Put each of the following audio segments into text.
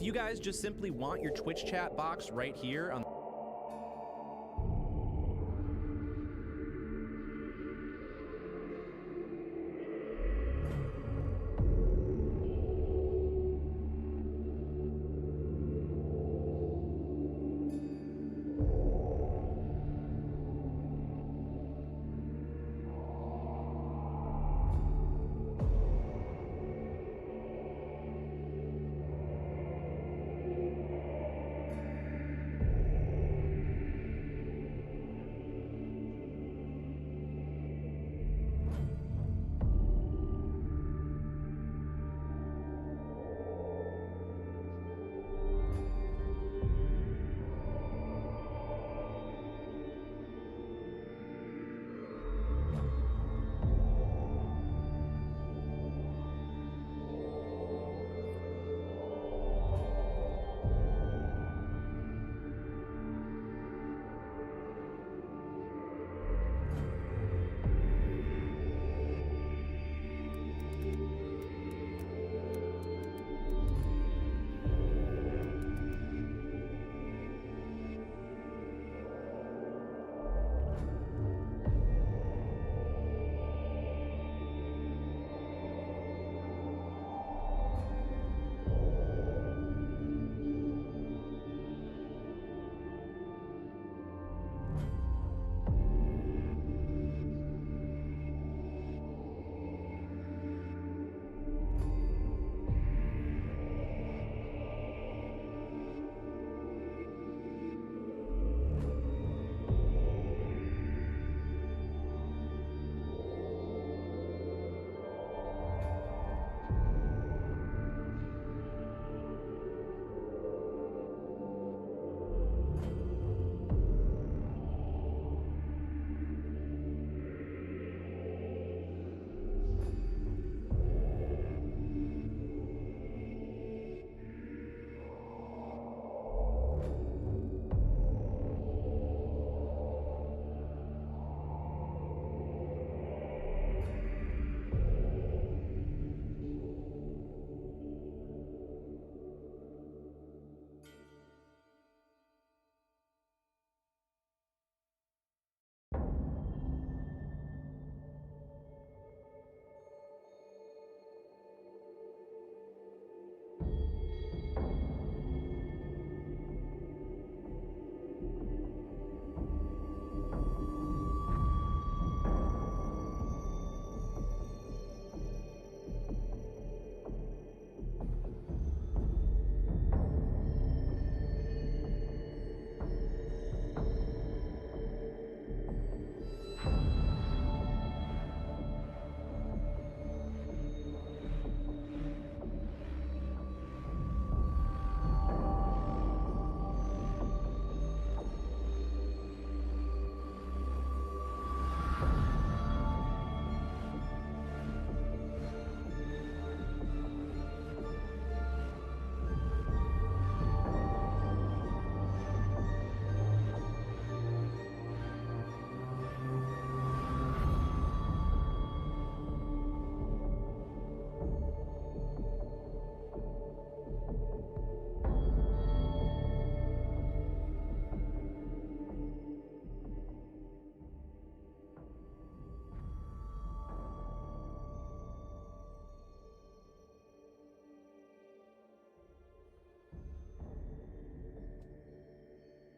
you guys just simply want your Twitch chat box right here on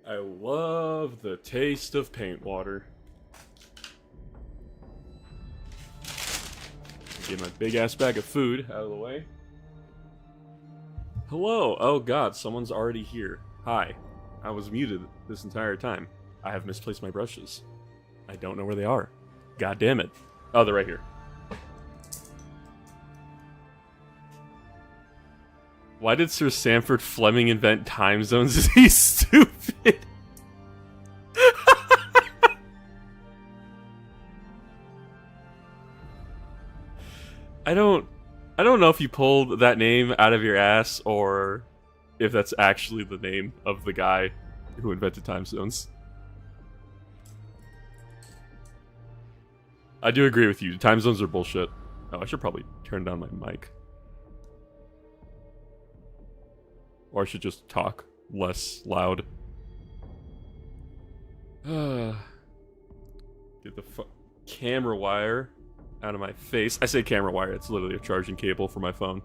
I love the taste of paint water. Get my big ass bag of food out of the way. Hello! Oh god, someone's already here. Hi. I was muted this entire time. I have misplaced my brushes. I don't know where they are. God damn it. Oh, they're right here. Why did Sir Sanford Fleming invent time zones? Is he stupid? I don't know if you pulled that name out of your ass or if that's actually the name of the guy who invented time zones. I do agree with you. Time zones are bullshit. Oh, I should probably turn down my mic. Or I should just talk less loud. Get the camera wire out of my face. I say camera wire, it's literally a charging cable for my phone.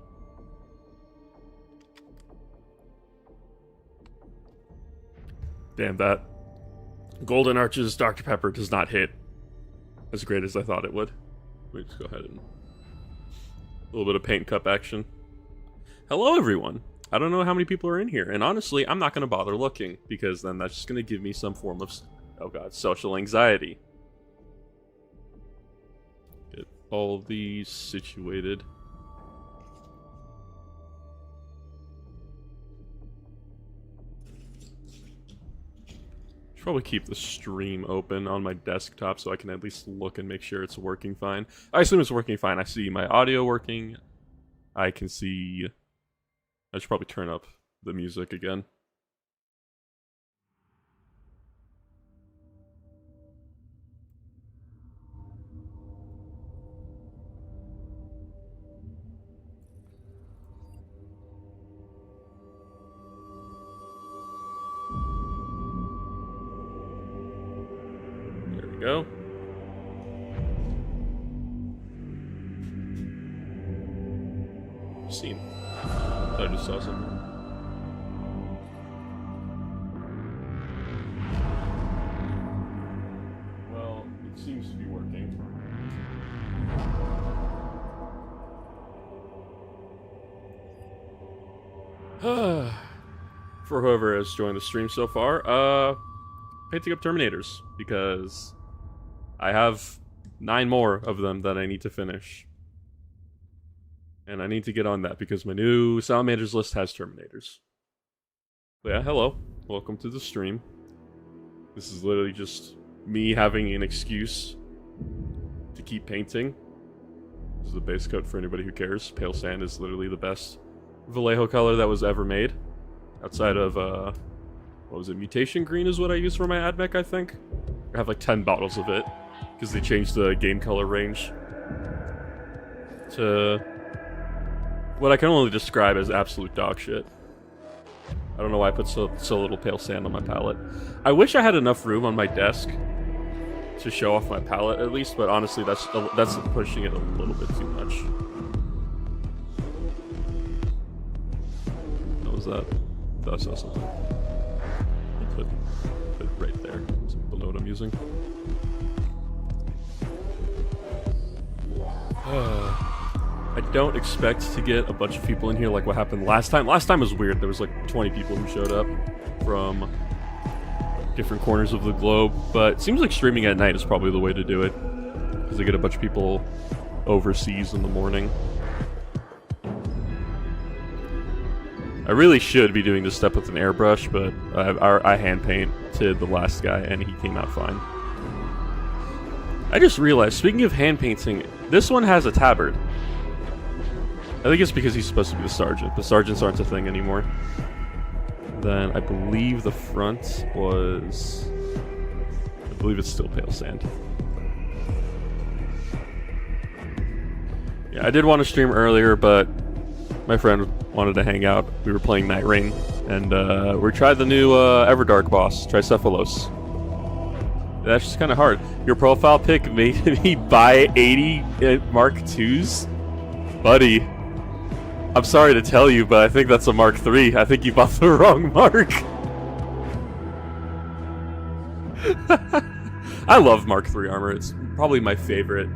Damn, that Golden Arches Dr. Pepper does not hit as great as I thought it would. Let me just go ahead and... a little bit of paint cup action. Hello, everyone. I don't know how many people are in here, and honestly, I'm not going to bother looking, because then that's just going to give me some form of, oh god, social anxiety. Get all these situated. Should probably keep the stream open on my desktop so I can at least look and make sure it's working fine. I assume it's working fine. I see my audio working. I can see... I should probably turn up the music again. There we go. Scene. I just saw something. Well, it seems to be working. For whoever has joined the stream so far, painting up Terminators, because I have 9 more of them that I need to finish. And I need to get on that because my new Salamanders list has Terminators. But yeah, hello. Welcome to the stream. This is literally just me having an excuse to keep painting. This is the base coat for anybody who cares. Pale Sand is literally the best Vallejo color that was ever made. Outside of, what was it? Mutation Green is what I use for my AdMech, I think. I have like 10 bottles of it because they changed the game color range to... what I can only describe as absolute dog shit. I don't know why I put so little Pale Sand on my palette. I wish I had enough room on my desk to show off my palette at least, but honestly, that's pushing it a little bit too much. What was that? I thought I saw something. Put it right there. So people know what I'm using. I don't expect to get a bunch of people in here like what happened last time. Last time was weird. There was like 20 people who showed up from different corners of the globe. But it seems like streaming at night is probably the way to do it, because they get a bunch of people overseas in the morning. I really should be doing this step with an airbrush, but I hand painted the last guy and he came out fine. I just realized, speaking of hand painting, this one has a tabard. I think it's because he's supposed to be the sergeant. The sergeants aren't a thing anymore. Then I believe the front was... I believe it's still Pale Sand. Yeah, I did want to stream earlier, but my friend wanted to hang out. We were playing Night Rain, and we tried the new Everdark boss, Tricephalos. That's just kind of hard. Your profile pic made me buy 80 Mark IIs? Buddy, I'm sorry to tell you, but I think that's a Mark III. I think you bought the wrong mark. I love Mark III armor. It's probably my favorite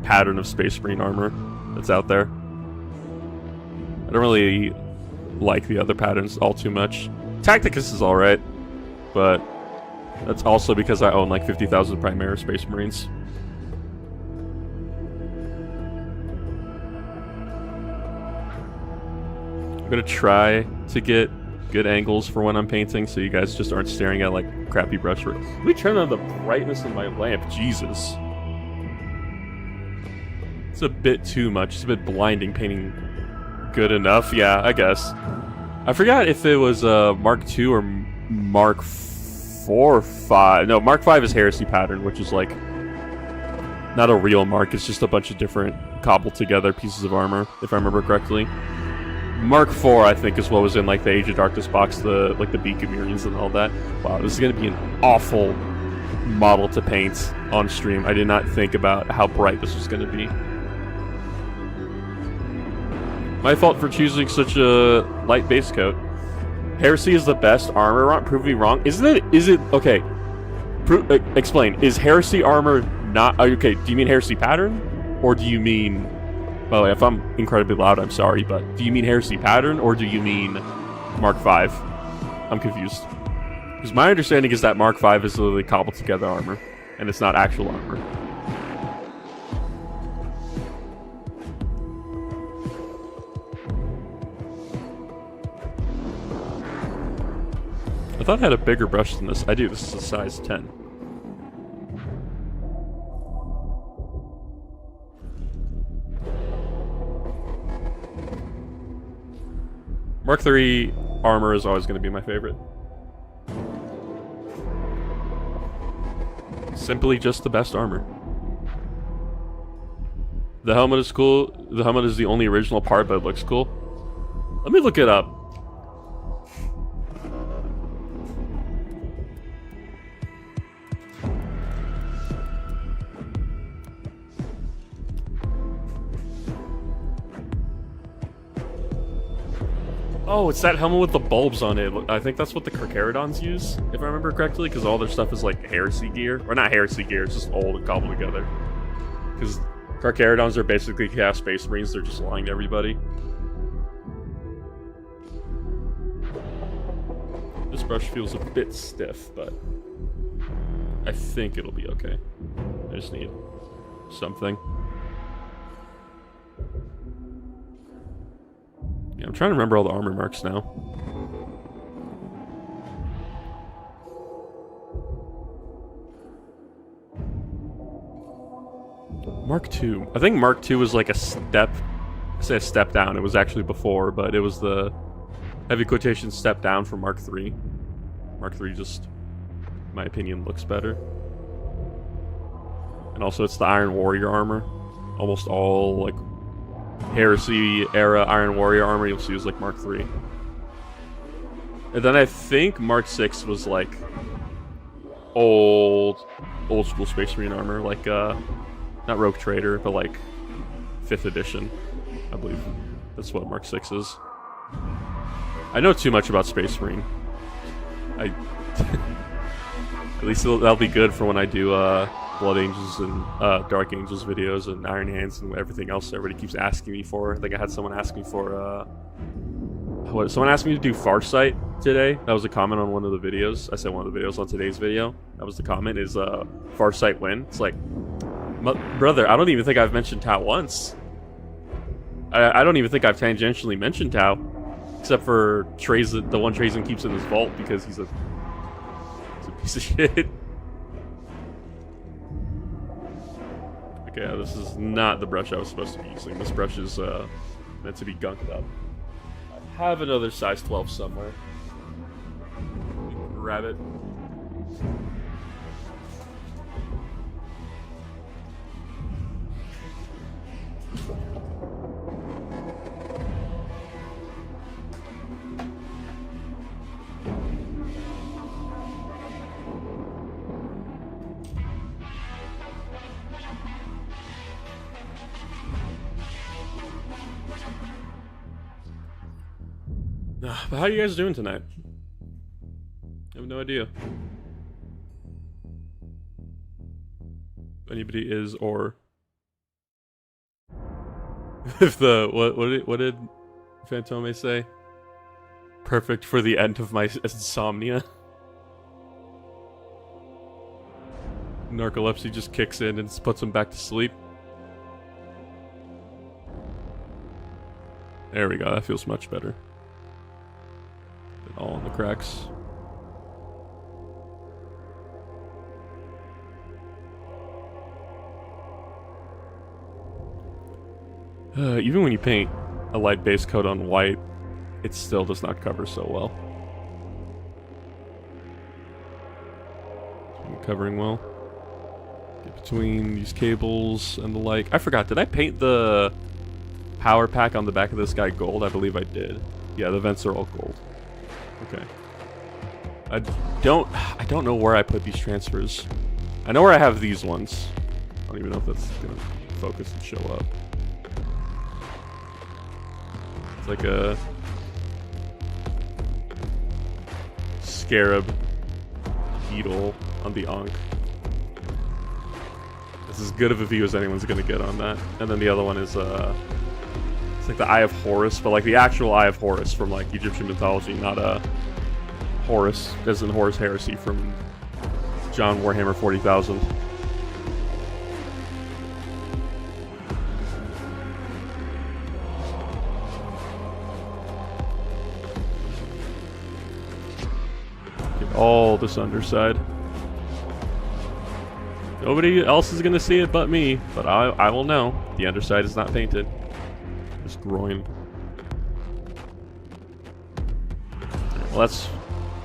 pattern of Space Marine armor that's out there. I don't really like the other patterns all too much. Tacticus is alright, but that's also because I own like 50,000 Primaris Space Marines. I'm gonna try to get good angles for when I'm painting so you guys just aren't staring at like crappy brushwork. Let me turn on the brightness of my lamp. Jesus. It's a bit too much. It's a bit blinding painting good enough. Yeah, I guess. I forgot if it was Mark II or Mark IV or 5. No, Mark V is Heresy Pattern, which is like not a real mark. It's just a bunch of different cobbled together pieces of armor, if I remember correctly. Mark IV, I think, is what was in like the Age of Darkness box, the Beacon Murians and all that. Wow, this is gonna be an awful model to paint on stream. I did not think about how bright this was gonna be. My fault for choosing such a light base coat. Heresy is the best armor. Prove me wrong. Isn't it? Is it okay? Explain. Is Heresy armor not okay? Do you mean Heresy pattern, or do you mean? By the way, if I'm incredibly loud, I'm sorry, but do you mean Heresy pattern, or do you mean Mark V? I'm confused. Because my understanding is that Mark V is literally cobbled together armor, and it's not actual armor. I thought I had a bigger brush than this. I do. This is a size 10. Mark III armor is always going to be my favorite. Simply just the best armor. The helmet is cool. The helmet is the only original part, but it looks cool. Let me look it up. Oh, it's that helmet with the bulbs on it. I think that's what the Carcharodons use, if I remember correctly, because all their stuff is like Heresy gear. Or not Heresy gear, it's just old and cobbled together. Because Carcharodons are basically Chaos Space Marines, they're just lying to everybody. This brush feels a bit stiff, but I think it'll be okay. I just need something. Yeah, I'm trying to remember all the armor marks now. Mark II. I think Mark II was like a step... I say a step down. It was actually before, but it was the heavy quotation step down from Mark III. Mark III just, in my opinion, looks better. And also it's the Iron Warrior armor. Almost all, like, Heresy era Iron Warrior armor you'll see is like Mark III. And then I think Mark VI was like old school Space Marine armor, like not Rogue Trader, but like 5th edition, I believe. That's what Mark VI is. I know too much about Space Marine. At least that'll be good for when I do Blood Angels and Dark Angels videos and Iron Hands and everything else everybody keeps asking me for. I think I had someone ask me for someone asked me to do Farsight today. That was a comment on one of the videos. I said one of the videos on today's video. That was the comment, is Farsight win? It's like, brother, I don't even think I've mentioned Tau once. I don't even think I've tangentially mentioned Tau, except for Trazen, the one Trazen keeps in his vault because he's a piece of shit. Okay, this is not the brush I was supposed to be using. This brush is meant to be gunked up. I have another size 12 somewhere. Grab it. But how are you guys doing tonight? I have no idea. If anybody is, or if the what did Fantome say? Perfect for the end of my insomnia. Narcolepsy just kicks in and puts him back to sleep. There we go. That feels much better. All in the cracks. Even when you paint a light base coat on white, it still does not cover so well. Covering well. Get between these cables and the like. I forgot, did I paint the power pack on the back of this guy gold? I believe I did. Yeah, the vents are all gold. Okay. I don't know where I put these transfers. I know where I have these ones. I don't even know if that's gonna focus and show up. It's like a scarab beetle on the Ankh. It's as good of a view as anyone's gonna get on that. And then the other one is it's like the Eye of Horus, but like the actual Eye of Horus from like Egyptian mythology, not Horus, as in Horus Heresy from John Warhammer 40,000. Get all this underside. Nobody else is gonna see it but me, but I will know. The underside is not painted. Just groin. Well, that's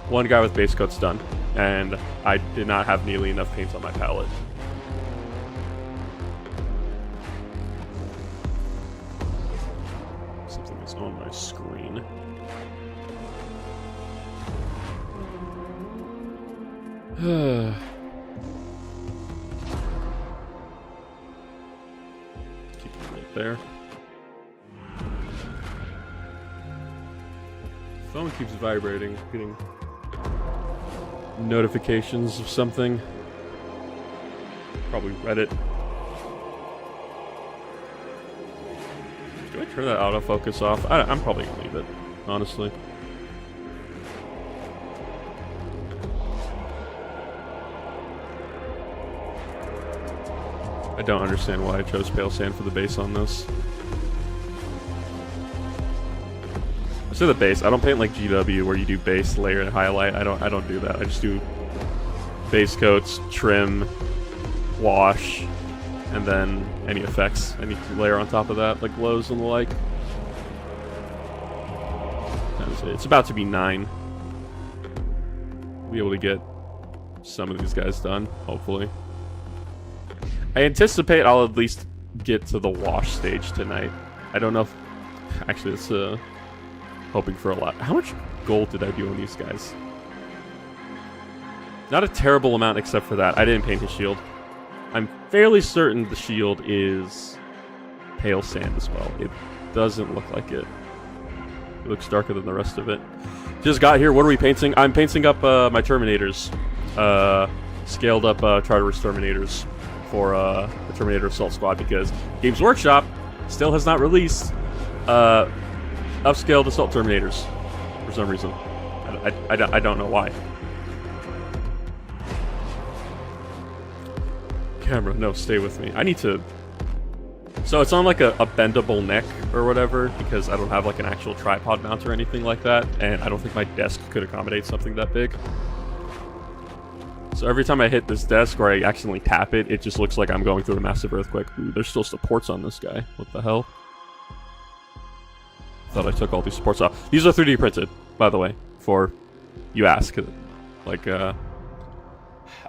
one guy with base coats done, and I did not have nearly enough paint on my palette. Something is on my screen. Keep it right there. Phone keeps vibrating, getting notifications of something. Probably Reddit. Do I turn that autofocus off? I'm probably gonna leave it, honestly. I don't understand why I chose Pale Sand for the base on this. I say the base. I don't paint like GW where you do base, layer, and highlight. I don't do that. I just do base coats, trim, wash, and then any effects I need to layer on top of that, like glows and the like. That is it. It's about to be 9. We'll be able to get some of these guys done, hopefully. I anticipate I'll at least get to the wash stage tonight. I don't know if... Actually, it's hoping for a lot. How much gold did I do on these guys? Not a terrible amount except for that. I didn't paint his shield. I'm fairly certain the shield is Pale Sand as well. It doesn't look like it. It looks darker than the rest of it. Just got here. What are we painting? I'm painting up my Terminators. Scaled up Tartarus Terminators for the Terminator Assault Squad because Games Workshop still has not released upscaled Assault Terminators for some reason. I don't know why. Camera, no, stay with me. I need to... So it's on like a bendable neck or whatever because I don't have like an actual tripod mount or anything like that, and I don't think my desk could accommodate something that big. So every time I hit this desk or I accidentally tap it, it just looks like I'm going through a massive earthquake. Ooh, there's still supports on this guy. What the hell? Thought I took all these supports off. These are 3D printed, by the way, for you ask. Like, I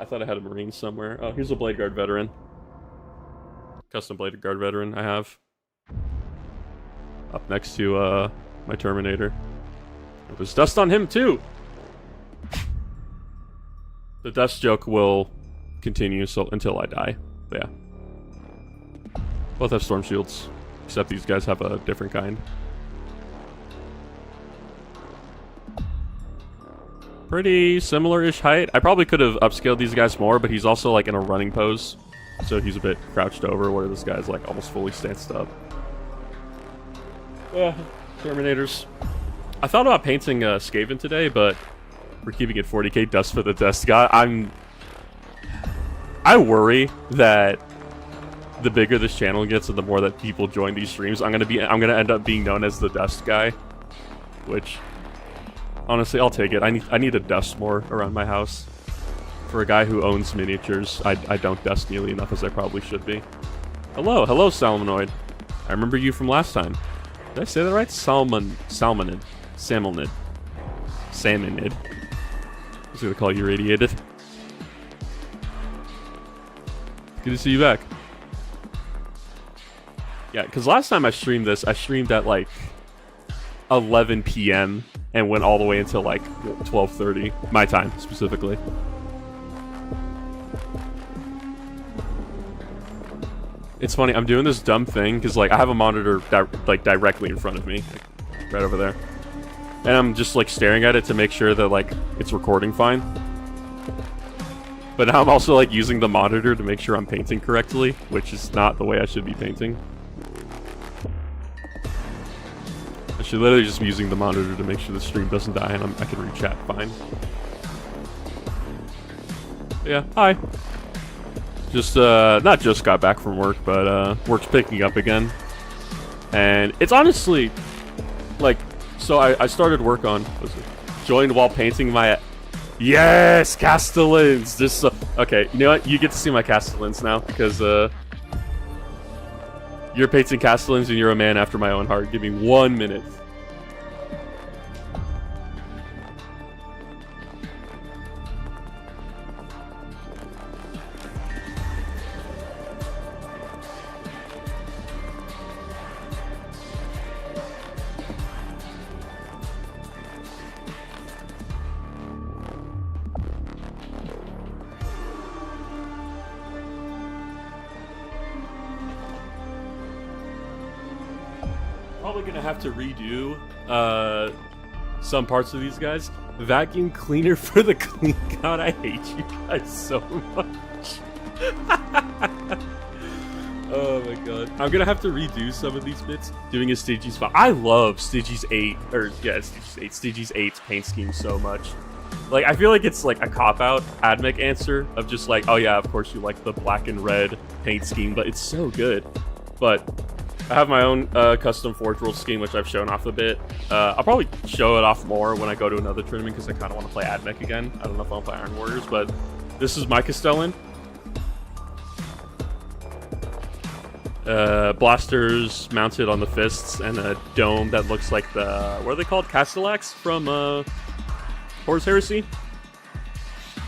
thought I had a Marine somewhere. Oh, here's a Blade Guard veteran. Custom Blade Guard veteran I have. Up next to my Terminator. There's dust on him too! The dust joke will continue until I die. But yeah. Both have storm shields, except these guys have a different kind. Pretty similar-ish height. I probably could have upscaled these guys more, but he's also like in a running pose. So he's a bit crouched over, where this guy's like almost fully stanced up. Terminators. I thought about painting Skaven today, but we're keeping it 40k dust for the dust guy. I worry that the bigger this channel gets and the more that people join these streams, I'm gonna end up being known as the dust guy, which honestly I'll take it. I need to dust more around my house. For a guy who owns miniatures, I don't dust nearly enough as I probably should be. Hello Salmonoid. I remember you from last time. Did I say that right? Salmonid. Salmonid. I was gonna call you radiated. Good to see you back. Yeah, because last time I streamed this, I streamed at like 11 p.m. and went all the way until like 12:30, my time specifically. It's funny, I'm doing this dumb thing because like I have a monitor like directly in front of me, like, right over there, and I'm just like staring at it to make sure that like it's recording fine. But now I'm also like using the monitor to make sure I'm painting correctly, which is not the way I should be painting. I should literally just be using the monitor to make sure the stream doesn't die and I can read chat fine. But yeah, hi. Just, not just got back from work, but, work's picking up again. And it's honestly, like, so I started work on, joined while painting my, yes, Castellans! This, okay, you know what, you get to see my Castellans now, because, you're painting Castellans and you're a man after my own heart. Give me 1 minute. Probably gonna have to redo some parts of these guys. Vacuum cleaner for the clean. God, I hate you guys so much. Oh my god. I'm gonna have to redo some of these bits. Doing a Stygies 5. I love Stygies 8, or yeah, Stygies 8's paint scheme so much. Like, I feel like it's like a cop-out AdMech answer of just like, oh yeah, of course you like the black and red paint scheme, but it's so good. But I have my own custom Forge World scheme, which I've shown off a bit. I'll probably show it off more when I go to another tournament, because I kind of want to play AdMech again. I don't know if I'll play Iron Warriors, but this is my Castellan. Blasters mounted on the fists, and a dome that looks like the, what are they called? Castellax from Horus Heresy?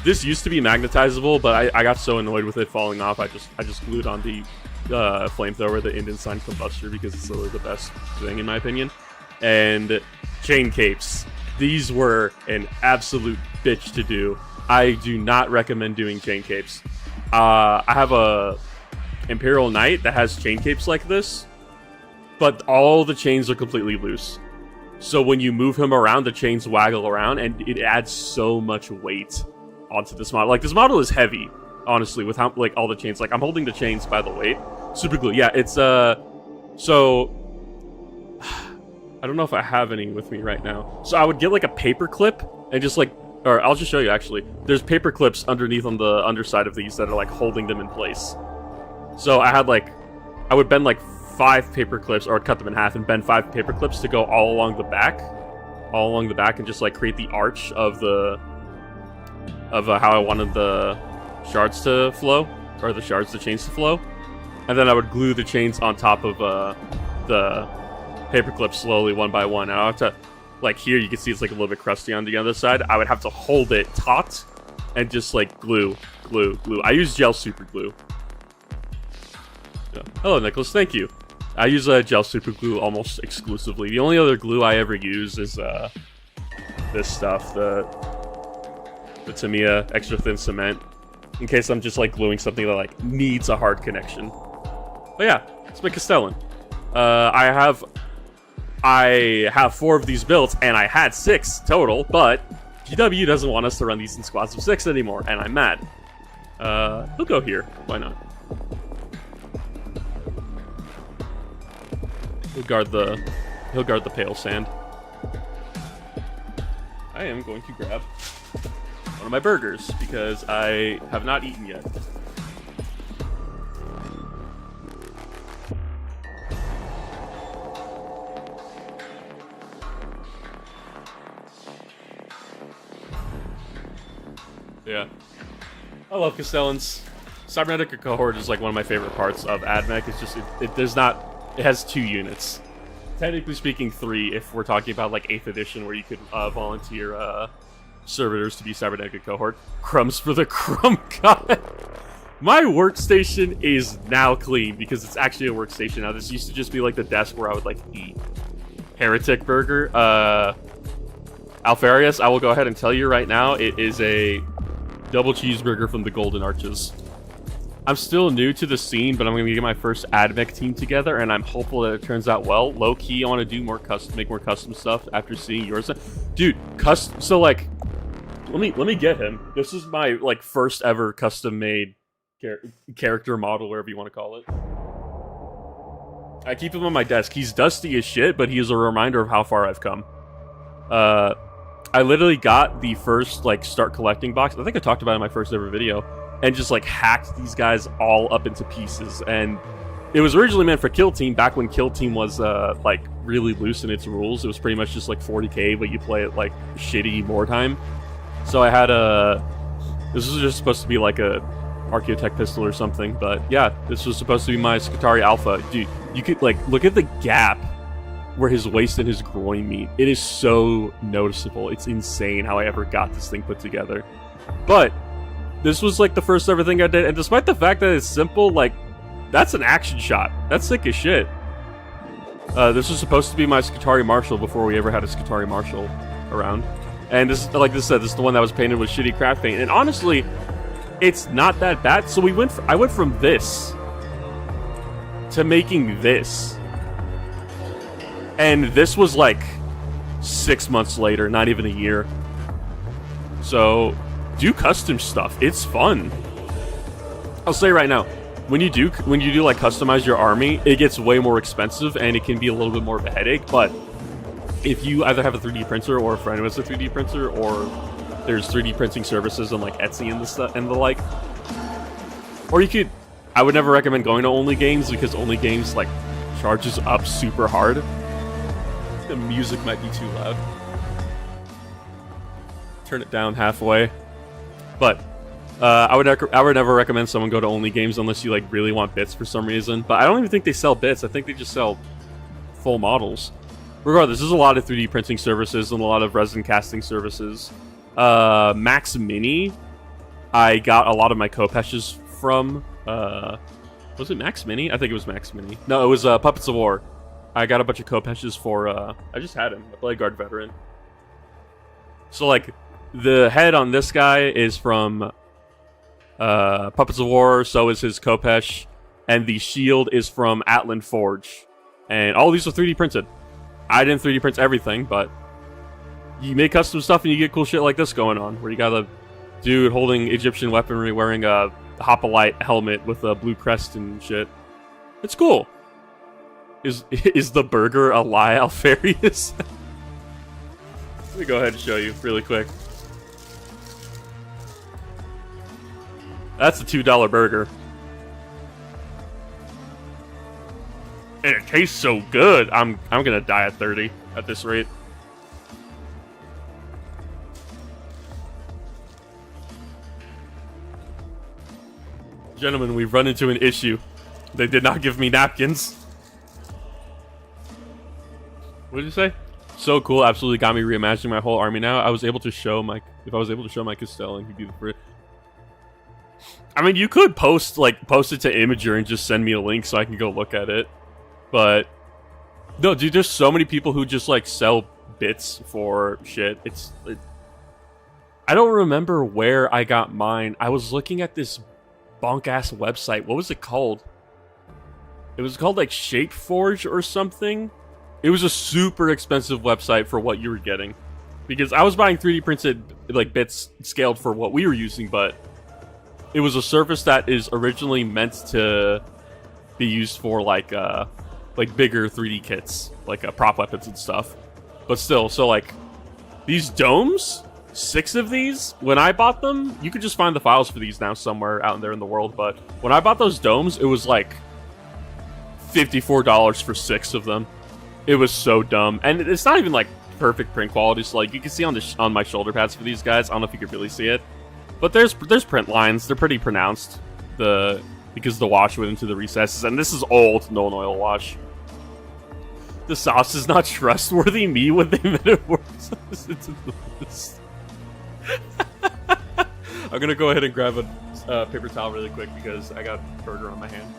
This used to be magnetizable, but I got so annoyed with it falling off, I just glued on the flamethrower, the Indenstein combustor, because it's literally the best thing in my opinion. And chain capes. These were an absolute bitch to do. I do not recommend doing chain capes. I have a Imperial Knight that has chain capes like this, but all the chains are completely loose. So when you move him around, the chains waggle around, and it adds so much weight onto this model. Like, this model is heavy, honestly, with how, like, all the chains. Like, I'm holding the chains by the weight. Super glue. Yeah, it's, so I don't know if I have any with me right now. So I would get, like, a paper clip and just, like, or I'll just show you, actually. There's paper clips underneath on the underside of these that are, like, holding them in place. So I had, like, I would bend, like, 5 paper clips, or I'd cut them in half and bend 5 paper clips to go all along the back. And just, like, create the arch of the, how I wanted the shards to flow, or the chains to flow. And then I would glue the chains on top of the paper clips slowly, one by one. And I have to, like, here you can see it's like a little bit crusty on the other side. I would have to hold it taut and just like glue. I use gel super glue. Yeah. Hello, Nicholas. Thank you. I use gel super glue almost exclusively. The only other glue I ever use is this stuff, the Tamiya extra thin cement, in case I'm just like gluing something that like needs a hard connection. But yeah, it's my Castellan. I have 4 of these built, and I had 6 total, but GW doesn't want us to run these in squads of 6 anymore, and I'm mad. He'll go here. Why not? He'll guard the pale sand. I am going to grab one of my burgers, because I have not eaten yet. Yeah. I love Castellans. Cybernetica Cohort is like one of my favorite parts of AdMech. It's just, it has 2 units. Technically speaking, 3 if we're talking about like 8th edition, where you could volunteer servitors to be Cybernetica Cohort. Crumbs for the Crumb God. My workstation is now clean because it's actually a workstation now. This used to just be like the desk where I would like eat. Heretic Burger. Alfarius, I will go ahead and tell you right now, it is a double cheeseburger from the Golden Arches. I'm still new to the scene, but I'm going to get my first AdMech team together, and I'm hopeful that it turns out well. Low key, I want to do more make more custom stuff after seeing yours. Dude, custom. So like, let me get him. This is my like first ever custom made character model, whatever you want to call it. I keep him on my desk. He's dusty as shit, but he is a reminder of how far I've come. I literally got the first like start collecting box. I think I talked about it in my first ever video, and just like hacked these guys all up into pieces. And it was originally meant for Kill Team back when Kill Team was like really loose in its rules. It was pretty much just like 40k, but you play it like shitty more time. So I had this was just supposed to be like a Archaeotech pistol or something, but yeah, this was supposed to be my Skitarii Alpha. Dude, you could like look at the gap where his waist and his groin meet. It is so noticeable. It's insane how I ever got this thing put together. But this was like the first ever thing I did, and despite the fact that it's simple, like that's an action shot. That's sick as shit. This was supposed to be my Skitarii Marshal before we ever had a Skitarii Marshal around. And this, like I said, this is the one that was painted with shitty craft paint. And honestly, it's not that bad. So I went from this to making this. And this was like 6 months later, not even a year. So do custom stuff. It's fun. I'll say right now, when you do like customize your army, it gets way more expensive and it can be a little bit more of a headache. But if you either have a 3D printer or a friend who has a 3D printer, or there's 3D printing services on like Etsy and the like, or you could, I would never recommend going to Only Games because Only Games like charges up super hard. The music might be too loud. Turn it down halfway. But I would never recommend someone go to Only Games unless you like really want bits for some reason. But I don't even think they sell bits. I think they just sell full models. Regardless, there's a lot of 3D printing services and a lot of resin casting services. Max Mini, I got a lot of my Kopeshes from. Was it Max Mini? I think it was Max Mini. No, it was Puppets of War. I got a bunch of Kopeshes for. I just had him, a Blade Guard veteran. So like, the head on this guy is from Puppets of War. So is his Kopesh, and the shield is from Atlan Forge, and all these are 3D printed. I didn't 3D print everything, but you make custom stuff and you get cool shit like this going on, where you got a dude holding Egyptian weaponry wearing a Hoplite helmet with a blue crest and shit. It's cool. Is the burger a lie, Alfarius? Let me go ahead and show you really quick. That's a $2 burger. And it tastes so good. I'm gonna die at 30 at this rate. Gentlemen, we've run into an issue. They did not give me napkins. What did you say? So cool, absolutely got me reimagining my whole army now. If I was able to show my Castellan, he'd be the first. I mean, you could post it to Imager and just send me a link so I can go look at it. But no, dude, there's so many people who just like sell bits for shit. I don't remember where I got mine. I was looking at this bonk ass website. What was it called? It was called like Shapeforge or something. It was a super expensive website for what you were getting, because I was buying 3D printed like bits scaled for what we were using, but it was a surface that is originally meant to be used for like bigger 3D kits, like prop weapons and stuff. But still, so like these domes, 6 of these, when I bought them, you could just find the files for these now somewhere out there in the world, but when I bought those domes, it was like $54 for 6 of them. It was so dumb. And it's not even like perfect print quality, so like you can see on my shoulder pads for these guys, I don't know if you could really see it, but there's print lines. They're pretty pronounced, because the wash went into the recesses, and this is old Nuln Oil wash. The sauce is not trustworthy. Me when they meant it works. I'm gonna go ahead and grab a paper towel really quick because I got a burger on my hand.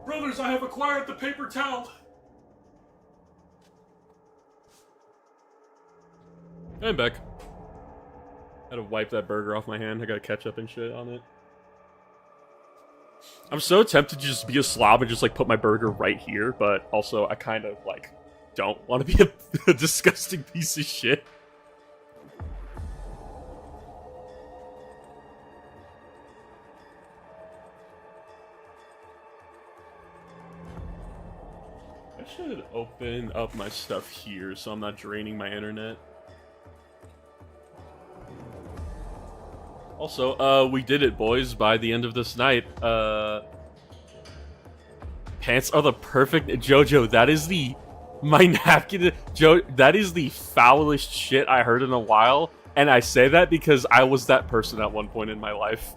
Brothers, I have acquired the paper towel. I'm back. Had to wipe that burger off my hand. I got ketchup and shit on it. I'm so tempted to just be a slob and just like put my burger right here, but also I kind of like don't want to be a disgusting piece of shit. I should open up my stuff here so I'm not draining my internet. Also, we did it, boys. By the end of this night, pants are the perfect... Jojo, that is the... My napkin... that is the foulest shit I heard in a while. And I say that because I was that person at one point in my life.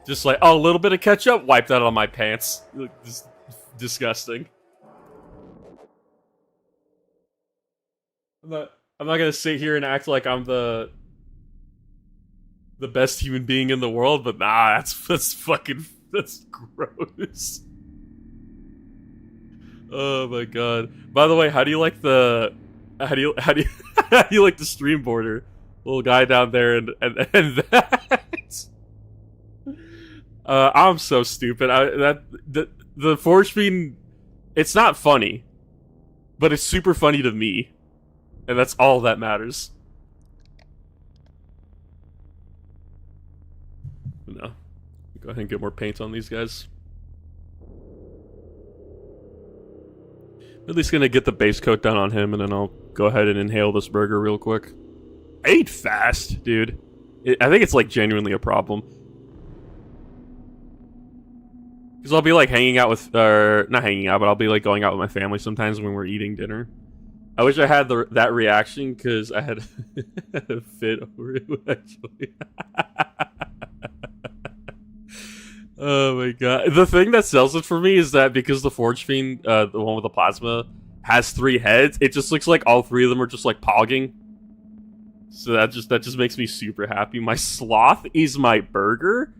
Just like, oh, a little bit of ketchup? Wipe that on my pants. Just disgusting. I'm not gonna sit here and act like I'm the best human being in the world, but nah, that's gross. Oh my god. By the way, how do you like the how do you like the stream border? Little guy down there and that. I'm so stupid. The force fiend, it's not funny, but it's super funny to me. And that's all that matters. No. Go ahead and get more paint on these guys. I'm at least gonna get the base coat done on him, and then I'll go ahead and inhale this burger real quick. I ate fast, dude. I think it's like genuinely a problem. Because I'll be like hanging out with, not hanging out, but I'll be like going out with my family sometimes when we're eating dinner. I wish I had that reaction because I had a fit over it, actually. Oh my god. The thing that sells it for me is that because the Forge Fiend, the one with the plasma, has 3 heads, it just looks like all 3 of them are just like pogging. So that just makes me super happy. My sloth is my burger.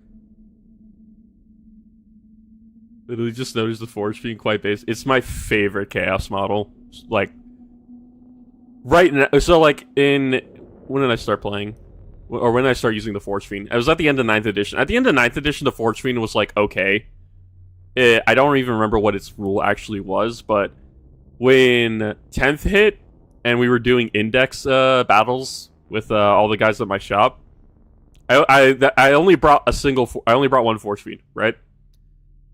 Literally just noticed the Forge Fiend quite base. It's my favorite Chaos model. Like, right now, so like when did I start playing? Or when did I start using the Forge Fiend? I was at the end of 9th edition. At the end of 9th edition, the Forge Fiend was like, okay. I don't even remember what its rule actually was, but when 10th hit, and we were doing index battles with all the guys at my shop, I only brought one Forge Fiend, right?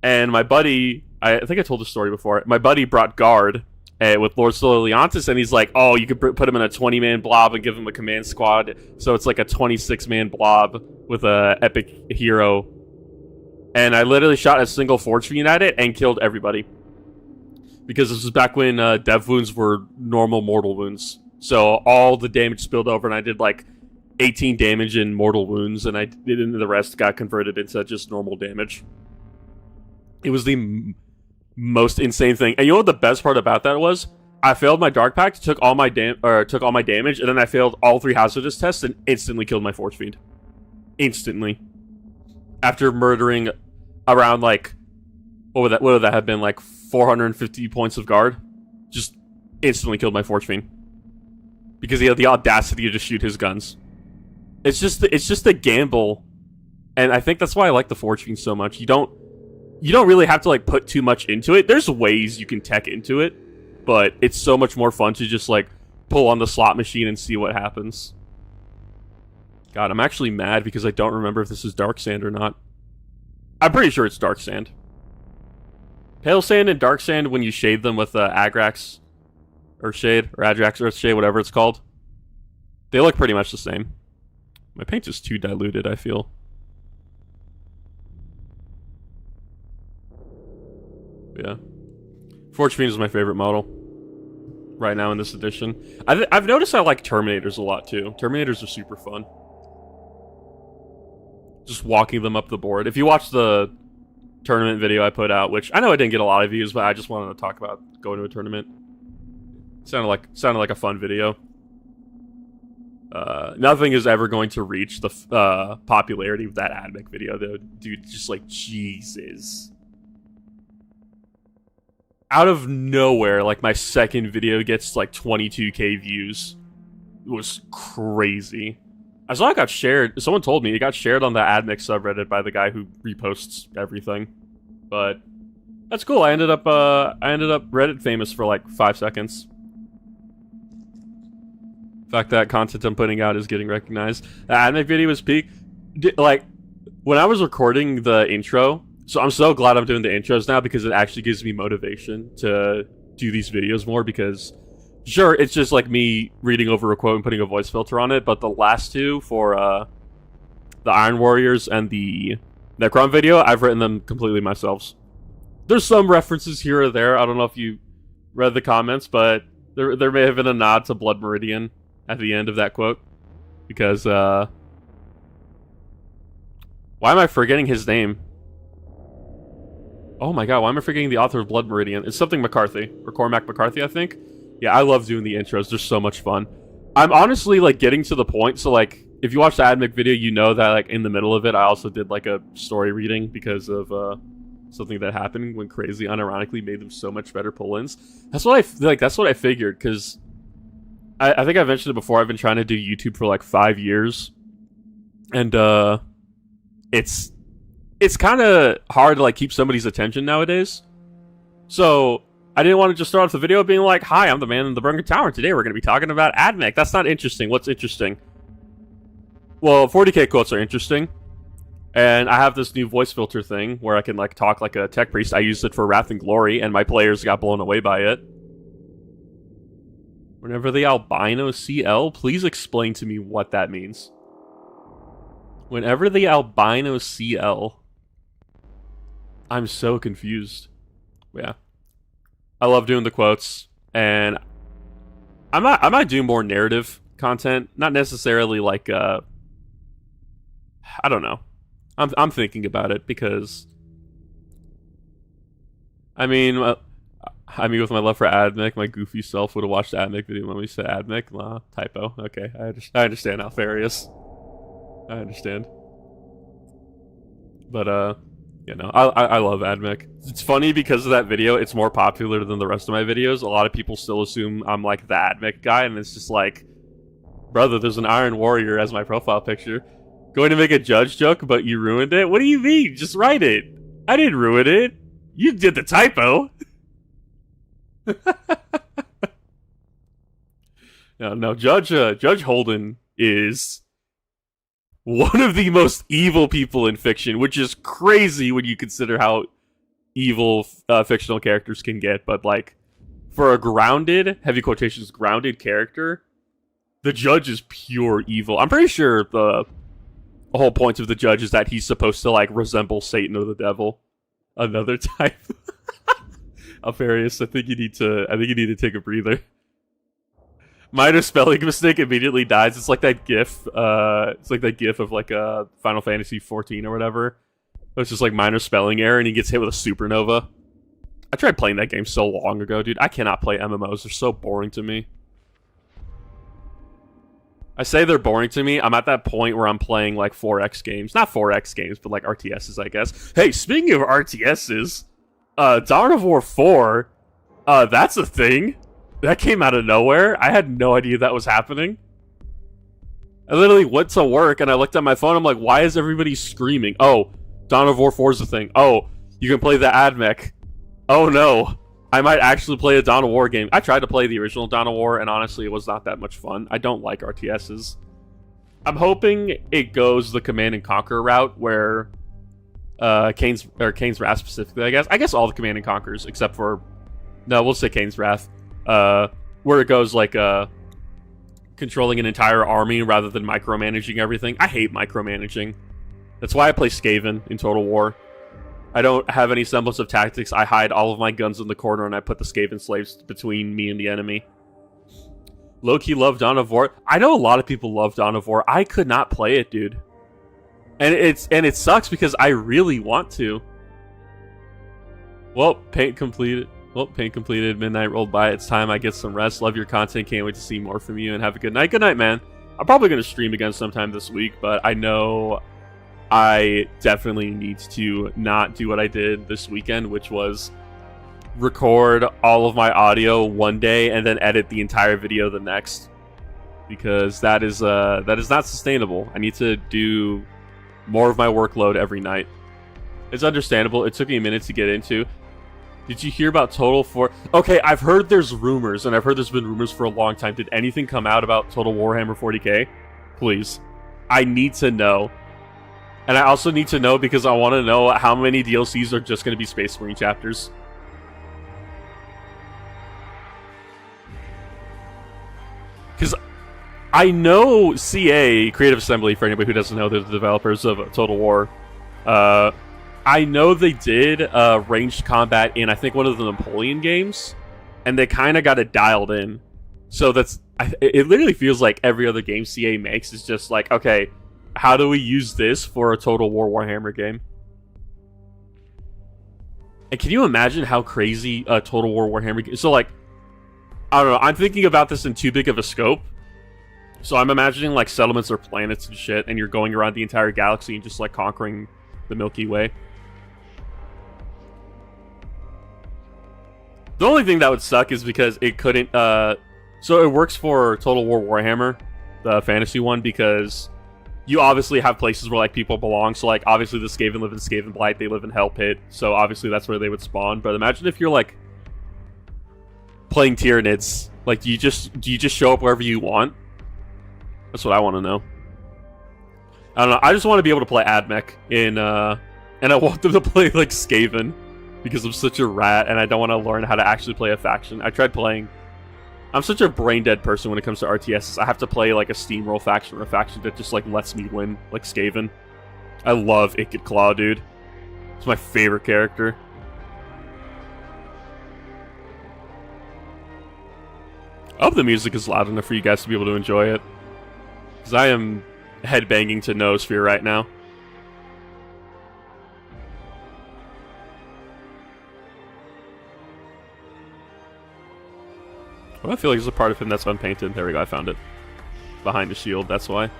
And my buddy, I think I told the story before, my buddy brought Guard, with Lord Leontis, and he's like, oh, you could put him in a 20-man blob and give him a command squad, so it's like a 26-man blob with a epic hero. And I literally shot a single Forge Fiend at it and killed everybody. Because this was back when dev wounds were normal mortal wounds. So all the damage spilled over, and I did like 18 damage in mortal wounds, and the rest got converted into just normal damage. It was the most insane thing. And you know what the best part about that was? I failed my Dark Pact, took all my damage, and then I failed all 3 hazardous tests and instantly killed my Forge Fiend. Instantly. After murdering around like what would that have been, like 450 points of guard? Just instantly killed my Forge Fiend. Because he had the audacity to just shoot his guns. It's just a gamble. And I think that's why I like the Forge Fiend so much. you don't really have to like put too much into it. There's ways you can tech into it, but it's so much more fun to just like pull on the slot machine and see what happens. God, I'm actually mad because I don't remember if this is dark sand or not. I'm pretty sure it's dark sand. Pale sand and dark sand, when you shade them with Agrax Earthshade, or Agrax Earthshade, whatever it's called, they look pretty much the same. My paint is too diluted, I feel. Yeah. Forge Fiend is my favorite model right now in this edition. I've noticed I like Terminators a lot too. Terminators are super fun. Just walking them up the board. If you watch the tournament video I put out, which I know I didn't get a lot of views, but I just wanted to talk about going to a tournament. Sounded like a fun video. Nothing is ever going to reach the popularity of that AdMech video, though. Dude, just like, Jesus. Out of nowhere, like, my second video gets, like, 22k views. It was crazy. I saw it got shared. Someone told me it got shared on the AdMech subreddit by the guy who reposts everything. But that's cool. I ended up Reddit famous for, like, 5 seconds. The fact that content I'm putting out is getting recognized. The AdMech video was peak. Like, when I was recording the intro, so I'm so glad I'm doing the intros now because it actually gives me motivation to do these videos more because, sure, it's just like me reading over a quote and putting a voice filter on it, but the last two for the Iron Warriors and the Necron video, I've written them completely myself. There's some references here or there. I don't know if you read the comments, but there may have been a nod to Blood Meridian at the end of that quote because, why am I forgetting his name? Oh my god, why am I forgetting the author of Blood Meridian? It's something McCarthy, or Cormac McCarthy, I think. Yeah, I love doing the intros. They're so much fun. I'm honestly, like, getting to the point, so, like, if you watch the AdMech video, you know that, like, in the middle of it, I also did, like, a story reading because of, something that happened when Crazy unironically made them so much better pull-ins. That's what I figured, because I think I mentioned it before, I've been trying to do YouTube for, like, 5 years. And, it's kind of hard to, like, keep somebody's attention nowadays. So, I didn't want to just start off the video being like, hi, I'm the man in the Burning Tower, and today we're going to be talking about AdMech. That's not interesting. What's interesting? Well, 40k quotes are interesting. And I have this new voice filter thing where I can, like, talk like a tech priest. I used it for Wrath and Glory, and my players got blown away by it. Whenever the albino CL, please explain to me what that means. Whenever the albino CL... I'm so confused. Yeah. I love doing the quotes, and I might do more narrative content, not necessarily like I don't know. I'm thinking about it because I mean with my love for AdMech, my goofy self would have watched the AdMech video when we said AdMech. Typo. Okay, I understand, Alfarius. I understand. But you know, I love AdMech. It's funny because of that video, it's more popular than the rest of my videos. A lot of people still assume I'm like the AdMech guy, and it's just like, brother, there's an Iron Warrior as my profile picture. Going to make a judge joke, but you ruined it? What do you mean? Just write it. I didn't ruin it. You did the typo. No, Judge Holden is one of the most evil people in fiction, which is crazy when you consider how evil fictional characters can get. But, like, for a grounded, heavy quotations, grounded character, the Judge is pure evil. I'm pretty sure the whole point of the Judge is that he's supposed to, like, resemble Satan or the devil. Another type. Alfarius, I think you need to take a breather. Minor spelling mistake immediately dies. It's like that GIF. It's like that GIF of like Final Fantasy 14 or whatever. It's just like minor spelling error, and he gets hit with a supernova. I tried playing that game so long ago, dude. I cannot play MMOs. They're so boring to me. I say they're boring to me. I'm at that point where I'm playing like 4X games. Not 4X games, but like RTSs, I guess. Hey, speaking of RTSs, Dawn of War 4, that's a thing. That came out of nowhere. I had no idea that was happening. I literally went to work and I looked at my phone. I'm like, why is everybody screaming? Oh, Dawn of War 4 is a thing. Oh, You can play the AdMech. Oh no. I might actually play a Dawn of War game. I tried to play the original Dawn of War, and honestly, it was not that much fun. I don't like RTSs. I'm hoping it goes the Command and Conquer route, where Kane's Wrath specifically, I guess. I guess all the Command and Conquers, except for... No, we'll say Kane's Wrath. Where it goes, like, controlling an entire army rather than micromanaging everything. I hate micromanaging. That's why I play Skaven in Total War. I don't have any semblance of tactics. I hide all of my guns in the corner and I put the Skaven slaves between me and the enemy. Low-key love Dawn of War. I know a lot of people love Dawn of War. I could not play it, dude. And it sucks because I really want to. Well, paint completed. Well, paint completed. Midnight rolled by. It's time I get some rest. Love your content. Can't wait to see more from you. And have a good night. Good night, man. I'm probably going to stream again sometime this week, but I know I definitely need to not do what I did this weekend, which was record all of my audio one day and then edit the entire video the next, because that is not sustainable. I need to do more of my workload every night. It's understandable. It took me a minute to get into. Did you hear about Total 4? Okay, I've heard there's rumors, and I've heard there's been rumors for a long time. Did anything come out about Total Warhammer 40k? Please. I need to know. And I also need to know because I want to know how many DLCs are just going to be Space Marine chapters. Because I know CA, Creative Assembly, for anybody who doesn't know, they're the developers of Total War. I know they did ranged combat in, I think, one of the Napoleon games, and they kind of got it dialed in. So it literally feels like every other game CA makes is just like, okay, how do we use this for a Total War Warhammer game? And can you imagine how crazy a Total War Warhammer game... So, like, I don't know, I'm thinking about this in too big of a scope. So I'm imagining, like, settlements or planets and shit, and you're going around the entire galaxy and just, like, conquering the Milky Way. The only thing that would suck is because it couldn't, so it works for Total War Warhammer, the fantasy one, because you obviously have places where, like, people belong. So, like, obviously the Skaven live in Skaven Blight, they live in Hell Pit, so obviously that's where they would spawn. But imagine if you're, like, playing Tyranids. Like, do you just show up wherever you want? That's what I want to know. I don't know, I just want to be able to play AdMech in, and I want them to play, like, Skaven. Because I'm such a rat, and I don't want to learn how to actually play a faction. I tried playing... I'm such a brain-dead person when it comes to RTSs. I have to play, like, a steamroll faction, or a faction that just, like, lets me win, like Skaven. I love Ikit Claw, dude. It's my favorite character. I hope the music is loud enough for you guys to be able to enjoy it. Because I am headbanging to Noosphere right now. Well, I feel like there's a part of him that's unpainted. There we go, I found it. Behind the shield, that's why.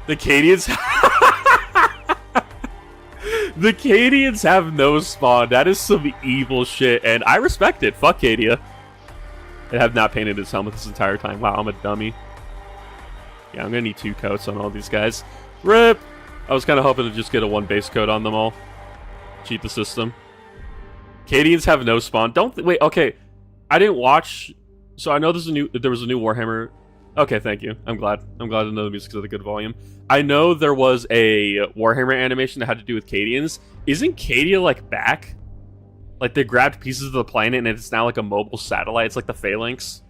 The Cadians... The Cadians have no spawn. That is some evil shit, and I respect it. Fuck Cadia. I have not painted his helmet this entire time. Wow, I'm a dummy. Yeah, I'm gonna need 2 coats on all these guys. RIP! I was kind of hoping to just get a 1 base coat on them all. Cheat the system. Cadians have no spawn. Wait, okay. I didn't watch, so I know there was a new Warhammer. Okay, thank you. I'm glad to know the music's at a good volume. I know there was a Warhammer animation that had to do with Cadians. Isn't Cadia, like, back? Like, they grabbed pieces of the planet and it's now, like, a mobile satellite. It's like the Phalanx.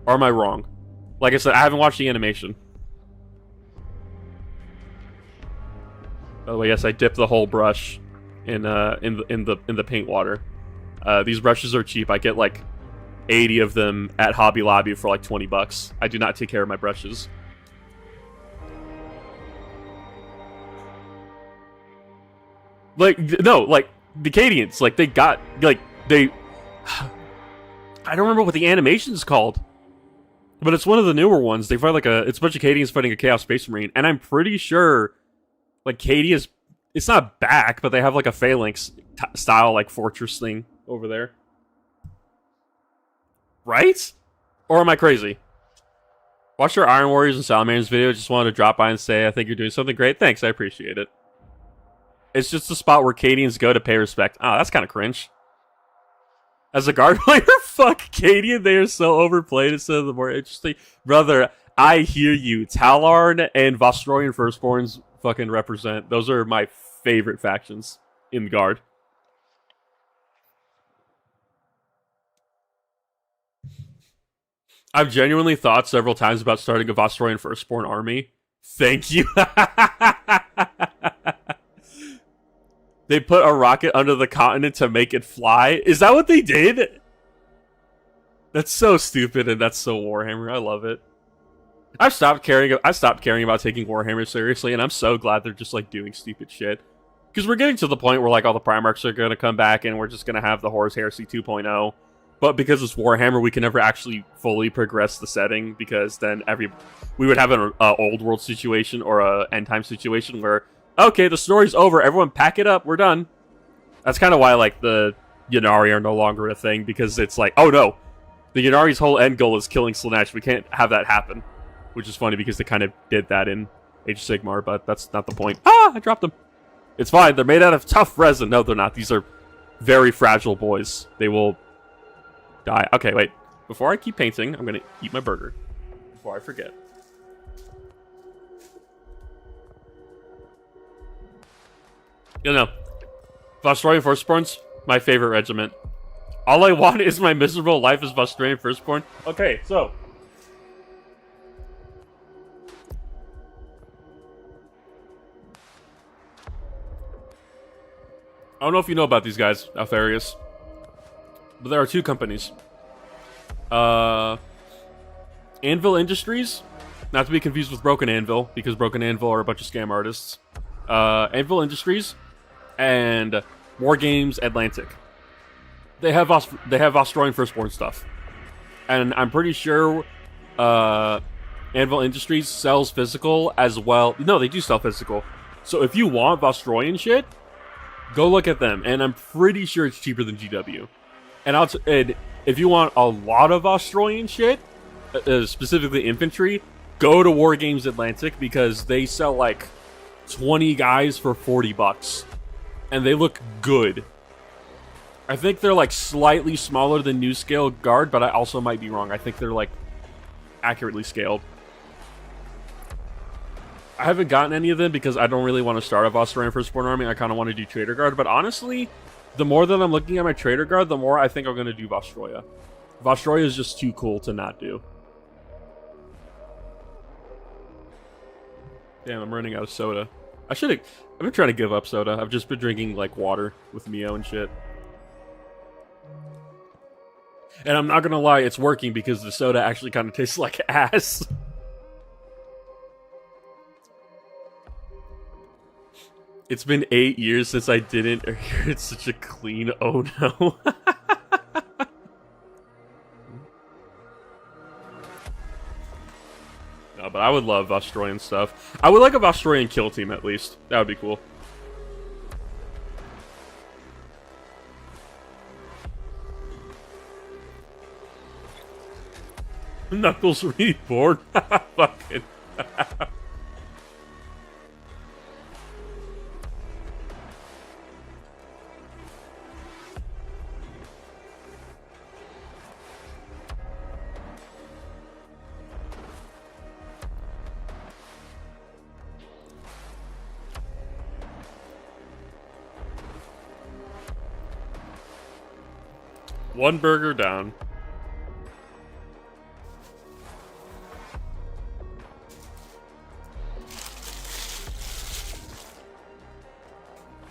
Or am I wrong? Like I said, I haven't watched the animation. By the way, yes, I dipped the whole brush in the paint water. These brushes are cheap. I get like 80 of them at Hobby Lobby for like $20. I do not take care of my brushes. Like, no, like, the Cadians, like, they got, like, they... I don't remember what the animation's called. But it's one of the newer ones. They fight like it's a bunch of Cadians fighting a Chaos Space Marine. And I'm pretty sure, like, Cadia's... It's not back, but they have like a Phalanx style, like, fortress thing over there. Right? Or am I crazy? Watch your Iron Warriors and Salamanders video. Just wanted to drop by and say I think you're doing something great. Thanks, I appreciate it. It's just the spot where Cadians go to pay respect. Oh, that's kind of cringe. As a guard player, fuck Cadian. They are so overplayed instead of the more interesting. Brother, I hear you. Talarn and Vostroyan Firstborns fucking represent. Those are my favorite factions in Guard. I've genuinely thought several times about starting a Vostroyan Firstborn army. Thank you. They put a rocket under the continent to make it fly. Is that what they did? That's so stupid and that's so Warhammer. I love it. I stopped caring about taking Warhammer seriously, and I'm so glad they're just like doing stupid shit. Because we're getting to the point where like all the Primarchs are going to come back, and we're just going to have the Horus Heresy 2.0. But because it's Warhammer, we can never actually fully progress the setting, because then we would have an old world situation or a end time situation where, okay, the story's over, everyone pack it up, we're done. That's kind of why like the Ynnari are no longer a thing, because it's like, oh no, the Ynnari's whole end goal is killing Slaanesh. We can't have that happen. Which is funny because they kind of did that in Age of Sigmar, but that's not the point. Ah, I dropped them. It's fine, they're made out of tough resin. No, they're not. These are very fragile boys. They will die. Okay, wait. Before I keep painting, I'm going to eat my burger. Before I forget. You know, Vostroyan Firstborns, my favorite regiment. All I want is my miserable life as Vostroyan Firstborn. Okay, so I don't know if you know about these guys, Alfarius, but there are two companies. Anvil Industries, not to be confused with Broken Anvil, because Broken Anvil are a bunch of scam artists. Anvil Industries and War Games Atlantic. They have Vostroyan Firstborn stuff, and I'm pretty sure Anvil Industries sells physical as well. No, they do sell physical. So if you want Vostroyan shit, go look at them, and I'm pretty sure it's cheaper than GW. And if you want a lot of Vostroyan shit, specifically infantry, go to War Games Atlantic, because they sell like 20 guys for $40, and they look good. I think they're like slightly smaller than New Scale Guard, but I also might be wrong. I think they're like accurately scaled. I haven't gotten any of them because I don't really want to start a Vostroyan Firstborn army. I kind of want to do Trader Guard, but honestly, the more that I'm looking at my Trader Guard, the more I think I'm going to do Vostroya. Vostroya is just too cool to not do. Damn, I'm running out of soda. I've been trying to give up soda. I've just been drinking like water with Mio and shit. And I'm not going to lie, it's working because the soda actually kind of tastes like ass. It's been 8 years since I didn't hear it's such a clean oh no. No, but I would love Vostroyan stuff. I would like a Vostroyan kill team at least. That would be cool. Knuckles reborn. Fucking. One burger down.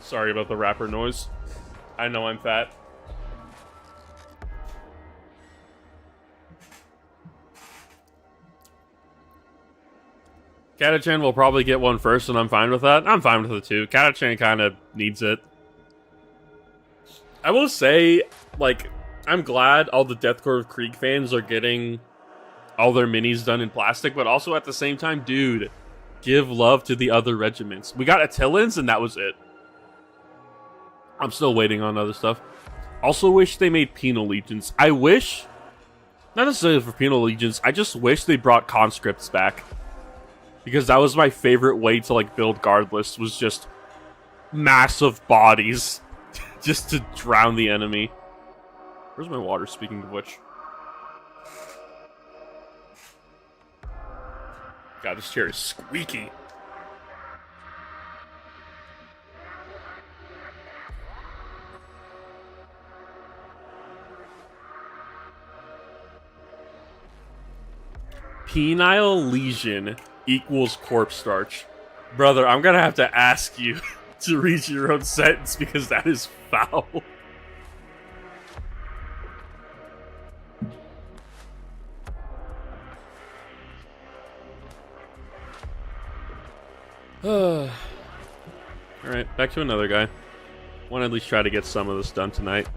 Sorry about the rapper noise. I know I'm fat. Catachan will probably get one first, and I'm fine with that. I'm fine with it too. Catachan kind of needs it. I will say, like, I'm glad all the Deathcore of Krieg fans are getting all their minis done in plastic, but also at the same time, dude, give love to the other regiments. We got Attillans, and that was it. I'm still waiting on other stuff. Also wish they made Penal Legions. I wish, not necessarily for Penal Legions, I just wish they brought conscripts back. Because that was my favorite way to like build guard lists, was just massive bodies just to drown the enemy. Where's my water, speaking of which? God, this chair is squeaky. Penile lesion equals corpse starch. Brother, I'm gonna have to ask you to read your own sentence because that is foul. Alright, back to another guy. Want to at least try to get some of this done tonight.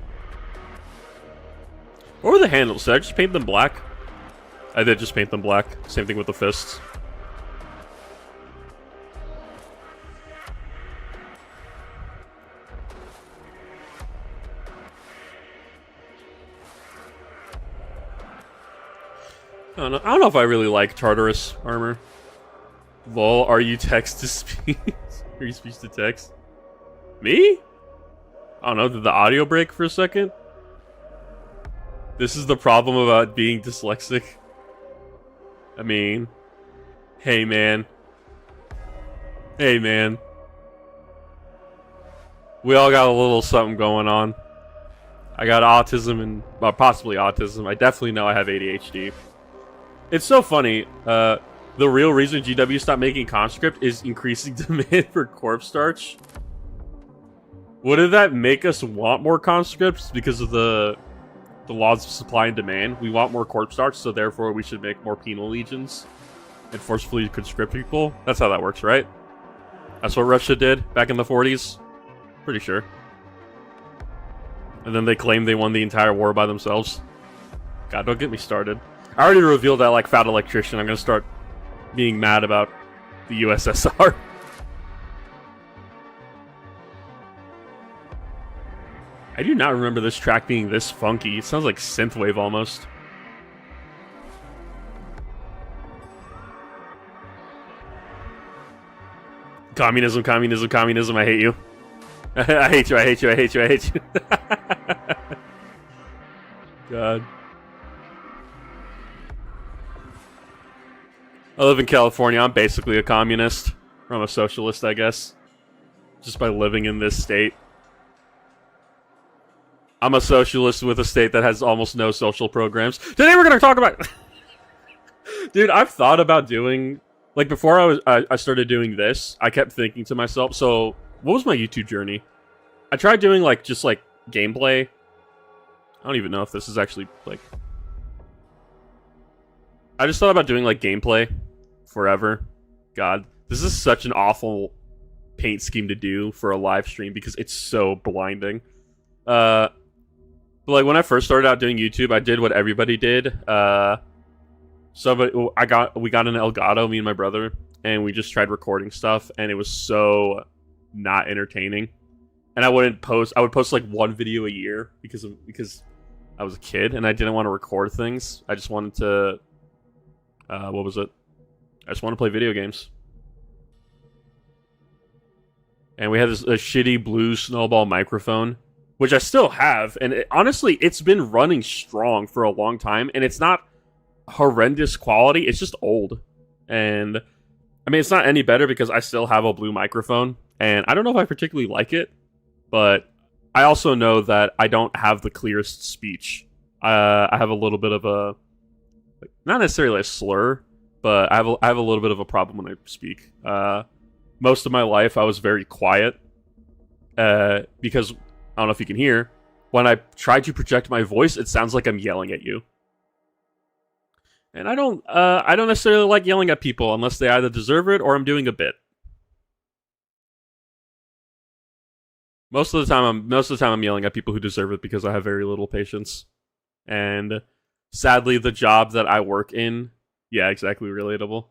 What were the handles? Did I just paint them black? I did just paint them black. Same thing with the fists. I don't know if I really like Tartarus armor. Lol, are you text to speech? Are you speech to text? Me? I don't know, did the audio break for a second? This is the problem about being dyslexic. I mean, hey man. Hey man. We all got a little something going on. I got autism and, well, possibly autism. I definitely know I have ADHD. It's so funny, the real reason GW stopped making conscript is increasing demand for corpse starch. Wouldn't that make us want more conscripts because of the laws of supply and demand? We want more corpse starch, so therefore we should make more penal legions and forcefully conscript people. That's how that works, right? That's what Russia did back in the 40s. Pretty sure. And then they claimed they won the entire war by themselves. God, don't get me started. I already revealed that like fat electrician. I'm gonna start being mad about the USSR. I do not remember this track being this funky. It sounds like synthwave almost. Communism, communism, communism, I hate you. I hate you, I hate you, I hate you, I hate you. God. I live in California. I'm basically a communist. Or I'm a socialist, I guess. Just by living in this state. I'm a socialist with a state that has almost no social programs. Today we're going to talk about... Dude, I've thought about doing... Like, before I started doing this, I kept thinking to myself, so, what was my YouTube journey? I tried doing, like, just, like, gameplay. I don't even know if this is actually, like... I just thought about doing, like, gameplay forever. God, this is such an awful paint scheme to do for a live stream because it's so blinding. But, like, when I first started out doing YouTube, I did what everybody did. We got an Elgato, me and my brother, and we just tried recording stuff, and it was so not entertaining. And I would post like one video a year because I was a kid and I didn't want to record things. I just wanted to what was it? I just want to play video games. And we had a shitty blue Snowball microphone, which I still have, and honestly, it's been running strong for a long time, and it's not horrendous quality, it's just old. And, I mean, it's not any better because I still have a blue microphone, and I don't know if I particularly like it, but I also know that I don't have the clearest speech. I have a little bit of a... not necessarily a slur, but I have a little bit of a problem when I speak. Most of my life, I was very quiet, because, I don't know if you can hear, when I try to project my voice, it sounds like I'm yelling at you. And I don't necessarily like yelling at people unless they either deserve it or I'm doing a bit. Most of the time I'm yelling at people who deserve it because I have very little patience. And sadly, the job that I work in, yeah, exactly, relatable.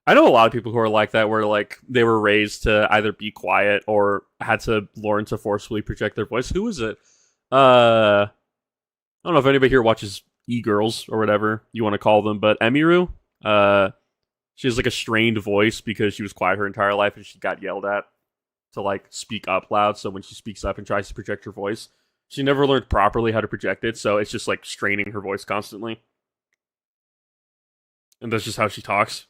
I know a lot of people who are like that, where like they were raised to either be quiet or had to learn to forcefully project their voice. Who is it? I don't know if anybody here watches e-girls or whatever you want to call them, but Emiru, she has like a strained voice because she was quiet her entire life and she got yelled at. to like speak up loud. So when she speaks up and tries to project her voice, she never learned properly how to project it. So it's just like straining her voice constantly. And that's just how she talks.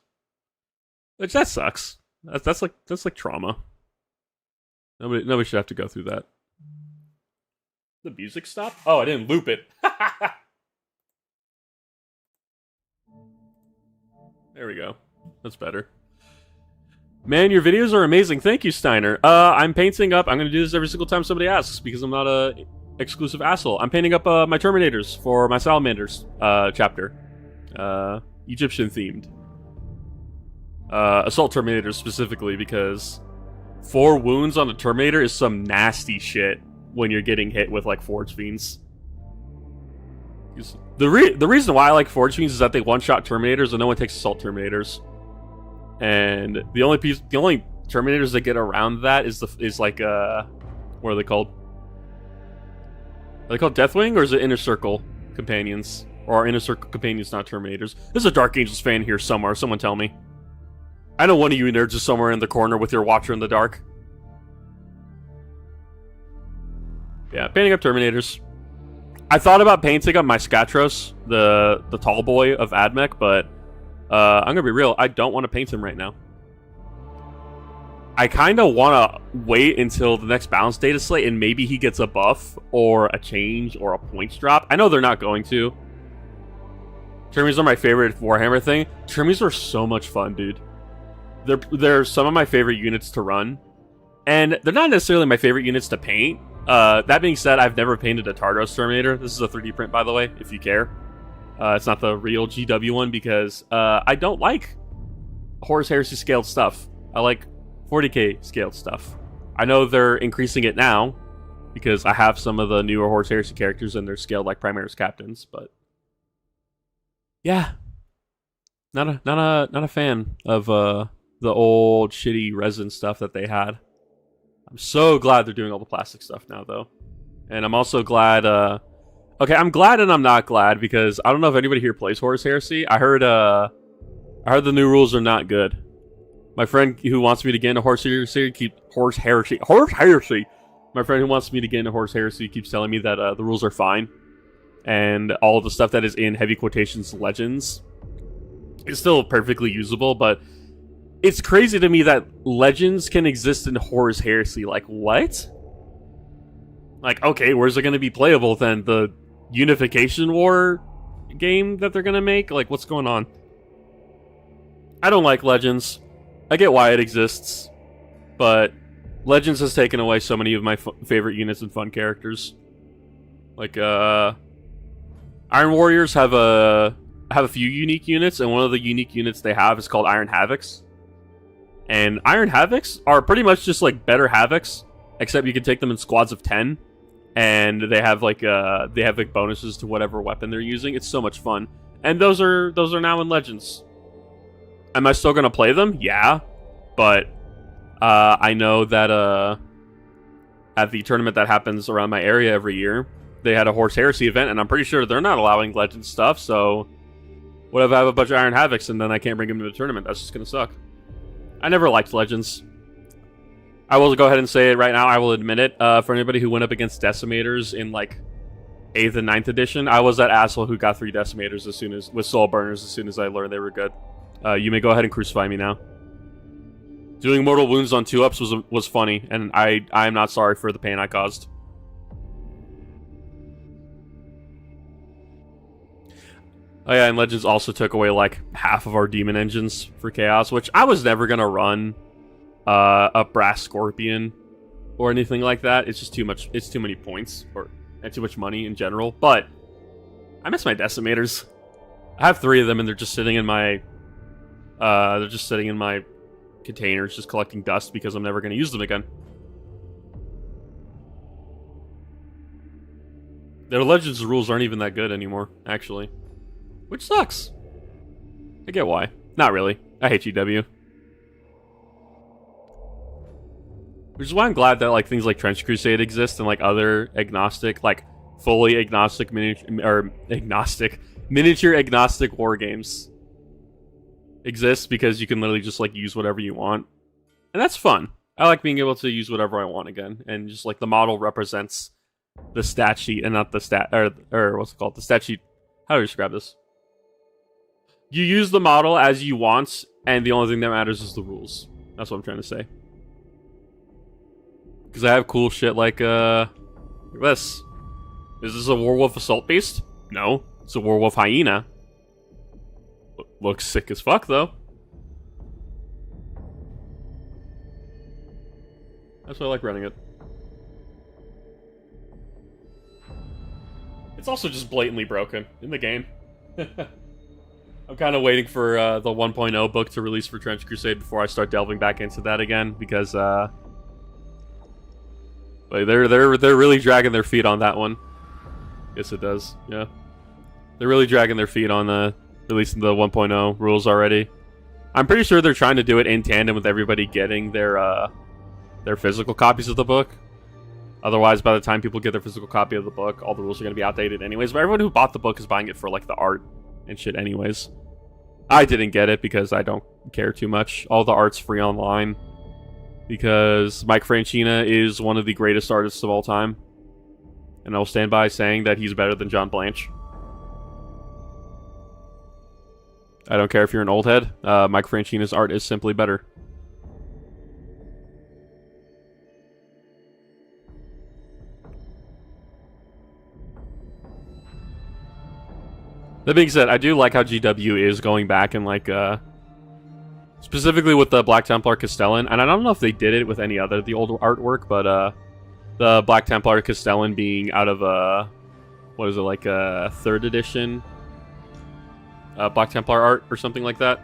Which that sucks. That's like trauma. Nobody should have to go through that. The music stopped? Oh, I didn't loop it. There we go. That's better. Man, your videos are amazing. Thank you, Steiner. I'm painting up. I'm going to do this every single time somebody asks because I'm not a exclusive asshole. I'm painting up my Terminators for my Salamanders chapter. Egyptian themed. Assault Terminators specifically because 4 wounds on a Terminator is some nasty shit when you're getting hit with like Forge Fiends. The reason why I like Forge Fiends is that they one-shot Terminators and no one takes Assault Terminators. And the only Terminators that get around that is like what are they called? Are they called Deathwing or is it Inner Circle Companions? Or are Inner Circle Companions not Terminators? There's a Dark Angels fan here somewhere. Someone tell me. I know one of you nerds is somewhere in the corner with your Watcher in the Dark. Yeah, painting up Terminators. I thought about painting up my Skatros, the tall boy of Admech, but I'm gonna be real, I don't want to paint him right now. I kind of want to wait until the next balance data slate and maybe he gets a buff or a change or a points drop. I know they're not going to. Termies are my favorite Warhammer thing. Termies are so much fun, dude. They're some of my favorite units to run. And they're not necessarily my favorite units to paint. That being said, I've never painted a Tardos Terminator. This is a 3D print, by the way, if you care. It's not the real GW one because I don't like Horus Heresy scaled stuff. I like 40k scaled stuff. I know they're increasing it now because I have some of the newer Horus Heresy characters and they're scaled like Primaris captains, but yeah, not a fan of the old shitty resin stuff that they had. I'm so glad they're doing all the plastic stuff now, though. And I'm also glad... okay, I'm glad and I'm not glad, because I don't know if anybody here plays Horus Heresy. I heard the new rules are not good. My friend who wants me to get into Horus Heresy... My friend who wants me to get into Horus Heresy keeps telling me that the rules are fine. And all the stuff that is in heavy quotations Legends is still perfectly usable, but... It's crazy to me that Legends can exist in Horus Heresy. Like, what? Like, okay, where's it going to be playable then? The Unification War game that they're going to make? Like, what's going on? I don't like Legends. I get why it exists. But Legends has taken away so many of my favorite units and fun characters. Like, Iron Warriors have a few unique units, and one of the unique units they have is called Iron Havocs. And Iron Havocs are pretty much just like better Havocs, except you can take them in squads of 10, and they have like bonuses to whatever weapon they're using. It's so much fun, and those are now in Legends. Am I still gonna play them? Yeah, but I know that at the tournament that happens around my area every year, they had a Horus Heresy event, and I'm pretty sure they're not allowing Legends stuff. So what if I have a bunch of Iron Havocs and then I can't bring them to the tournament? That's just gonna suck. I never liked Legends. I will go ahead and say it right now. I will admit it. For anybody who went up against Decimators in like 8th and 9th edition, I was that asshole who got 3 Decimators with Soul Burners as soon as I learned they were good. You may go ahead and crucify me now. Doing Mortal Wounds on 2-ups was funny, and I am not sorry for the pain I caused. Oh yeah, and Legends also took away like half of our demon engines for Chaos, which I was never gonna run a Brass Scorpion or anything like that. It's just too much. It's too many points and too much money in general. But I miss my Decimators. I have 3 of them, and they're just sitting in my containers, just collecting dust because I'm never gonna use them again. Their Legends rules aren't even that good anymore, actually. Which sucks. I get why. Not really. I hate GW. Which is why I'm glad that like things like Trench Crusade exist and like other agnostic, like fully agnostic miniature agnostic war games exist, because you can literally just like use whatever you want. And that's fun. I like being able to use whatever I want again, and just like the model represents the stat sheet and not the stat or what's it called? The stat sheet. How do you describe this? You use the model as you want, and the only thing that matters is the rules. That's what I'm trying to say. Because I have cool shit like this. Is this a Werewolf Assault Beast? No, it's a Werewolf Hyena. Looks sick as fuck though. That's why I like running it. It's also just blatantly broken in the game. I'm kind of waiting for the 1.0 book to release for Trench Crusade before I start delving back into that again, because like they're really dragging their feet on that one. Yes, it does. Yeah, they're really dragging their feet on releasing the 1.0 rules already. I'm pretty sure they're trying to do it in tandem with everybody getting their physical copies of the book. Otherwise, by the time people get their physical copy of the book, all the rules are going to be outdated anyways. But everyone who bought the book is buying it for like the art and shit anyways. I didn't get it because I don't care too much. All the art's free online because Mike Francina is one of the greatest artists of all time. And I'll stand by saying that he's better than John Blanche. I don't care if you're an old head. Mike Francina's art is simply better. That being said, I do like how GW is going back and like, specifically with the Black Templar Castellan, and I don't know if they did it with any other of the old artwork, but the Black Templar Castellan being out of what is it, like a 3rd edition Black Templar art or something like that.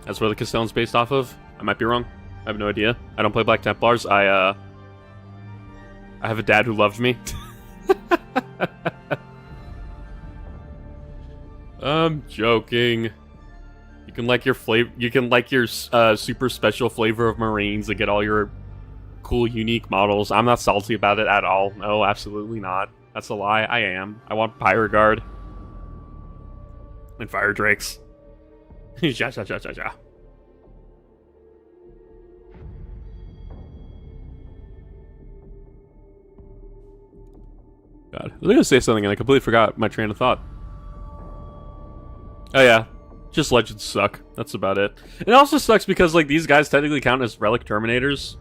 That's where the Castellan's based off of. I might be wrong. I have no idea. I don't play Black Templars. I have a dad who loved me. I'm joking. You can like your flavor. You can like your super special flavor of Marines and get all your cool, unique models. I'm not salty about it at all. No, absolutely not. That's a lie. I am. I want Pyre Guard and Fire Drakes. Ja ja ja ja ja. God, I was gonna say something and I completely forgot my train of thought. Oh yeah, just legends suck. That's about it. It also sucks because like these guys technically count as relic terminators.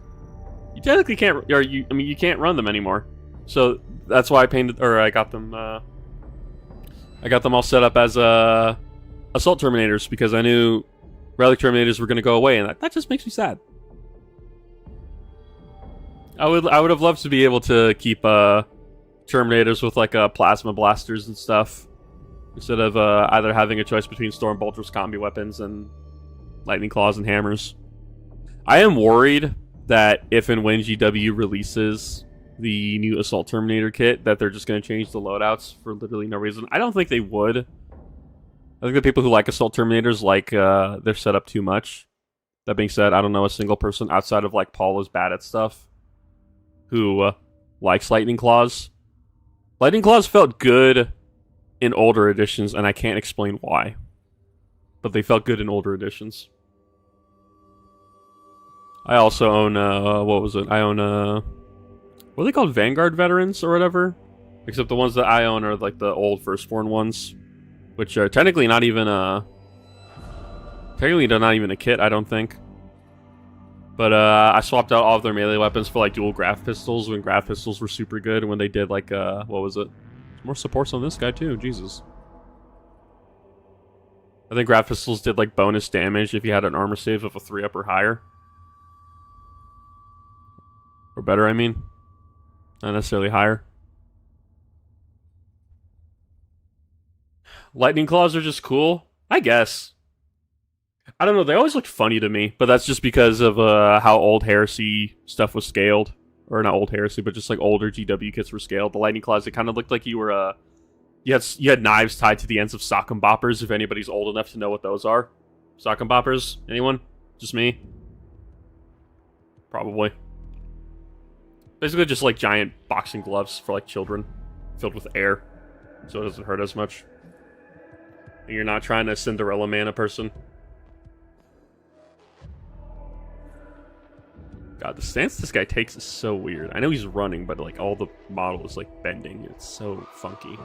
You technically can't, or you can't run them anymore. So that's why I got them. I got them all set up as assault terminators because I knew relic terminators were going to go away, and that just makes me sad. I would have loved to be able to keep terminators with like plasma blasters and stuff. Instead of either having a choice between Storm Bolter's combi weapons and Lightning Claws and Hammers. I am worried that if and when GW releases the new Assault Terminator kit, that they're just going to change the loadouts for literally no reason. I don't think they would. I think the people who like Assault Terminators like their setup too much. That being said, I don't know a single person outside of like Paul is bad at stuff who likes Lightning Claws. Lightning Claws felt good in older editions, and I can't explain why. But they felt good in older editions. I also own, what was it? I own, what are they called? Vanguard Veterans or whatever? Except the ones that I own are like the old Firstborn ones. Which are technically not even technically they're not even a kit, I don't think. But I swapped out all of their melee weapons for like dual graph pistols when graph pistols were super good. When they did like, what was it? More supports on this guy too, Jesus. I think graph pistols did like bonus damage if you had an armor save of a 3-up or higher. Or better, I mean. Not necessarily higher. Lightning Claws are just cool, I guess. I don't know, they always looked funny to me, but that's just because of how old Heresy stuff was scaled. Or not old Heresy, but just like older GW kits were scaled. The Lightning Claws, it kind of looked like you were, you had knives tied to the ends of sock and boppers, if anybody's old enough to know what those are. Sock and boppers? Anyone? Just me? Probably. Basically just like giant boxing gloves for like children, filled with air, so it doesn't hurt as much. And you're not trying to Cinderella Man a person. God, the stance this guy takes is so weird. I know he's running, but like all the model is like bending. It's so funky.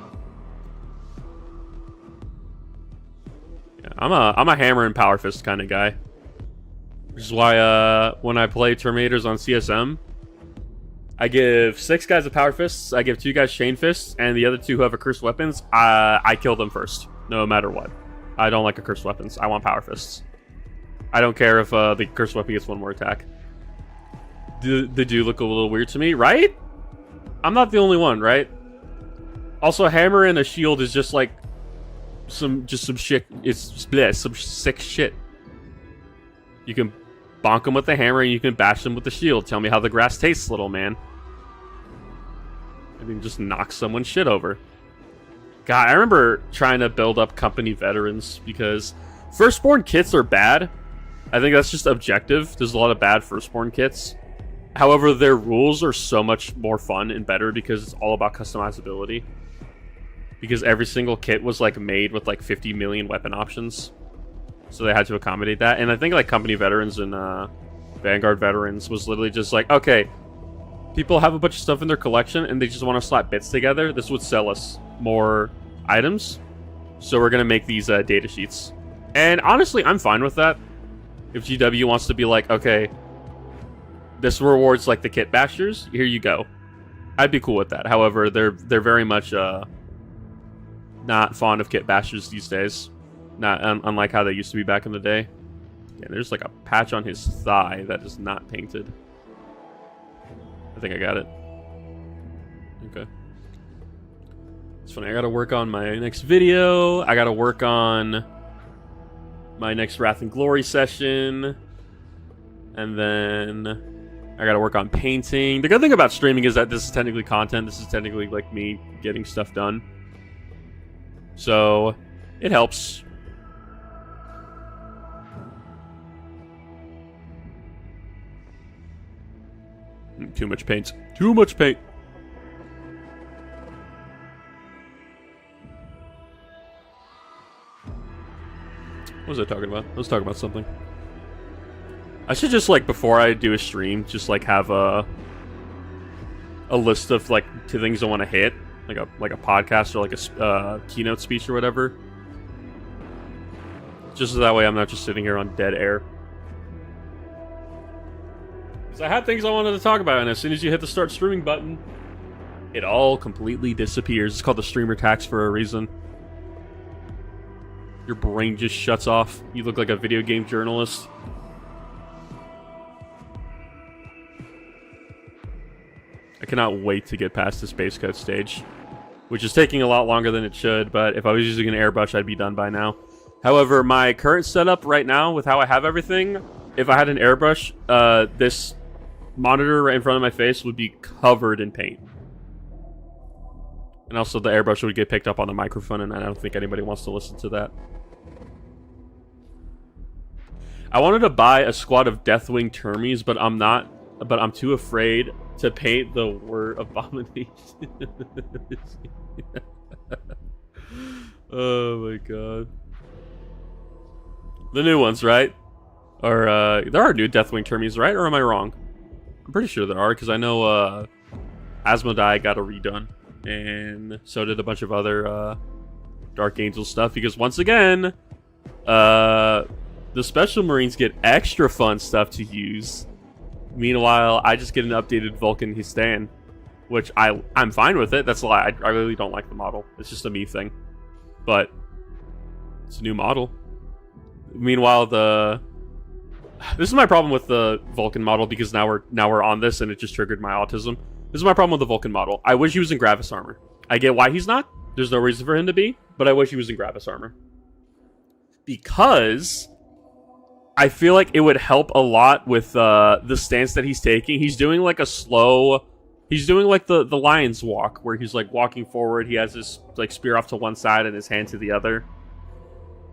Yeah, I'm a hammer and power fist kind of guy. Which is why when I play Terminators on CSM, I give 6 guys a power fists, I give 2 guys chain fists, and the other 2 who have a cursed weapons, I kill them first, no matter what. I don't like a cursed weapons. I want power fists. I don't care if the cursed weapon gets 1 more attack. They do look a little weird to me, right? I'm not the only one, right? Also, a hammer and a shield is just like some shit. It's some sick shit. You can bonk them with the hammer and you can bash them with the shield. Tell me how the grass tastes, little man. I mean, just knock someone's shit over. God, I remember trying to build up company veterans because firstborn kits are bad. I think that's just objective. There's a lot of bad firstborn kits. However, their rules are so much more fun and better because it's all about customizability. Because every single kit was like made with like 50 million weapon options. So they had to accommodate that. And I think like company veterans and Vanguard veterans was literally just like, okay, people have a bunch of stuff in their collection and they just want to slap bits together. This would sell us more items. So we're going to make these data sheets. And honestly, I'm fine with that. If GW wants to be like, okay, this rewards like the kit bashers, here you go. I'd be cool with that. However, they're very much not fond of kit bashers these days. Not unlike how they used to be back in the day. Yeah, there's like a patch on his thigh that is not painted. I think I got it. Okay. It's funny, I gotta work on my next video. I gotta work on my next Wrath and Glory session. And then I gotta work on painting. The good thing about streaming is that this is technically content. This is technically like me getting stuff done. So, it helps. Too much paint. Too much paint. What was I talking about? I was talking about something. I should just, like, before I do a stream, just, like, have a list of, like, 2 things I want to hit. Like a podcast or, like, a keynote speech or whatever. Just so that way I'm not just sitting here on dead air. Because I had things I wanted to talk about, and as soon as you hit the start streaming button, it all completely disappears. It's called the streamer tax for a reason. Your brain just shuts off. You look like a video game journalist. I cannot wait to get past the Space Coast stage, which is taking a lot longer than it should, but if I was using an airbrush, I'd be done by now. However, my current setup right now, with how I have everything, if I had an airbrush, this monitor right in front of my face would be covered in paint. And also the airbrush would get picked up on the microphone, and I don't think anybody wants to listen to that. I wanted to buy a squad of Deathwing Termies, but I'm too afraid to paint the word abomination. Oh my god. The new ones, right? Or there are new Deathwing Termies, right? Or am I wrong? I'm pretty sure there are, because I know Asmodai got a redone. And so did a bunch of other Dark Angel stuff, because once again, the Special Marines get extra fun stuff to use. Meanwhile, I just get an updated Vulcan Histan, which I'm fine with it. That's a lie. I really don't like the model. It's just a me thing. But it's a new model. Meanwhile, this is my problem with the Vulcan model, because now we're on this and it just triggered my autism. This is my problem with the Vulcan model. I wish he was in Gravis armor. I get why he's not. There's no reason for him to be, but I wish he was in Gravis armor. Because I feel like it would help a lot with the stance that he's taking. He's doing like a slow... He's doing like the lion's walk, where he's like walking forward. He has his like spear off to one side and his hand to the other.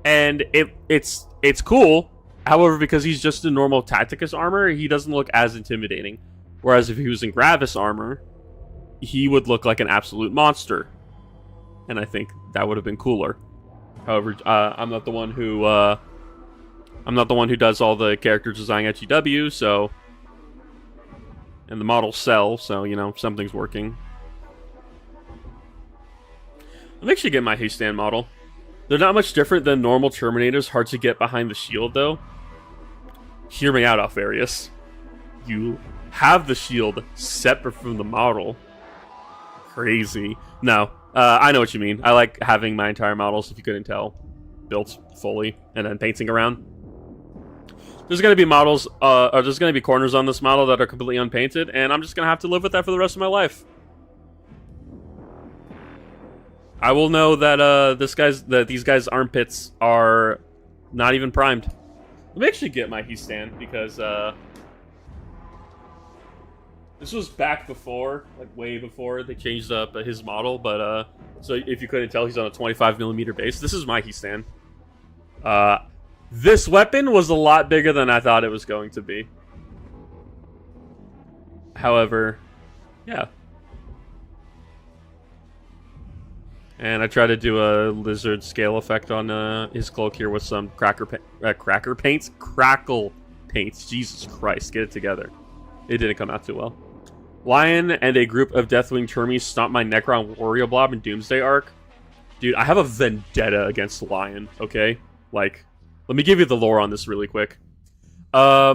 And it's cool. However, because he's just in normal Tacticus armor, he doesn't look as intimidating. Whereas if he was in Gravis armor, he would look like an absolute monster. And I think that would have been cooler. However, I'm not the one who does all the character design at GW, so And the models sell, so, you know, something's working. Let me actually get my Haystand model. They're not much different than normal Terminators, hard to get behind the shield, though. Hear me out, Alpharius. You have the shield separate from the model. Crazy. No, I know what you mean. I like having my entire models, if you couldn't tell, built fully, and then painting around. There's going to be models, or there's going to be corners on this model that are completely unpainted, and I'm just going to have to live with that for the rest of my life. I will know that these guys' armpits are not even primed. Let me actually get my Haystand, because this was back before, like way before they changed up his model, but so if you couldn't tell, he's on a 25mm base. This is my Haystand. This weapon was a lot bigger than I thought it was going to be. However, yeah. And I try to do a lizard scale effect on his cloak here with some crackle paints. Jesus Christ, get it together. It didn't come out too well. Lion and a group of Deathwing Termies stomp my Necron Warrior Blob in Doomsday Arc. Dude, I have a vendetta against Lion, okay? Like, let me give you the lore on this really quick. I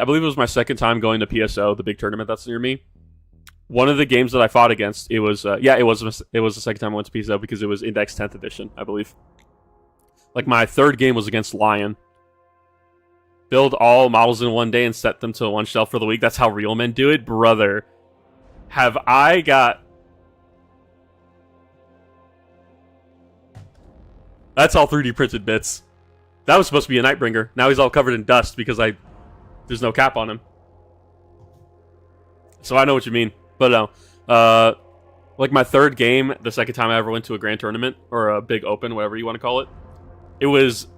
believe it was my second time going to PSO, the big tournament that's near me. One of the games that I fought against, it was the second time I went to PSO because it was Index 10th edition, I believe. Like, my third game was against Lion. Build all models in one day and set them to one shelf for the week. That's how real men do it. Brother, have I got... That's all 3D printed bits. That was supposed to be a Nightbringer. Now he's all covered in dust because there's no cap on him. So I know what you mean. But no. Like my third game, the second time I ever went to a grand tournament, or a big open, whatever you want to call it, it was...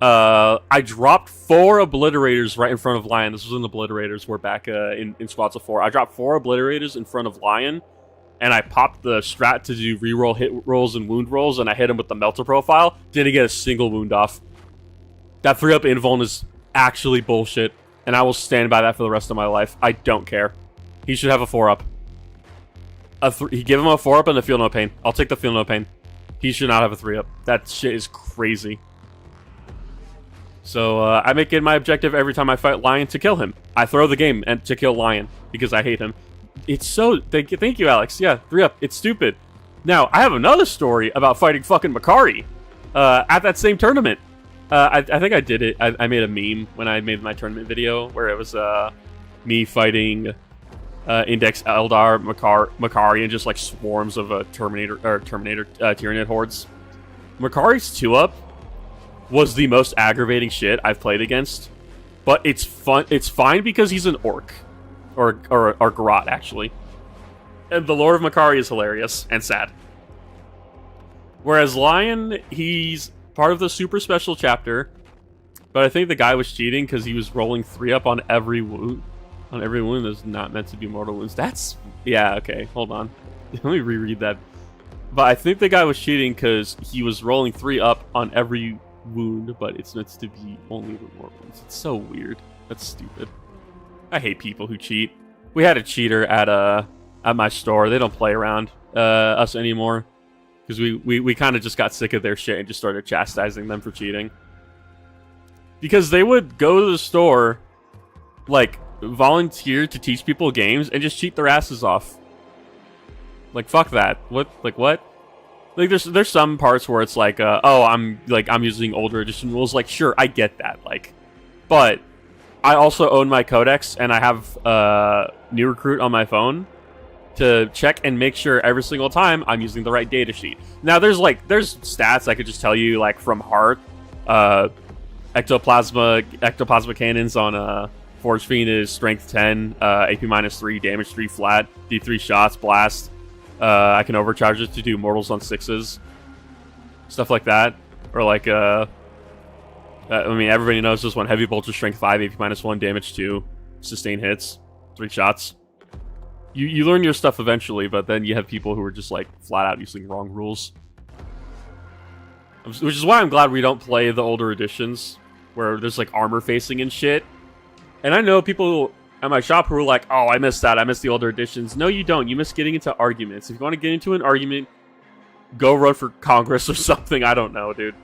I dropped 4 Obliterators right in front of Lion. This was when the Obliterators were back in squads of 4. I dropped 4 Obliterators in front of Lion, and I popped the strat to do reroll hit rolls and wound rolls, and I hit him with the Melter profile. Didn't get a single wound off. That 3-up invuln is actually bullshit, and I will stand by that for the rest of my life. I don't care. He should have a 4-up. Give him a 4-up and a Feel No Pain. I'll take the Feel No Pain. He should not have a 3-up. That shit is crazy. So, I make it my objective every time I fight Lion to kill him. I throw the game and to kill Lion, because I hate him. It's so... Thank you, Alex. Yeah, 3-up. It's stupid. Now, I have another story about fighting fucking Makari at that same tournament. I think I did it. I made a meme when I made my tournament video, where it was me fighting Index Eldar, Makari, and just like swarms of Tyranid hordes. Makari's 2-up was the most aggravating shit I've played against, but it's fun. It's fine because he's an orc, or Garrote actually, and the lore of Makari is hilarious and sad. Whereas Lion, he's part of the super special chapter, but I think the guy was cheating because he was rolling 3-up on every wound. On every wound that's not meant to be mortal wounds. That's... Yeah, okay, hold on. Let me reread that. But I think the guy was cheating because he was rolling 3-up on every wound, but it's meant to be only the mortal wounds. It's so weird. That's stupid. I hate people who cheat. We had a cheater at my store. They don't play around us anymore. Because we kind of just got sick of their shit and just started chastising them for cheating. Because they would go to the store, like, volunteer to teach people games and just cheat their asses off. Like, fuck that. What? Like, what? Like, there's some parts where it's like, oh, I'm using older edition rules. Like, sure, I get that. Like, but I also own my codex and I have New Recruit on my phone to check and make sure every single time I'm using the right data sheet. Now, there's stats I could just tell you, like, from heart. Ectoplasma cannons on Forge Fiend is strength 10, AP -3, damage 3 flat, D3 shots, blast. I can overcharge it to do mortals on 6s. Stuff like that. Or like, I mean, everybody knows this one. Heavy Bolt is strength 5, AP -1, damage 2, sustain hits, 3 shots. You learn your stuff eventually, but then you have people who are just, like, flat out using wrong rules. Which is why I'm glad we don't play the older editions, where there's, like, armor facing and shit. And I know at my shop who are like, oh, I missed that. I missed the older editions. No, you don't. You miss getting into arguments. If you want to get into an argument, go run for Congress or something. I don't know, dude.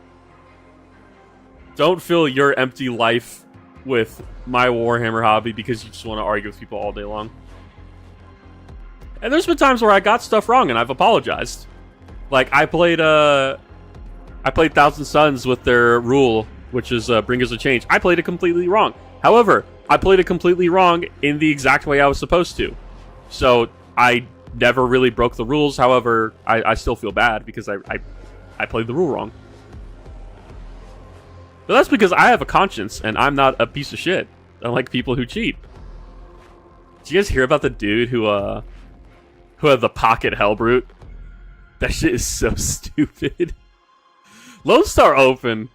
Don't fill your empty life with my Warhammer hobby because you just want to argue with people all day long. And there's been times where I got stuff wrong and I've apologized. Like, I played Thousand Suns with their rule, which is Bring Us a Change. I played it completely wrong. However, I played it completely wrong in the exact way I was supposed to. So, I never really broke the rules. However, I still feel bad because I played the rule wrong. But that's because I have a conscience and I'm not a piece of shit. Unlike people who cheat. Did you guys hear about the dude who had the pocket Hellbrute? That shit is so stupid. Lone Star Open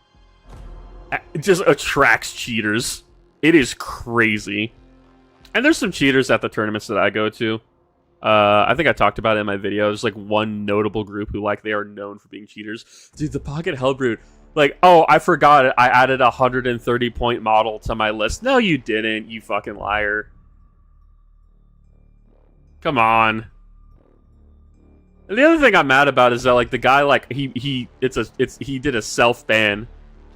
just attracts cheaters. It is crazy. And there's some cheaters at the tournaments that I go to. I think I talked about it in my video. There's like one notable group who they are known for being cheaters. Dude, the pocket Hellbrute. Like, oh, I forgot it. I added a 130-point model to my list. No, you didn't, you fucking liar. Come on. And the other thing I'm mad about is that like the guy he did a self-ban,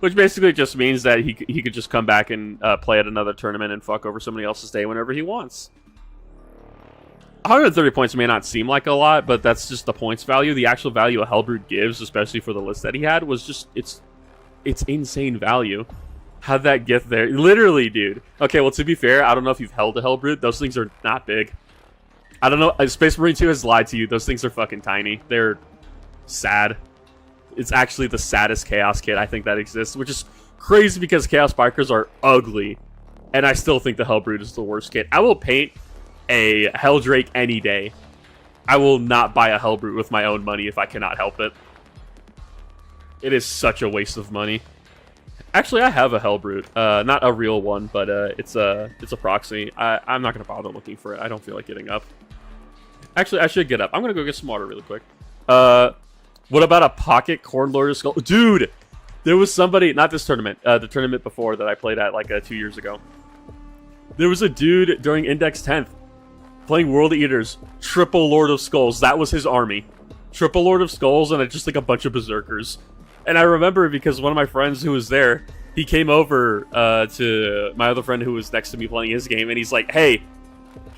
which basically just means that he could just come back and play at another tournament and fuck over somebody else's day whenever he wants. 130 points may not seem like a lot, but that's just the points value. The actual value a Hellbrute gives, especially for the list that he had, was just it's insane value. How'd that get there? Literally, dude. Okay, well, to be fair, I don't know if you've held a Hellbrute. Those things are not big. I don't know. Space Marine 2 has lied to you. Those things are fucking tiny. They're sad. It's actually the saddest Chaos kit I think that exists, which is crazy because Chaos Bikers are ugly. And I still think the Hellbrute is the worst kit. I will paint a Helldrake any day. I will not buy a Hellbrute with my own money if I cannot help it. It is such a waste of money. Actually, I have a Hellbrute. Not a real one, but it's a proxy. I'm not going to bother looking for it. I don't feel like getting up. Actually, I should get up. I'm going to go get some water really quick. What about a pocket Khorne Lord of Skull? Dude! There was somebody, not this tournament, the tournament before that I played at like 2 years ago. There was a dude during Index 10th playing World Eaters, triple Lord of Skulls. That was his army. Triple Lord of Skulls and just like a bunch of Berserkers. And I remember because one of my friends who was there, he came over to my other friend who was next to me playing his game, and he's like, hey,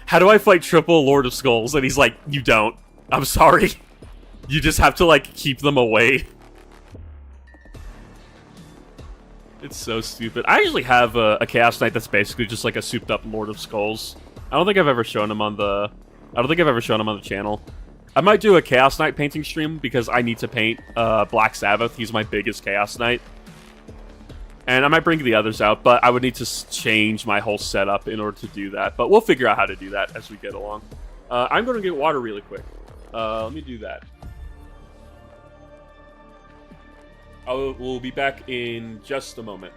how do I fight triple Lord of Skulls? And he's like, you don't. I'm sorry. You just have to, like, keep them away. It's so stupid. I actually have a Chaos Knight that's basically just like a souped-up Lord of Skulls. I don't think I've ever shown him on the... channel. I might do a Chaos Knight painting stream because I need to paint Black Sabbath. He's my biggest Chaos Knight. And I might bring the others out, but I would need to change my whole setup in order to do that. But we'll figure out how to do that as we get along. I'm going to get water really quick. Let me do that. We'll be back in just a moment.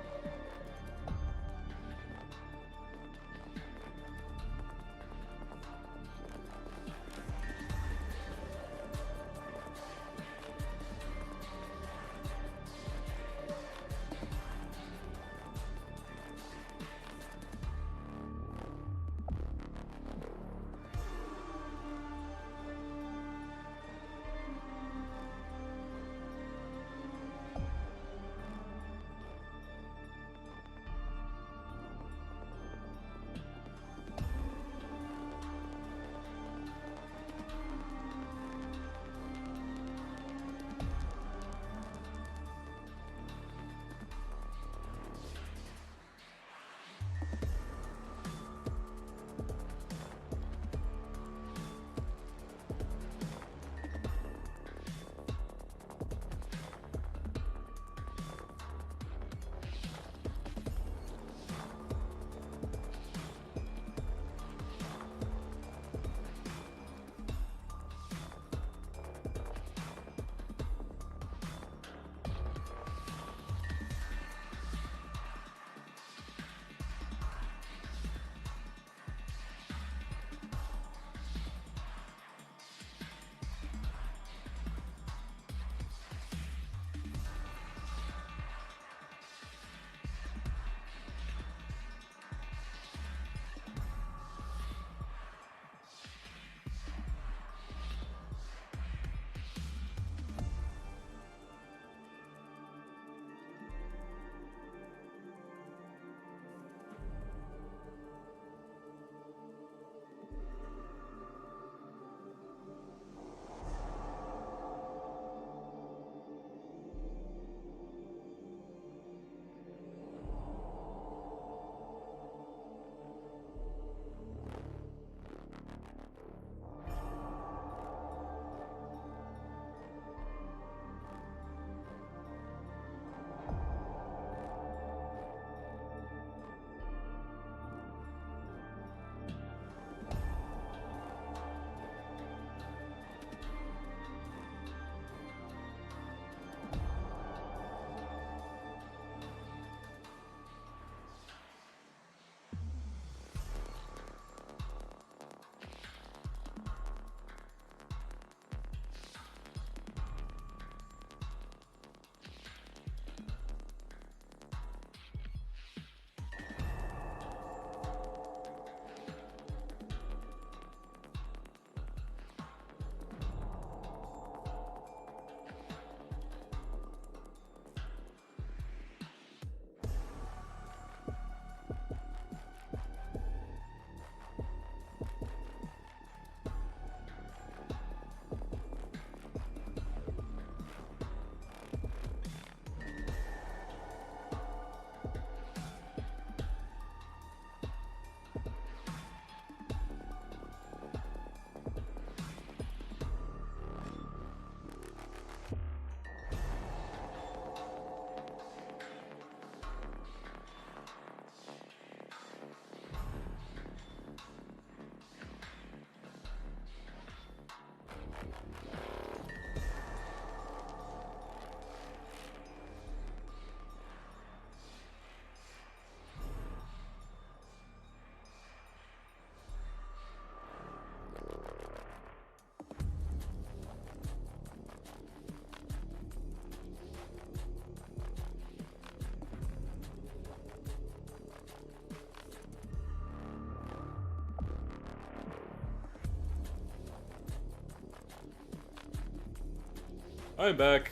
I'm back.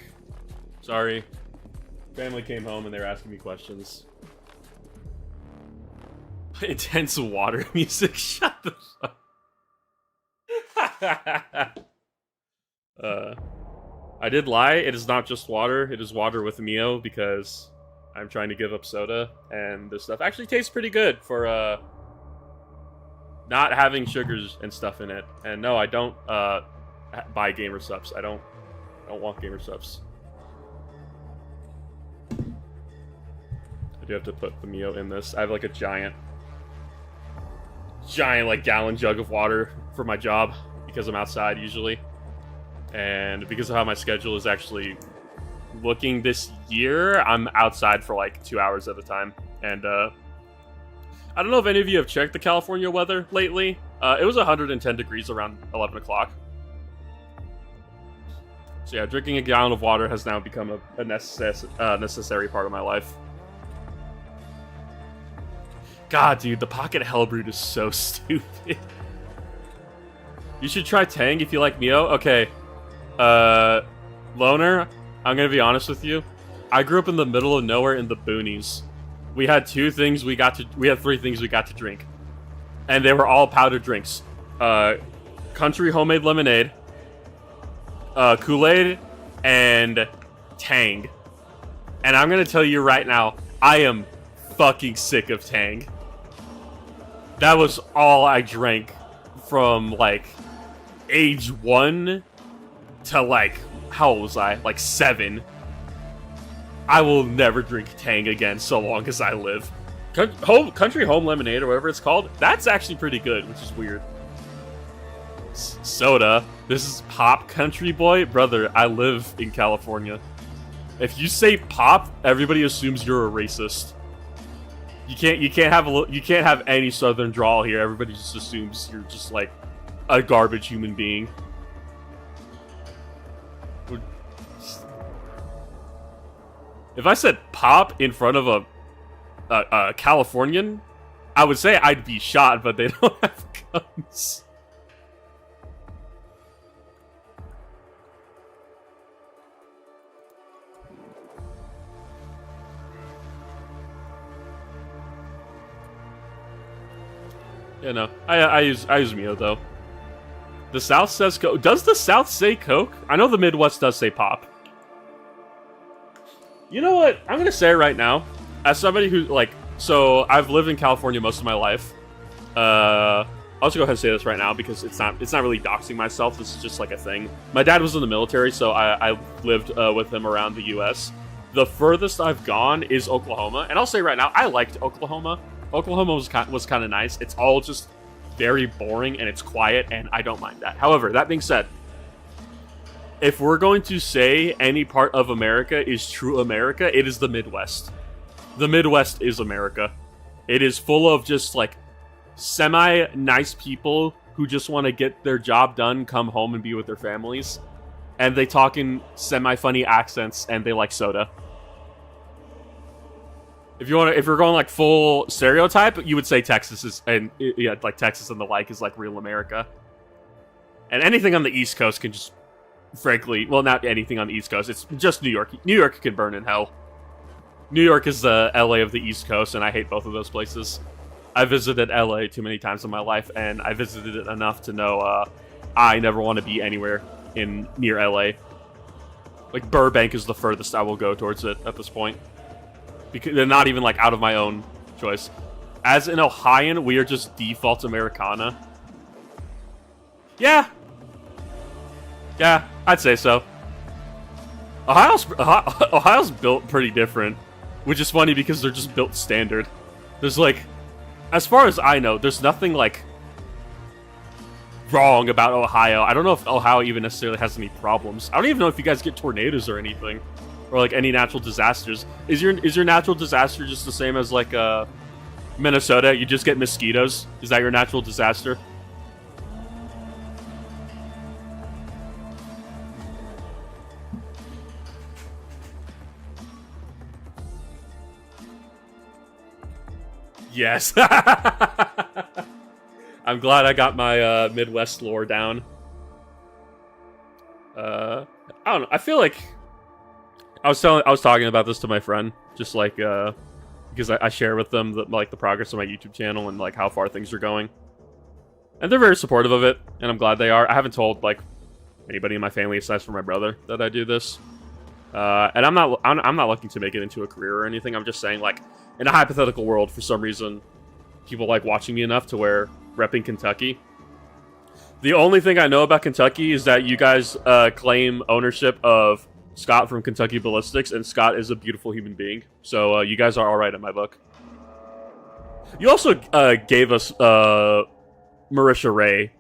Sorry. Family came home and they were asking me questions. Intense water music. Shut the fuck. I did lie. It is not just water. It is water with Mio because I'm trying to give up soda, and this stuff actually tastes pretty good for not having sugars and stuff in it. And no, I don't buy Gamer Supps. I don't want Gamer Supps. I do have to put the Mio in this. I have like a giant like gallon jug of water for my job because I'm outside usually. And because of how my schedule is actually looking this year, I'm outside for like 2 hours at a time. And I don't know if any of you have checked the California weather lately. It was 110 degrees around 11 o'clock. So yeah, drinking a gallon of water has now become a necessary part of my life. God, dude, the Pocket Hellbrewed is so stupid. You should try Tang if you like Mio. Okay. Loner, I'm gonna be honest with you. I grew up in the middle of nowhere in the boonies. We had three things we got to drink. And they were all powdered drinks. Country homemade lemonade, Kool-Aid, and Tang. And I'm gonna tell you right now, I am fucking sick of Tang. That was all I drank from, like, age 1 to, like, how old was I? Like, 7. I will never drink Tang again so long as I live. Country Home Lemonade, or whatever it's called, that's actually pretty good, which is weird. Soda. This is Pop, Country Boy. Brother, I live in California. If you say Pop, everybody assumes you're a racist. You can't have any southern drawl here. Everybody just assumes you're just like a garbage human being. If I said Pop in front of a Californian, I would say I'd be shot, but they don't have guns. Yeah, no. I use Mio though. The South says Coke. Does the South say Coke? I know the Midwest does say Pop. You know what? I'm gonna say it right now. As somebody who, like, so I've lived in California most of my life. I'll just go ahead and say this right now because it's not really doxing myself. This is just like a thing. My dad was in the military, so I lived with him around the U.S. The furthest I've gone is Oklahoma, and I'll say right now, I liked Oklahoma. Oklahoma was kind of nice. It's all just very boring and it's quiet, and I don't mind that. However, that being said, if we're going to say any part of America is true America, it is the Midwest. The Midwest is America. It is full of just like semi-nice people who just want to get their job done, come home and be with their families. And they talk in semi-funny accents and they like soda. If you're going like full stereotype, you would say Texas is, and yeah, like Texas and the like is like real America. And anything on the East Coast can just, frankly, well, not anything on the East Coast. It's just New York. New York can burn in hell. New York is the LA of the East Coast, and I hate both of those places. I visited LA too many times in my life, and I visited it enough to know I never want to be anywhere near LA. Like Burbank is the furthest I will go towards it at this point. Because they're not even like out of my own choice. As an Ohioan, we are just default Americana. Yeah, I'd say so. Ohio's built pretty different, which is funny because they're just built standard. There's like, as far as I know, there's nothing like wrong about Ohio. I don't know if Ohio even necessarily has any problems. I don't even know if you guys get tornadoes or anything. Or like any natural disasters. Is your natural disaster just the same as like Minnesota? You just get mosquitoes? Is that your natural disaster? Yes. I'm glad I got my Midwest lore down. I don't know. I feel like I was talking about this to my friend, just like because I share with them the progress of my YouTube channel and like how far things are going, and they're very supportive of it, and I'm glad they are. I haven't told like anybody in my family aside from my brother that I do this, and I'm not looking to make it into a career or anything. I'm just saying, like, in a hypothetical world, for some reason, people like watching me enough to where repping Kentucky. The only thing I know about Kentucky is that you guys claim ownership of Scott from Kentucky Ballistics, and Scott is a beautiful human being. So you guys are all right in my book. You also gave us Marisha Ray,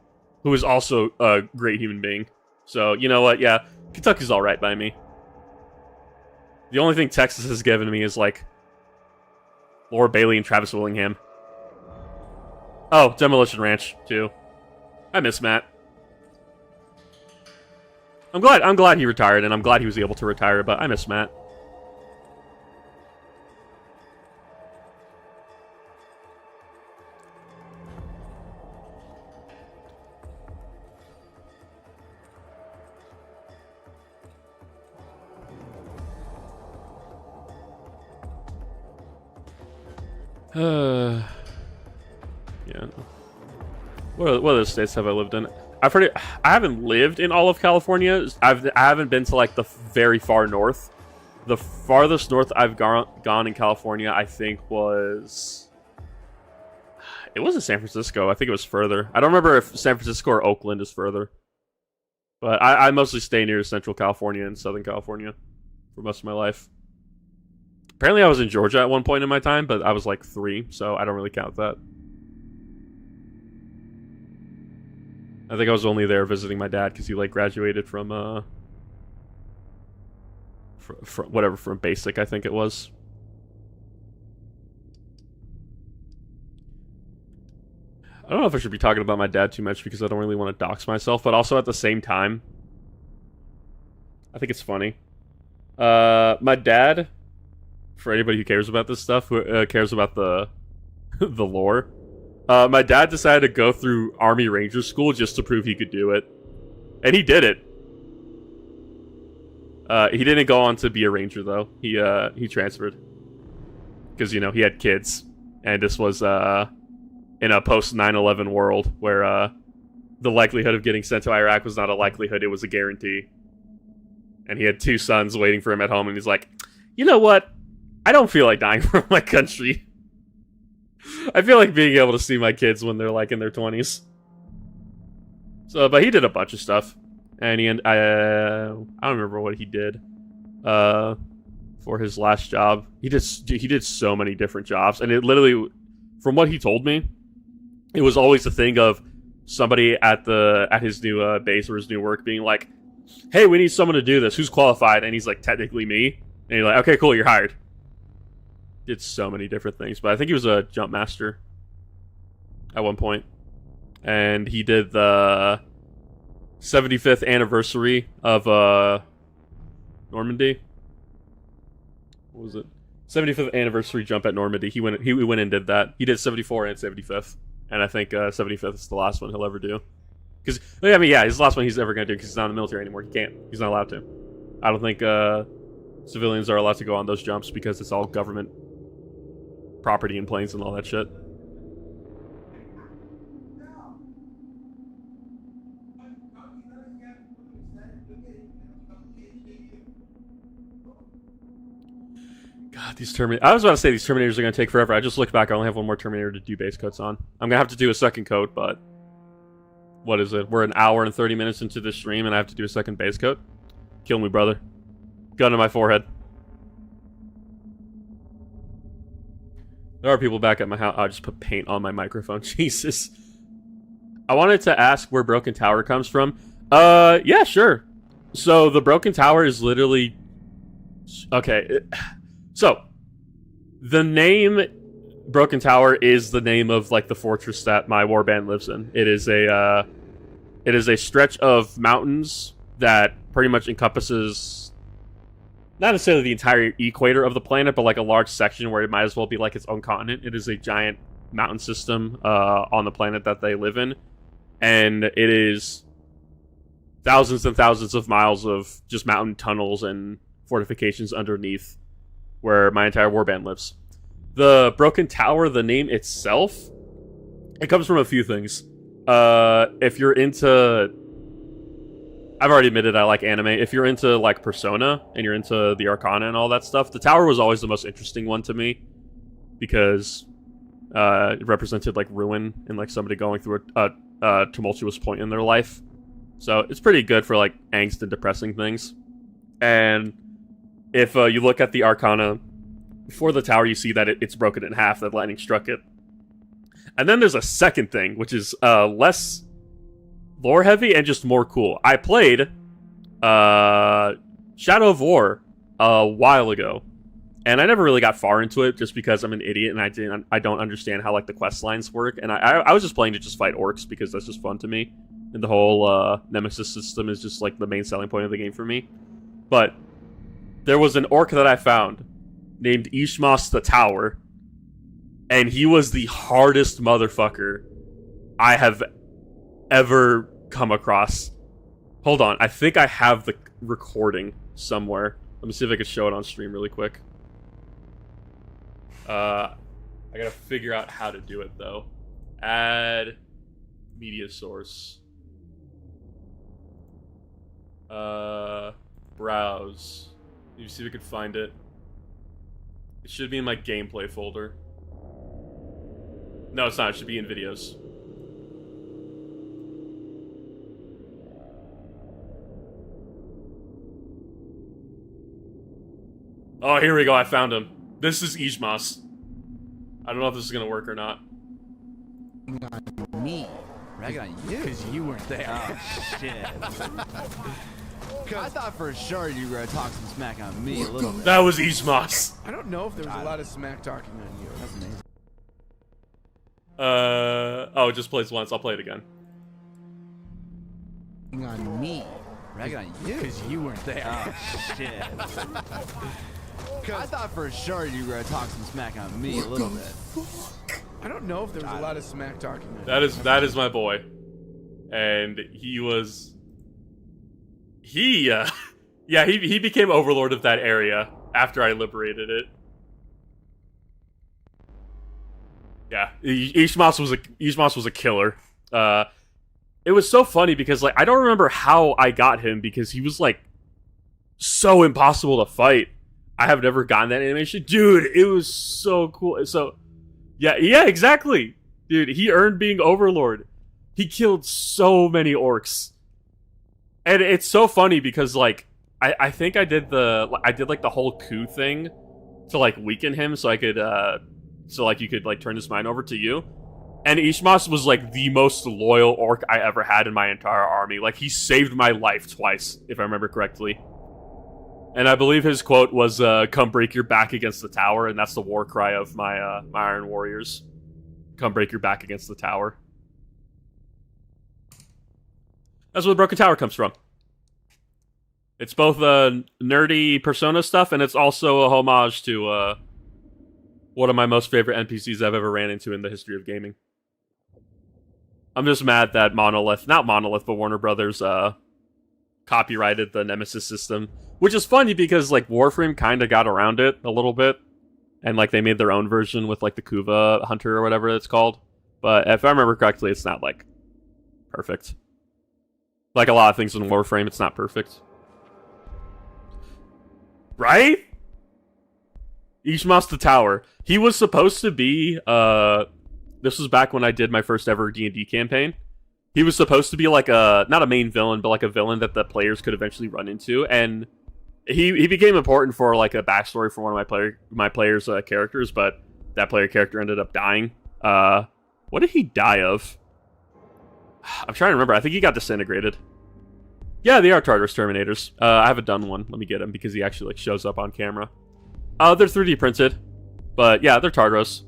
who is also a great human being. So you know what? Yeah, Kentucky's all right by me. The only thing Texas has given me is like Laura Bailey and Travis Willingham. Oh, Demolition Ranch too. I miss Matt. I'm glad he retired, and I'm glad he was able to retire, but I miss Matt. Yeah. What other states have I lived in? I haven't lived in all of California. I haven't been to like the very far north. The farthest north I've gone in California, I think, was... It wasn't San Francisco. I think it was further. I don't remember if San Francisco or Oakland is further. But I mostly stay near Central California and Southern California for most of my life. Apparently I was in Georgia at one point in my time, but I was like 3, so I don't really count that. I think I was only there visiting my dad because he like graduated from from basic, I think it was. I don't know if I should be talking about my dad too much because I don't really want to dox myself, but also at the same time, I think it's funny. My dad, for anybody who cares about this stuff, who cares about the the lore, my dad decided to go through Army Ranger School just to prove he could do it. And he did it. He didn't go on to be a ranger, though. He transferred. Because, you know, he had kids. And this was in a post-9/11 world where the likelihood of getting sent to Iraq was not a likelihood, it was a guarantee. And he had 2 sons waiting for him at home, and he's like, you know what? I don't feel like dying for my country. I feel like being able to see my kids when they're like in their 20s. So, but he did a bunch of stuff, and I don't remember what he did for his last job. He did so many different jobs, and it literally, from what he told me, it was always the thing of somebody at his new base or his new work being like, "Hey, we need someone to do this. Who's qualified?" And he's like, "Technically me." And you're like, "Okay, cool, you're hired." Did so many different things, but I think he was a jump master at one point. And he did the 75th anniversary of Normandy. What was it? 75th anniversary jump at Normandy. He went and did that. He did 74 and 75th, and I think 75th is the last one he'll ever do. Because I mean, yeah, he's the last one he's ever gonna do because he's not in the military anymore. He can't. He's not allowed to. I don't think civilians are allowed to go on those jumps because it's all government property and planes and all that shit. God, these Terminators... I was about to say these Terminators are going to take forever. I just looked back. I only have one more Terminator to do base coats on. I'm going to have to do a second coat, but... What is it? We're an hour and 30 minutes into this stream, and I have to do a second base coat? Kill me, brother. Gun to my forehead. There are people back at my house. I'll just put paint on my microphone. Jesus. I wanted to ask where Broken Tower comes from. Yeah, sure. So, the Broken Tower is literally... Okay. So, the name Broken Tower is the name of, like, the fortress that my warband lives in. It is a stretch of mountains that pretty much encompasses... not necessarily the entire equator of the planet, but like a large section where it might as well be like its own continent. It is a giant mountain system on the planet that they live in. And it is thousands and thousands of miles of just mountain tunnels and fortifications underneath where my entire warband lives. The Broken Tower, the name itself, it comes from a few things. If you're into... I've already admitted I like anime. If you're into, like, Persona, and you're into the Arcana and all that stuff, the tower was always the most interesting one to me, because it represented, like, ruin and, like, somebody going through a tumultuous point in their life. So it's pretty good for, like, angst and depressing things. And if you look at the Arcana before the tower, you see that it's broken in half, that lightning struck it. And then there's a second thing, which is less lore heavy and just more cool. I played Shadow of War a while ago, and I never really got far into it just because I'm an idiot and I don't understand how, like, the quest lines work. And I was just playing to just fight orcs because that's just fun to me. And the whole Nemesis system is just, like, the main selling point of the game for me. But there was an orc that I found named Ishmas the Tower, and he was the hardest motherfucker I have ever come across. Hold on, I think I have the recording somewhere. Let me see if I can show it on stream really quick. I gotta figure out how to do it, though. Add media source. Browse. Let me see if we can find it. It should be in my gameplay folder. No, it's not. It should be in videos. Oh, here we go. I found him. This is Ishmas. I don't know if this is gonna work or not. On me. Ragging on you? Because you weren't there. Oh, shit. I thought for sure you were gonna talk some smack on me a little bit. That was Ishmas. I don't know if there was a lot of smack talking on you. That's amazing. Oh, it just plays once. I'll play it again. On me. Ragging on you? Because you weren't there. Oh, shit. I thought for sure you were gonna talk some smack on me a little bit. I don't know if there was a lot of smack talking on you. That is my boy. And he was... He became overlord of that area after I liberated it. Yeah, Ishmas was a killer. It was so funny because, like, I don't remember how I got him because he was, like, so impossible to fight. I have never gotten that animation. Dude, it was so cool. So, yeah, exactly. Dude, he earned being overlord. He killed so many orcs. And it's so funny because, like, I think I did like the whole coup thing to, like, weaken him so I could so, like, you could, like, turn his mind over to you. And Ishmas was, like, the most loyal orc I ever had in my entire army. Like, he saved my life twice, if I remember correctly. And I believe his quote was, "Come break your back against the tower," and that's the war cry of my my Iron Warriors. Come break your back against the tower. That's where the Broken Tower comes from. It's both nerdy Persona stuff, and it's also a homage to one of my most favorite NPCs I've ever ran into in the history of gaming. I'm just mad that not Monolith, but Warner Brothers copyrighted the Nemesis system, which is funny because, like, Warframe kind of got around it a little bit, and, like, they made their own version with, like, the Kuva Hunter or whatever it's called. But if I remember correctly, it's not, like, perfect. Like a lot of things in Warframe, it's not perfect. Right? Ishmas the Tower. He was supposed to be, this was back when I did my first ever D&D campaign. He was supposed to be like not a main villain, but like a villain that the players could eventually run into. And he became important for like a backstory for one of my players' characters, but that player character ended up dying. What did he die of? I'm trying to remember. I think he got disintegrated. Yeah, they are Tartarus Terminators. I haven't done one. Let me get him because he actually like shows up on camera. They're 3D printed, but yeah, they're Tartarus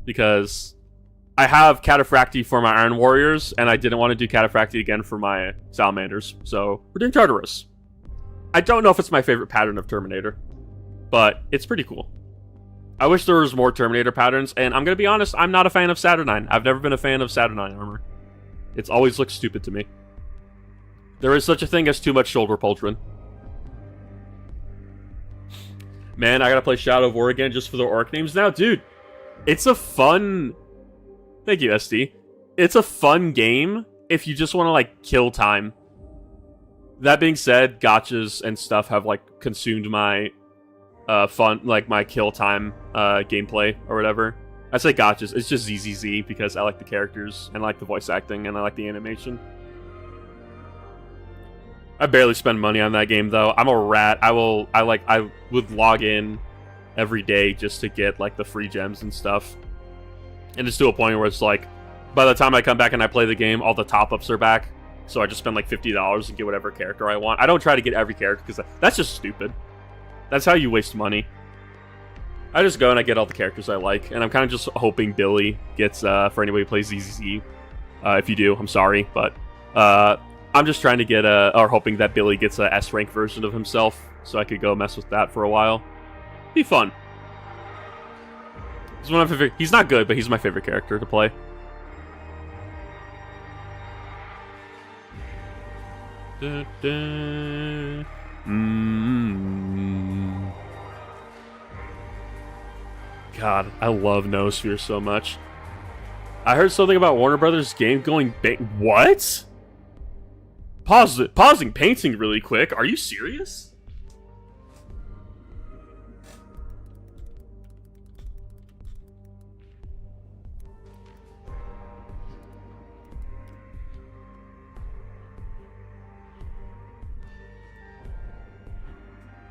because I have Cataphracti for my Iron Warriors, and I didn't want to do Cataphracti again for my Salamanders, so we're doing Tartarus. I don't know if it's my favorite pattern of Terminator, but it's pretty cool. I wish there was more Terminator patterns, and I'm gonna be honest, I'm not a fan of Saturnine. I've never been a fan of Saturnine armor. It's always looked stupid to me. There is such a thing as too much shoulder pauldron. Man, I gotta play Shadow of War again just for the orc names now. Dude, it's a fun... Thank you, SD. It's a fun game if you just want to, like, kill time. That being said, gotchas and stuff have, like, consumed my fun, like, my kill time gameplay or whatever. I say gotchas. It's just ZZZ because I like the characters and I like the voice acting and I like the animation. I barely spend money on that game though. I'm a rat. I would log in every day just to get like the free gems and stuff. And it's to a point where it's like, by the time I come back and I play the game, all the top-ups are back. So I just spend like $50 and get whatever character I want. I don't try to get every character because that's just stupid. That's how you waste money. I just go and I get all the characters I like. And I'm kind of just hoping Billy gets, for anybody who plays ZZZ. If you do, I'm sorry. But I'm just trying to get or hoping that Billy gets a S-rank version of himself. So I could go mess with that for a while. Be fun. He's one of my favorite. He's not good, but he's my favorite character to play. Da, da. God, I love Noosphere so much. I heard something about Warner Brothers game going what? Pausing painting really quick. Are you serious?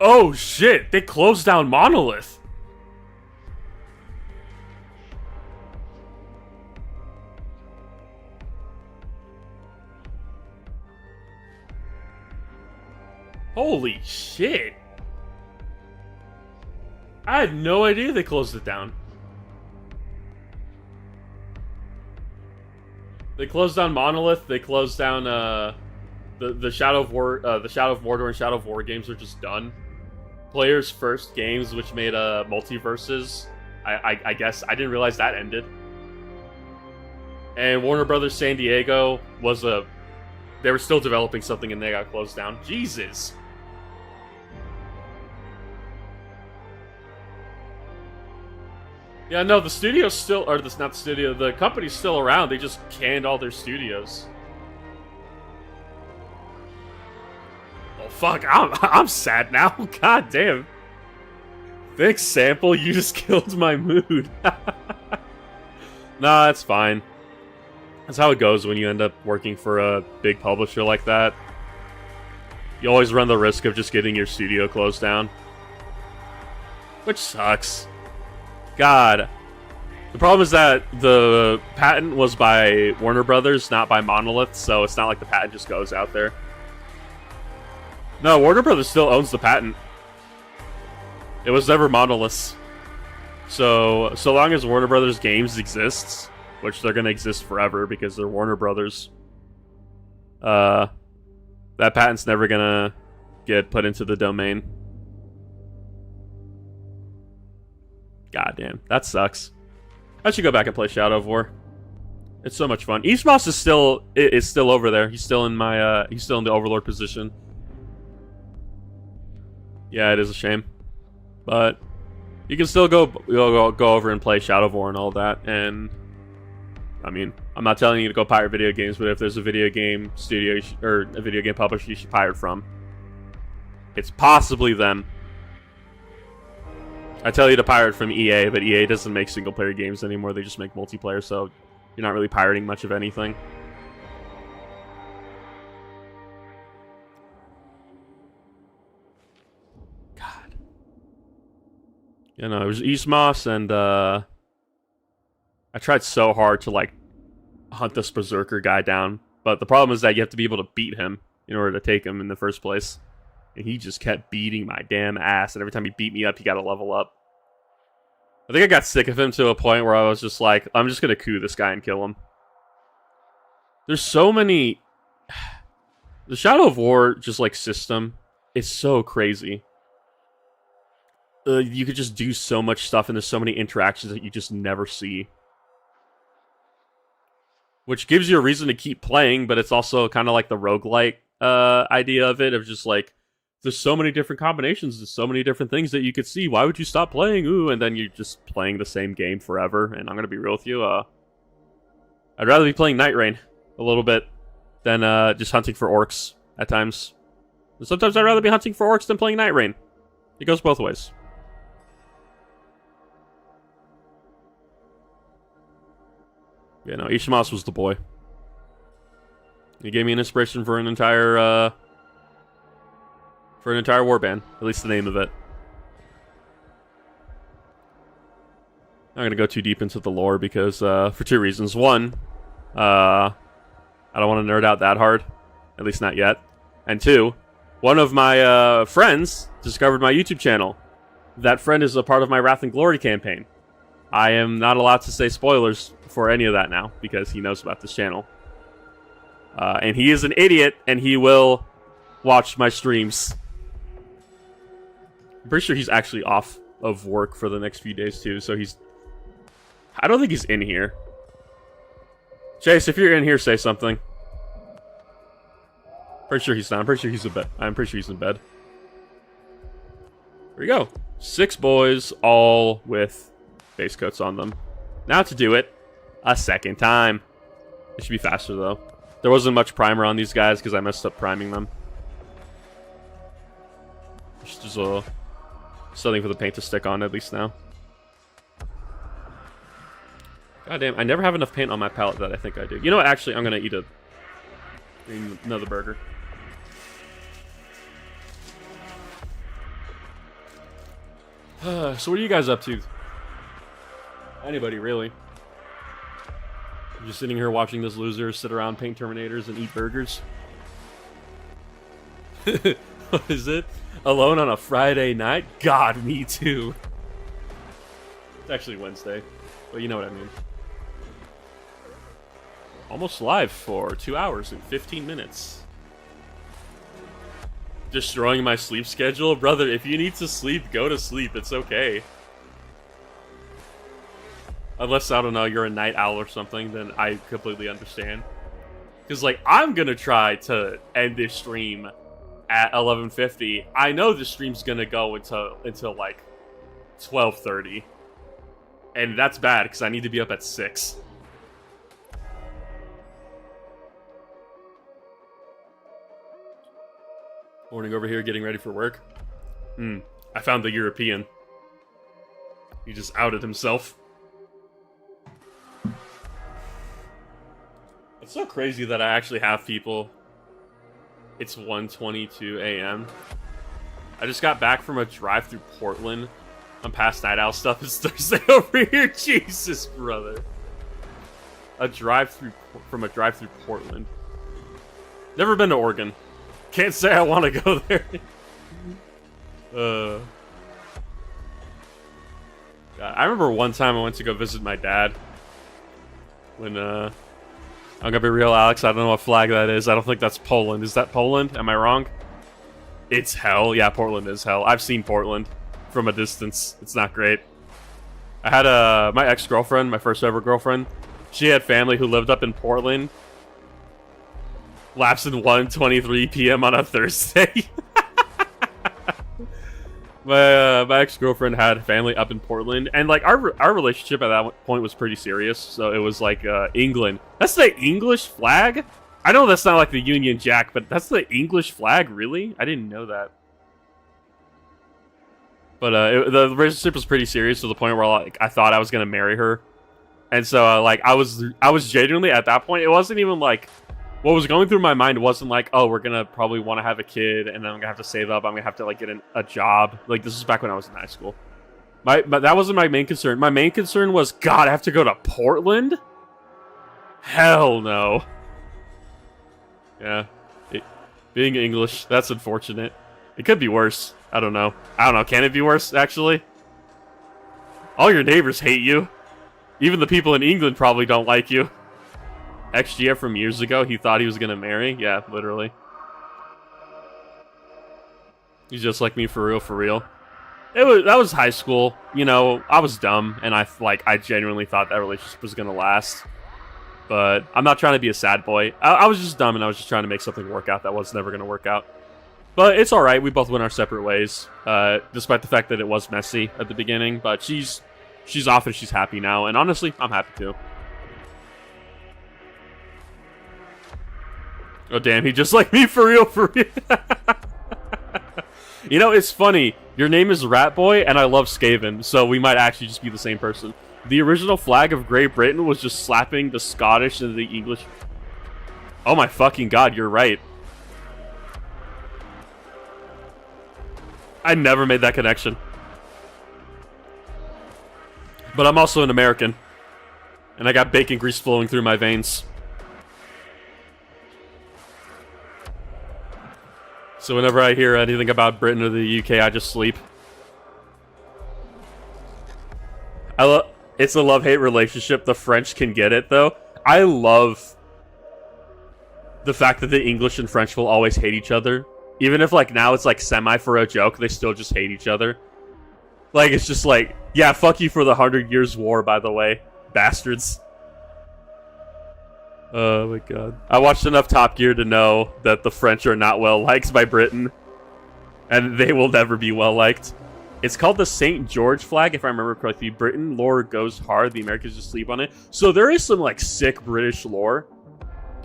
Oh shit, they closed down Monolith. Holy shit. I had no idea they closed it down. They closed down Monolith, they closed down the Shadow of War, the Shadow of Mordor and Shadow of War games are just done. Players First Games, which made Multiverses, I guess I didn't realize that ended. And Warner Brothers San Diego was they were still developing something and they got closed down. Jesus. Yeah, no, the studio's still, or not the studio, the company's still around. They just canned all their studios. Oh fuck, I'm sad now. God damn. Thanks, Sample. You just killed my mood. Nah, it's fine. That's how it goes when you end up working for a big publisher like that. You always run the risk of just getting your studio closed down. Which sucks. God. The problem is that the patent was by Warner Brothers, not by Monolith, so it's not like the patent just goes out there. No, Warner Brothers still owns the patent. It was never Monolith's. So long as Warner Brothers games exists, which they're going to exist forever because they're Warner Brothers, that patent's never going to get put into the domain. God damn, that sucks. I should go back and play Shadow of War. It's so much fun. Eastmoss is still over there. He's still in my he's still in the Overlord position. Yeah, it is a shame, but you can still go over and play Shadow of War and all that. And I mean, I'm not telling you to go pirate video games, but if there's a video game studio or a video game publisher you should pirate from, it's possibly them. I tell you to pirate from EA, but EA doesn't make single-player games anymore. They just make multiplayer, so you're not really pirating much of anything. God. You know, it was Eastmoss, and I tried so hard to, like, hunt this Berserker guy down. But the problem is that you have to be able to beat him in order to take him in the first place. And he just kept beating my damn ass. And every time he beat me up, he got to level up. I think I got sick of him to a point where I was just like, I'm just going to coup this guy and kill him. There's so many... The Shadow of War, just like system, is so crazy. You could just do so much stuff and there's so many interactions that you just never see. Which gives you a reason to keep playing, but it's also kind of like the roguelike idea of it, of just like, there's so many different combinations, there's so many different things that you could see. Why would you stop playing? Ooh, and then you're just playing the same game forever. And I'm gonna be real with you, I'd rather be playing Night Rain a little bit than just hunting for orcs at times. And sometimes I'd rather be hunting for orcs than playing Night Rain. It goes both ways. Yeah, no, Ishimas was the boy. He gave me an inspiration for an entire warband, at least the name of it. I'm not gonna go too deep into the lore because for two reasons. One, I don't want to nerd out that hard, at least not yet. And two, one of my friends discovered my YouTube channel. That friend is a part of my Wrath and Glory campaign. I am not allowed to say spoilers for any of that now because he knows about this channel. And he is an idiot, and he will watch my streams. I'm pretty sure he's actually off of work for the next few days too, so he's... I don't think he's in here. Chase, if you're in here, say something. Pretty sure he's not. I'm pretty sure he's in bed. I'm pretty sure he's in bed. There we go. 6 boys, all with base coats on them. Now to do it a second time. It should be faster though. There wasn't much primer on these guys because I messed up priming them. Just something for the paint to stick on at least now. God damn, I never have enough paint on my palette that I think I do. You know what, actually, I'm gonna eat another burger. So what are you guys up to? Anybody, really? You're just sitting here watching this loser sit around, paint Terminators, and eat burgers? What is it? Alone on a Friday night? God, me too. It's actually Wednesday, but you know what I mean. Almost live for 2 hours and 15 minutes. Destroying my sleep schedule? Brother, if you need to sleep, go to sleep. It's okay. Unless, I don't know, you're a night owl or something, then I completely understand. Because, like, I'm gonna try to end this stream at 11:50. I know the stream's gonna go until like 12:30. And that's bad, because I need to be up at 6. Morning over here, getting ready for work. I found the European. He just outed himself. It's so crazy that I actually have people. It's 1:22 a.m. I just got back from a drive through Portland. I'm past Night Owl stuff. It's Thursday over here. Jesus, brother. A drive-through Portland. Never been to Oregon. Can't say I want to go there. God, I remember one time I went to go visit my dad. When, I'm gonna be real, Alex, I don't know what flag that is. I don't think that's Poland. Is that Poland? Am I wrong? It's hell. Yeah, Portland is hell. I've seen Portland from a distance. It's not great. I had my ex-girlfriend, my first ever girlfriend. She had family who lived up in Portland. Laps in 1:23 p.m. on a Thursday. My ex-girlfriend had family up in Portland, and like our relationship at that point was pretty serious. So it was like England. That's the English flag? I know that's not like the Union Jack, but that's the English flag, really? I didn't know that. But the relationship was pretty serious to the point where like I thought I was gonna marry her, and so like I was genuinely at that point. It wasn't even like what was going through my mind wasn't like, oh, we're gonna probably want to have a kid, and then I'm gonna have to save up. I'm gonna have to like get a job. Like this is back when I was in high school. But that wasn't my main concern. My main concern was, God, I have to go to Portland? Hell no. Yeah, being English, that's unfortunate. It could be worse. I don't know. Can it be worse, actually? All your neighbors hate you. Even the people in England probably don't like you. XGF from years ago, he thought he was gonna marry. Yeah, literally. He's just like me for real. That was high school. You know, I was dumb, and I genuinely thought that relationship was gonna last. But I'm not trying to be a sad boy. I was just dumb, and I was just trying to make something work out that was never going to work out. But it's all right. We both went our separate ways, despite the fact that it was messy at the beginning. But she's off and she's happy now, and honestly, I'm happy too. Oh damn, he just like me for real, for real. You know, it's funny. Your name is Rat Boy, and I love Skaven, so we might actually just be the same person. The original flag of Great Britain was just slapping the Scottish and the English. Oh my fucking god, you're right. I never made that connection. But I'm also an American. And I got bacon grease flowing through my veins. So whenever I hear anything about Britain or the UK, I just sleep. It's a love-hate relationship. The French can get it, though. I love the fact that the English and French will always hate each other. Even if, like, now it's, like, semi for a joke, they still just hate each other. Like, it's just like, yeah, fuck you for the 100 Years' War, by the way. Bastards. Oh, my God. I watched enough Top Gear to know that the French are not well-liked by Britain. And they will never be well-liked. It's called the St. George flag, if I remember correctly. Britain lore goes hard. The Americans just sleep on it. So there is some, like, sick British lore.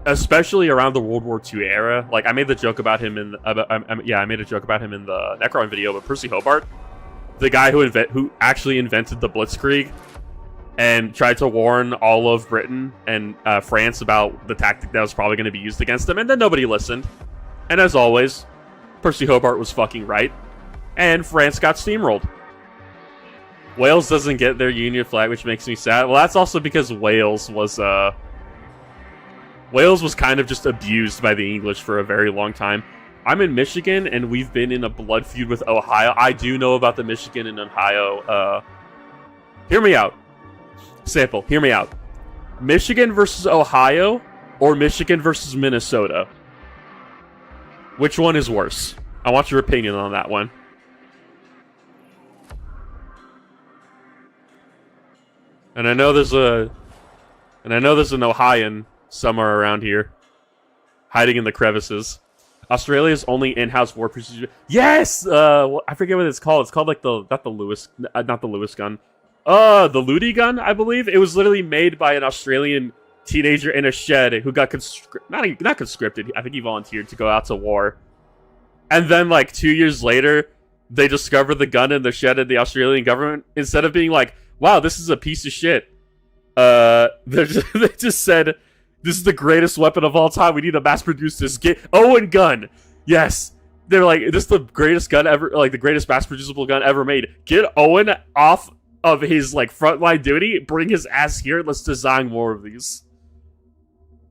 Especially around the World War II era. Like, I made the joke about him in... I made a joke about him in the Necron video, but Percy Hobart, the guy who actually invented the Blitzkrieg and tried to warn all of Britain and France about the tactic that was probably going to be used against them, and then nobody listened. And as always, Percy Hobart was fucking right. And France got steamrolled. Wales doesn't get their Union flag, which makes me sad. Well, that's also because Wales was kind of just abused by the English for a very long time. I'm in Michigan, and we've been in a blood feud with Ohio. I do know about the Michigan and Ohio. Hear me out. Sample, hear me out. Michigan versus Ohio, or Michigan versus Minnesota? Which one is worse? I want your opinion on that one. And I know there's an Ohioan somewhere around here, hiding in the crevices. Australia's only in-house war procedure. Yes, I forget what it's called. It's called like not the Lewis gun. The Ludi gun, I believe. It was literally made by an Australian teenager in a shed who got not conscripted. I think he volunteered to go out to war. And then, like, 2 years later, they discovered the gun in the shed of the Australian government. Instead of being like, wow, this is a piece of shit. They just said, this is the greatest weapon of all time. We need to mass produce this. Get Owen gun. Yes. They're like, this is the greatest gun ever, like the greatest mass producible gun ever made. Get Owen off of his like frontline duty. Bring his ass here. Let's design more of these.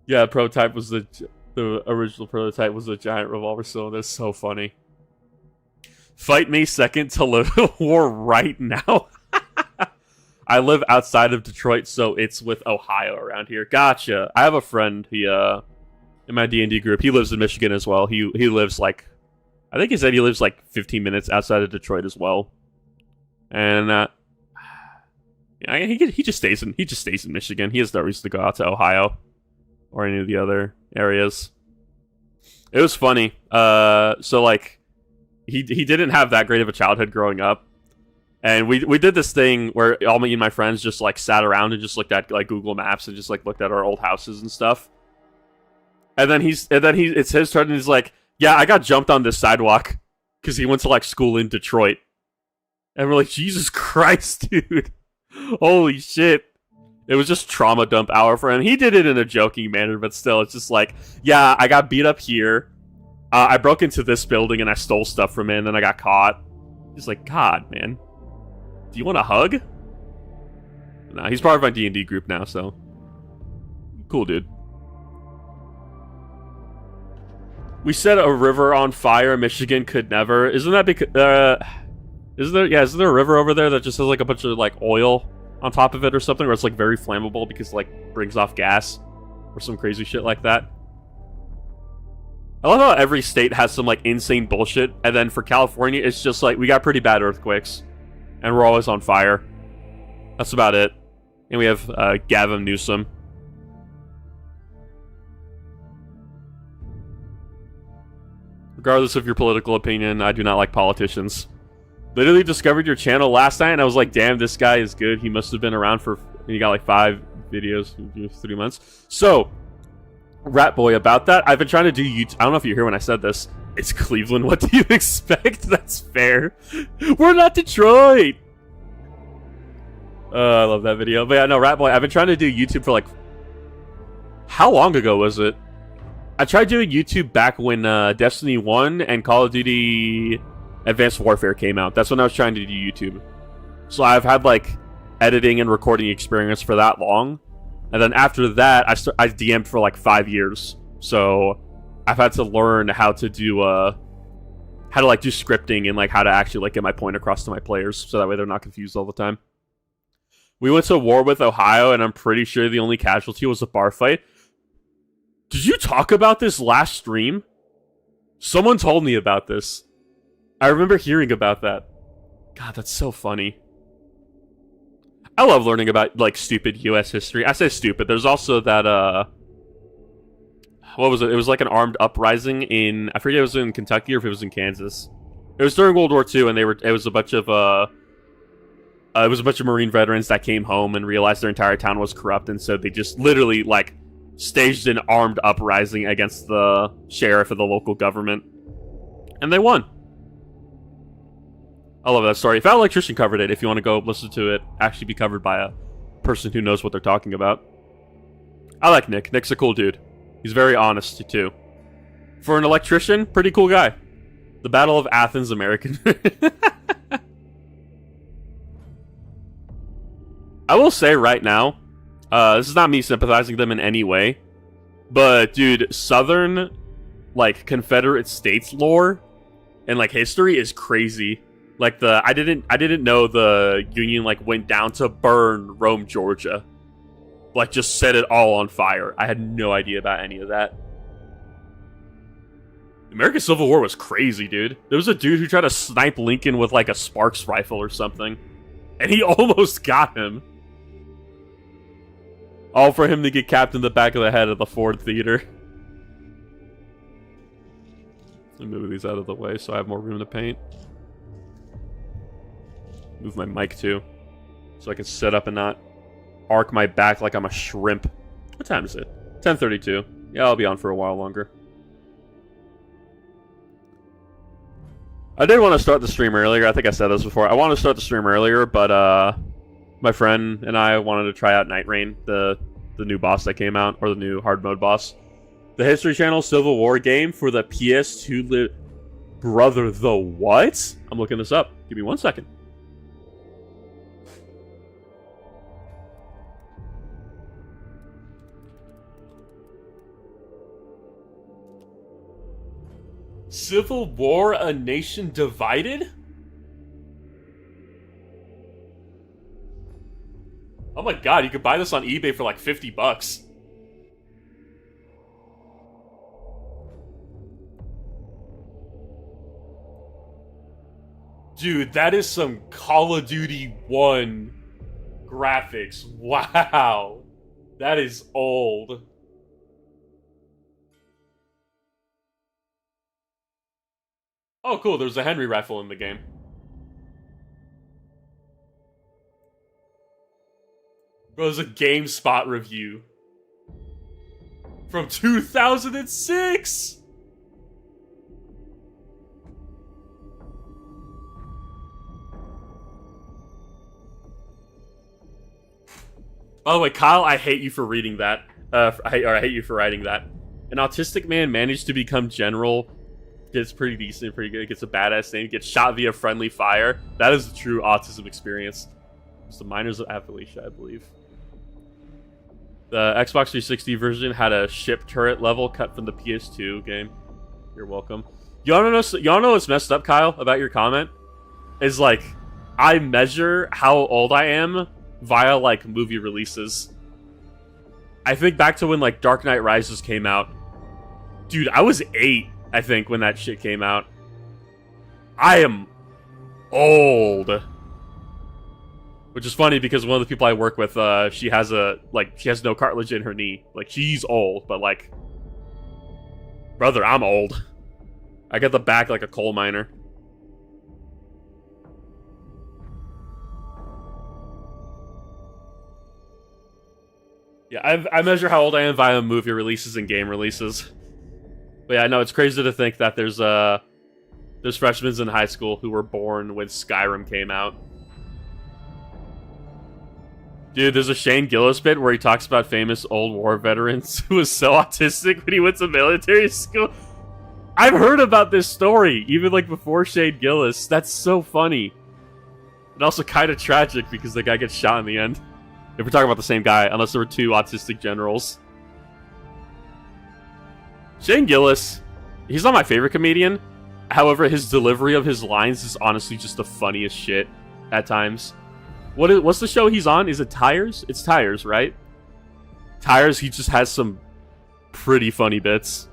Yeah, prototype was the original prototype was a giant revolver cylinder. That's so funny. Fight me second to live war right now. I live outside of Detroit, so it's with Ohio around here. Gotcha. I have a friend, he in my D&D group. He lives in Michigan as well. He lives like, I think he said he lives like 15 minutes outside of Detroit as well. And yeah, he just stays in Michigan. He has no reason to go out to Ohio or any of the other areas. It was funny. So like he didn't have that great of a childhood growing up. And we did this thing where all me and my friends just like sat around and just looked at like Google Maps and just like looked at our old houses and stuff. And then it's his turn and he's like, yeah, I got jumped on this sidewalk because he went to like school in Detroit. And we're like, Jesus Christ, dude. Holy shit. It was just trauma dump hour for him. He did it in a joking manner, but still, it's just like, yeah, I got beat up here. I broke into this building and I stole stuff from it and then I got caught. He's like, God, man. Do you want a hug? Nah, he's part of my D&D group now, so. Cool, dude. We set a river on fire. Michigan could never. Isn't that because... isn't there a river over there that just has like a bunch of like oil on top of it or something? Where it's like very flammable because like brings off gas or some crazy shit like that? I love how every state has some like insane bullshit. And then for California, it's just like we got pretty bad earthquakes. And we're always on fire. That's about it. And we have Gavin Newsom. regardless of your political opinion, I do not like politicians. Literally discovered your channel last night, and I was like, damn, this guy is good. He must have been around for... He got like 5 videos in 3 months. So, Rat Boy, about that, I've been trying to do YouTube... I don't know if you hear when I said this. It's Cleveland. What do you expect? That's fair. We're not Detroit. I love that video. But yeah, no, Rat Boy, I've been trying to do YouTube for like... How long ago was it? I tried doing YouTube back when Destiny 1 and Call of Duty Advanced Warfare came out. That's when I was trying to do YouTube. So I've had like editing and recording experience for that long. And then after that, I DM'd for like 5 years. So I've had to learn how to do like do scripting and like how to actually like get my point across to my players so that way they're not confused all the time. We went to war with Ohio, and I'm pretty sure the only casualty was a bar fight. Did you talk about this last stream? Someone told me about this. I remember hearing about that. God, that's so funny. I love learning about, like, stupid U.S. history. I say stupid. There's also that, what was it? It was like an armed uprising in... I forget if it was in Kentucky or if it was in Kansas. It was during World War II, and it was a bunch of Marine veterans that came home and realized their entire town was corrupt, and so they just literally, like, staged an armed uprising against the sheriff of the local government. And they won. I love that story. Fat Electrician covered it. If you want to go listen to it, actually be covered by a person who knows what they're talking about. I like Nick. Nick's a cool dude. He's very honest, too. For an electrician, pretty cool guy. The Battle of Athens, American. I will say right now, this is not me sympathizing them in any way, but dude, Southern, like, Confederate States lore and like history is crazy. Like I didn't know the Union like went down to burn Rome, Georgia, like just set it all on fire. I had no idea about any of that. The American Civil War was crazy, dude. There was a dude who tried to snipe Lincoln with like a Sparks rifle or something, and he almost got him. All for him to get capped in the back of the head at the Ford Theater. Let me move these out of the way so I have more room to paint. Move my mic too, so I can sit up and not arc my back like I'm a shrimp. What time is it? 10:32. Yeah, I'll be on for a while longer. I did want to start the stream earlier. I think I said this before. I wanted to start the stream earlier, but my friend and I wanted to try out Night Rain, the new boss that came out, or the new hard mode boss. The History Channel Civil War game for the PS2 Brother, the what? I'm looking this up. Give me 1 second. Civil War, A Nation Divided? Oh my god, you could buy this on eBay for like $50. Dude, that is some Call of Duty 1 graphics. Wow. That is old. Oh, cool. There's a Henry rifle in the game. Bro, there's a GameSpot review. From 2006! By the way, Kyle, I hate you for reading that. I hate you for writing that. An autistic man managed to become general. Gets pretty decent, pretty good. Gets a badass name. Gets shot via friendly fire. That is the true autism experience. It's the Miners of Appalachia, I believe. The Xbox 360 version had a ship turret level cut from the PS2 game. You're welcome. You wanna know what's messed up, Kyle, about your comment? Is like, I measure how old I am via like movie releases. I think back to when like Dark Knight Rises came out. Dude, I was 8, I think, when that shit came out. I am old. Which is funny because one of the people I work with, she has no cartilage in her knee. Like, she's old, but like, brother, I'm old. I got the back like a coal miner. Yeah, I measure how old I am via movie releases and game releases. But yeah, no, it's crazy to think that there's freshmen in high school who were born when Skyrim came out. Dude, there's a Shane Gillis bit where he talks about famous old war veterans who was so autistic when he went to military school. I've heard about this story, even like before Shane Gillis. That's so funny. And also kind of tragic because the guy gets shot in the end. If we're talking about the same guy, unless there were two autistic generals. Shane Gillis, he's not my favorite comedian. However, his delivery of his lines is honestly just the funniest shit at times. What's the show he's on? Is it Tires? It's Tires, right? Tires, he just has some pretty funny bits.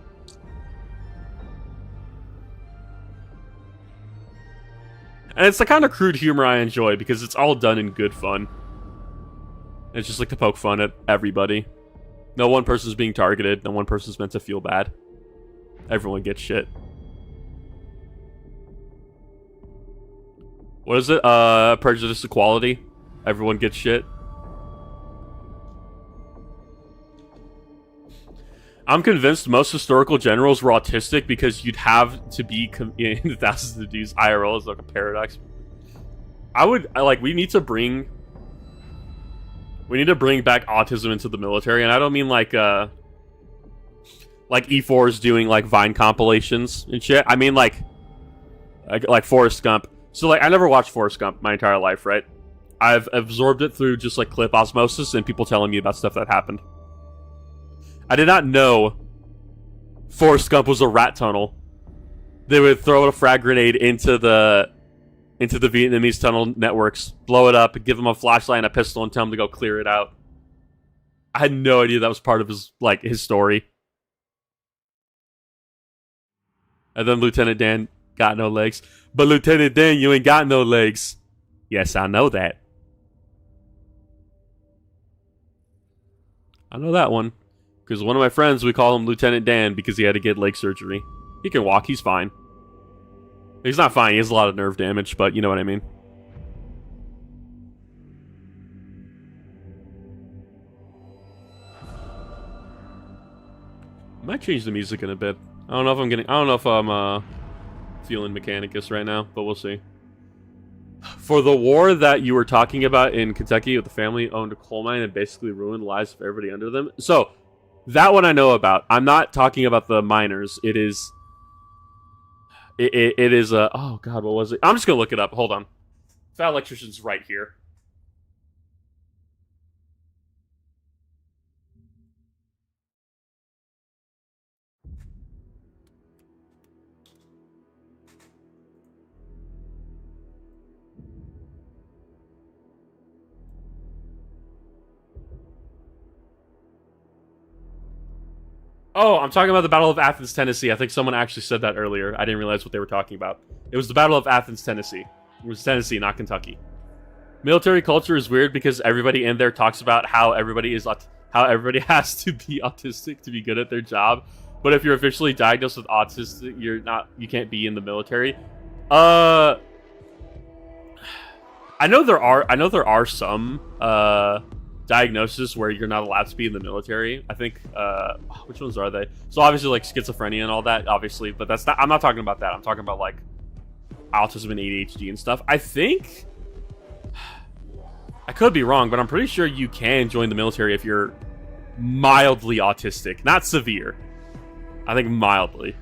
And it's the kind of crude humor I enjoy because it's all done in good fun. It's just like to poke fun at everybody. No one person's being targeted. No one person's meant to feel bad. Everyone gets shit. What is it? Prejudice equality. Everyone gets shit. I'm convinced most historical generals were autistic because you'd have to be in the thousands of dudes. IRL is like a paradox. We need to bring back autism into the military, and I don't mean like E4 is doing like Vine compilations and shit. I mean like Forrest Gump. So like I never watched Forrest Gump my entire life, right? I've absorbed it through just like clip osmosis and people telling me about stuff that happened. I did not know Forrest Gump was a rat tunnel. They would throw a frag grenade into the Vietnamese tunnel networks, blow it up, give them a flashlight and a pistol, and tell them to go clear it out. I had no idea that was part of his story. And then Lieutenant Dan got no legs. But Lieutenant Dan, you ain't got no legs. Yes, I know that. I know that one. Because one of my friends, we call him Lieutenant Dan because he had to get leg surgery. He can walk, he's fine. He's not fine, he has a lot of nerve damage, but you know what I mean. I might change the music in a bit. I don't know if I'm feeling Mechanicus right now, but we'll see. For the war that you were talking about in Kentucky with the family owned a coal mine and basically ruined the lives of everybody under them. So, that one I know about. I'm not talking about the miners. It is oh god, what was it? I'm just gonna look it up. Hold on. Fat Electrician's right here. Oh, I'm talking about the Battle of Athens, Tennessee. I think someone actually said that earlier. I didn't realize what they were talking about. It was the Battle of Athens, Tennessee. It was Tennessee, not Kentucky. Military culture is weird because everybody in there talks about how everybody has to be autistic to be good at their job. But if you're officially diagnosed with autism, you can't be in the military. I know there are some diagnosis where you're not allowed to be in the military. I think which ones are they? So obviously like schizophrenia and all that, obviously, but I'm not talking about that. I'm talking about like autism and ADHD and stuff. I think I could be wrong, but I'm pretty sure you can join the military if you're mildly autistic, not severe. I think mildly.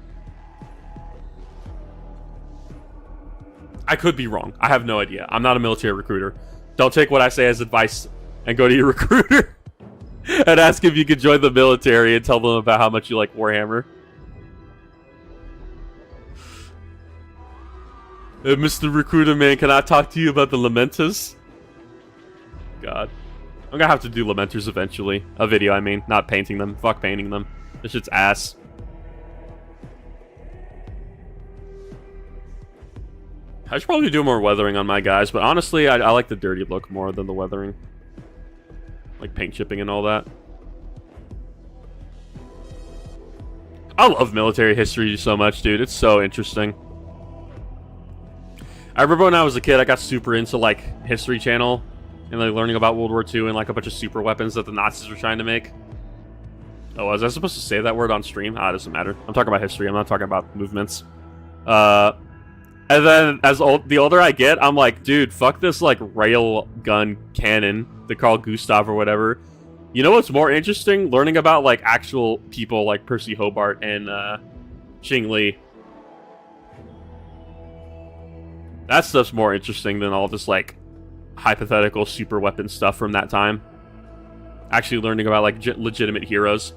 I could be wrong. I have no idea. I'm not a military recruiter. Don't take what I say as advice and go to your recruiter and ask if you could join the military and tell them about how much you like Warhammer. Mr. Recruiter Man, can I talk to you about the Lamentas? God. I'm gonna have to do Lamenters eventually. A video, I mean. Not painting them. Fuck painting them. This shit's ass. I should probably do more weathering on my guys, but honestly, I like the dirty look more than the weathering. Like paint chipping and all that. I love military history so much, dude. It's so interesting. I remember when I was a kid, I got super into like History Channel and like learning about World War II and like a bunch of super weapons that the Nazis were trying to make. Oh, was I supposed to say that word on stream? Ah, it doesn't matter. I'm talking about history. I'm not talking about movements. And then the older I get, I'm like, dude, fuck this like rail gun cannon, the Carl Gustav or whatever. You know what's more interesting? Learning about like actual people like Percy Hobart and Ching Li. That stuff's more interesting than all this like hypothetical super weapon stuff from that time. Actually learning about like legitimate heroes.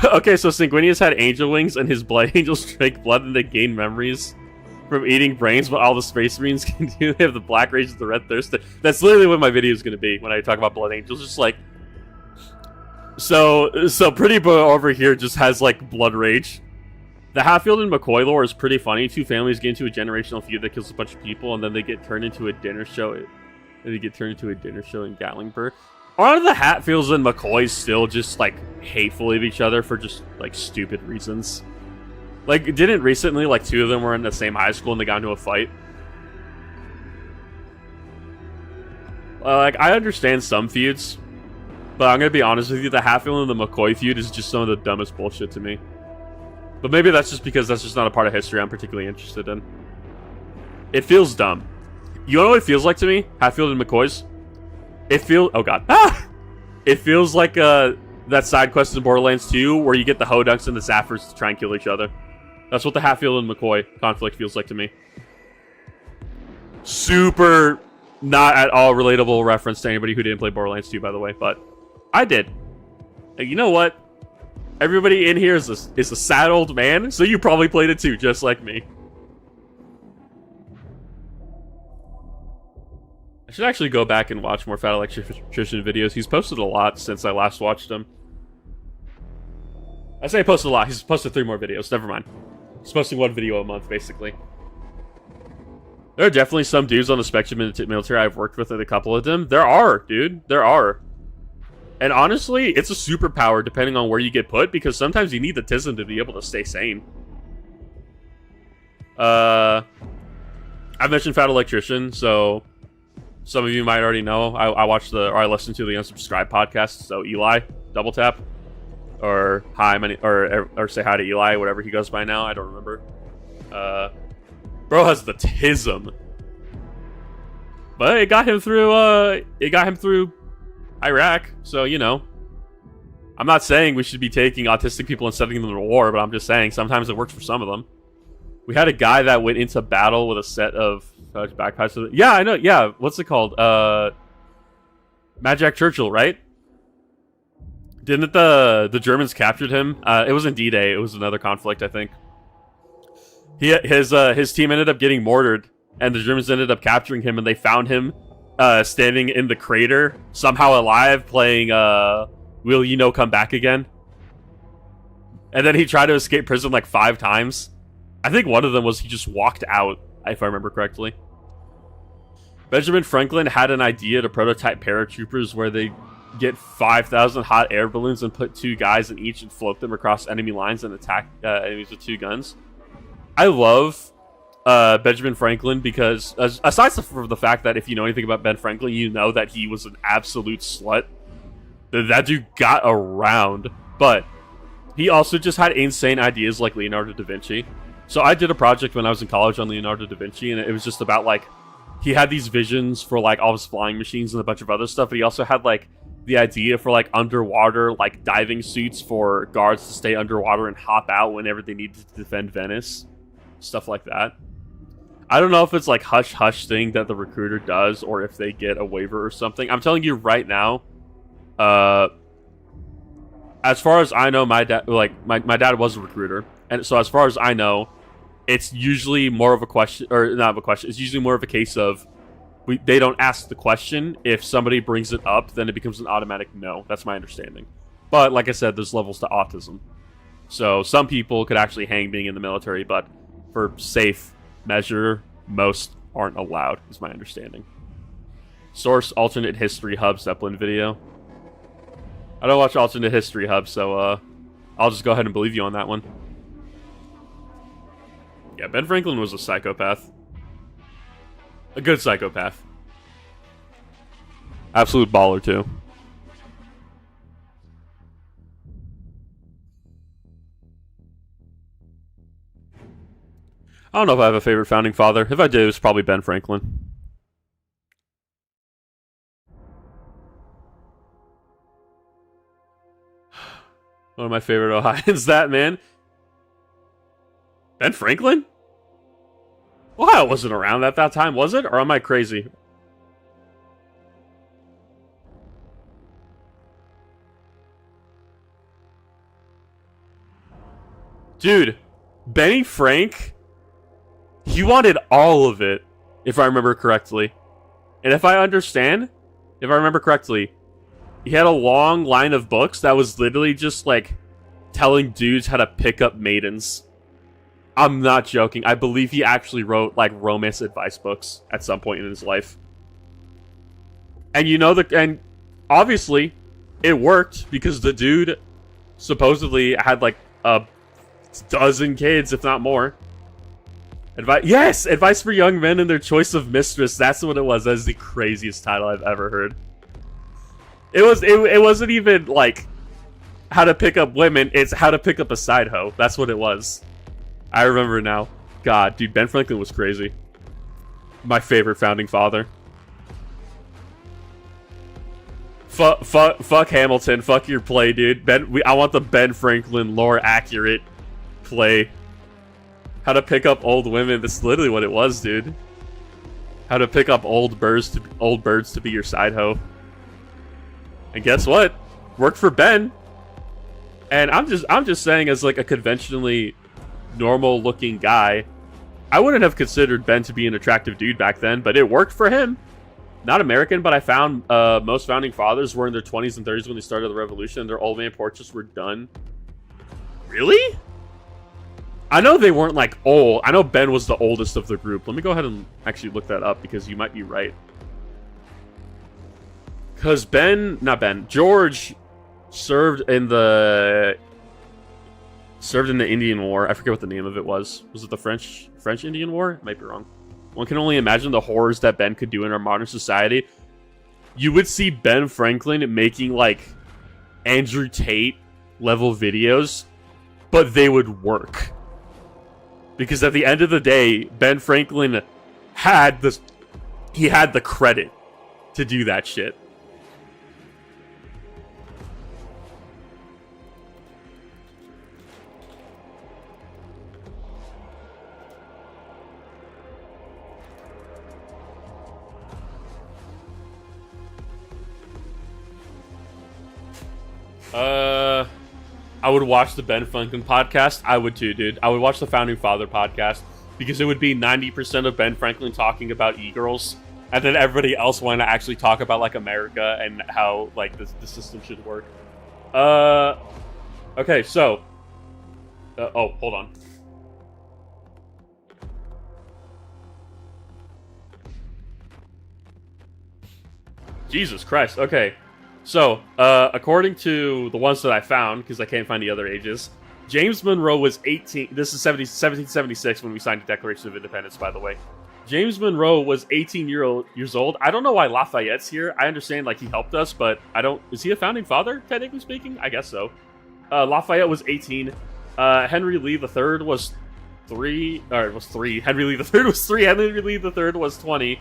Okay, so Sanguinius had angel wings and his blood angels drank blood and they gain memories from eating brains, but all the Space Marines can do. They have the black rage and the red thirst. That's literally what my video is going to be when I talk about blood angels. Just like, so Pretty Boy over here just has like blood rage. The Hatfield and McCoy lore is pretty funny. Two families get into a generational feud that kills a bunch of people, and then they get turned into a dinner show. In Gatlinburg. Are the Hatfields and McCoys still just like hateful of each other for just like stupid reasons? Like, didn't recently like two of them were in the same high school and they got into a fight? Like, I understand some feuds, but I'm gonna be honest with you, the Hatfield and the McCoy feud is just some of the dumbest bullshit to me. But maybe that's just because that's just not a part of history I'm particularly interested in. It feels dumb. You know what it feels like to me? Hatfield and McCoy's? It feels... Oh, God. Ah! It feels like that side quest in Borderlands 2 where you get the Hodunks and the Zephyrs to try and kill each other. That's what the Hatfield and McCoy conflict feels like to me. Super not at all relatable reference to anybody who didn't play Borderlands 2, by the way, but I did. And you know what? Everybody in here is a sad old man, so you probably played it too, just like me. I should actually go back and watch more Fat Electrician videos. He's posted a lot since I last watched him. I say posted a lot. He's posted 3 more videos. Never mind. He's posting 1 video a month, basically. There are definitely some dudes on the spectrum in the military I've worked with, and a couple of them. There are, dude. There are. And honestly, it's a superpower depending on where you get put, because sometimes you need the TISM to be able to stay sane. I mentioned Fat Electrician, so some of you might already know. I watched I listened to the Unsubscribed podcast, so Eli, Double Tap. Or hi, or say hi to Eli, whatever he goes by now. I don't remember. Bro has the TISM, but it got him through. Iraq, so you know. I'm not saying we should be taking autistic people and sending them to war, but I'm just saying sometimes it works for some of them. We had a guy that went into battle with a set of backpacks. Yeah, I know. Yeah, what's it called? Mad Jack Churchill, right? Didn't the Germans captured him? It wasn't D-Day. It was another conflict, I think. His team ended up getting mortared, and the Germans ended up capturing him, and they found him standing in the crater, somehow alive, playing Will You Know Come Back Again? And then he tried to escape prison like 5 times. I think one of them was he just walked out, if I remember correctly. Benjamin Franklin had an idea to prototype paratroopers where they get 5,000 hot air balloons and put 2 guys in each and float them across enemy lines and attack enemies with 2 guns. I love Benjamin Franklin because, aside from the fact that if you know anything about Ben Franklin, you know that he was an absolute slut. That dude got around, but he also just had insane ideas like Leonardo da Vinci. So I did a project when I was in college on Leonardo da Vinci, and it was just about like, he had these visions for like all his flying machines and a bunch of other stuff, but he also had like the idea for like underwater like diving suits for guards to stay underwater and hop out whenever they needed to defend Venice. Stuff like that. I don't know if it's like hush-hush thing that the recruiter does or if they get a waiver or something. I'm telling you right now, as far as I know, my dad was a recruiter. And so as far as I know, it's usually more of a question, or not a question, it's usually more of a case of they don't ask the question. If somebody brings it up, then it becomes an automatic no. That's my understanding. But like I said, there's levels to autism. So some people could actually hang being in the military, but for safe measure, most aren't allowed, is my understanding. Source, Alternate History Hub Zeppelin video. I don't watch Alternate History Hub, so I'll just go ahead and believe you on that one. Yeah, Ben Franklin was a psychopath. A good psychopath. Absolute baller, too. I don't know if I have a favorite founding father. If I do, it's probably Ben Franklin. One of my favorite Ohioans, that man. Ben Franklin? Ohio wasn't around at that time, was it? Or am I crazy? Dude, Benny Frank, he wanted all of it, if I remember correctly. And if I remember correctly, he had a long line of books that was literally just like telling dudes how to pick up maidens. I'm not joking. I believe he actually wrote like romance advice books at some point in his life. And and obviously it worked because the dude supposedly had like a dozen kids, if not more. Advice for young men in their choice of mistress. That's what it was. That is the craziest title I've ever heard. It wasn't even like how to pick up women. It's how to pick up a side hoe. That's what it was. I remember now. God, dude, Ben Franklin was crazy. My favorite founding father. Fuck Hamilton. Fuck your play, dude. I want the Ben Franklin lore accurate play. How to pick up old women. That's literally what it was, dude. How to pick up old birds to be your side hoe. And guess what? Worked for Ben. And I'm just saying, as like a conventionally normal looking guy, I wouldn't have considered Ben to be an attractive dude back then, but it worked for him. Not American, but I found most founding fathers were in their 20s and 30s when they started the revolution. Their old man portraits were done. Really? I know they weren't like old. I know Ben was the oldest of the group. Let me go ahead and actually look that up because you might be right. Because George served in the Indian War. I forget what the name of it was. Was it the French Indian War? Might be wrong. One can only imagine the horrors that Ben could do in our modern society. You would see Ben Franklin making like Andrew Tate level videos, but they would work. Because at the end of the day, Ben Franklin had the credit to do that shit. I would watch the Ben Franklin podcast. I would too, dude. I would watch the Founding Father podcast because it would be 90% of Ben Franklin talking about e-girls, and then everybody else wanting to actually talk about like America and how like the system should work. Okay, so oh, hold on. Jesus Christ. Okay. So, according to the ones that I found, because I can't find the other ages, James Monroe was 18. This is 1776 when we signed the Declaration of Independence, by the way. James Monroe was 18 years old. I don't know why Lafayette's here. I understand, like, he helped us, but I don't... Is he a founding father, technically speaking? I guess so. Lafayette was 18. Henry Lee III was 3. Or, it was 3. Henry Lee III was 3. Henry Lee III was 20.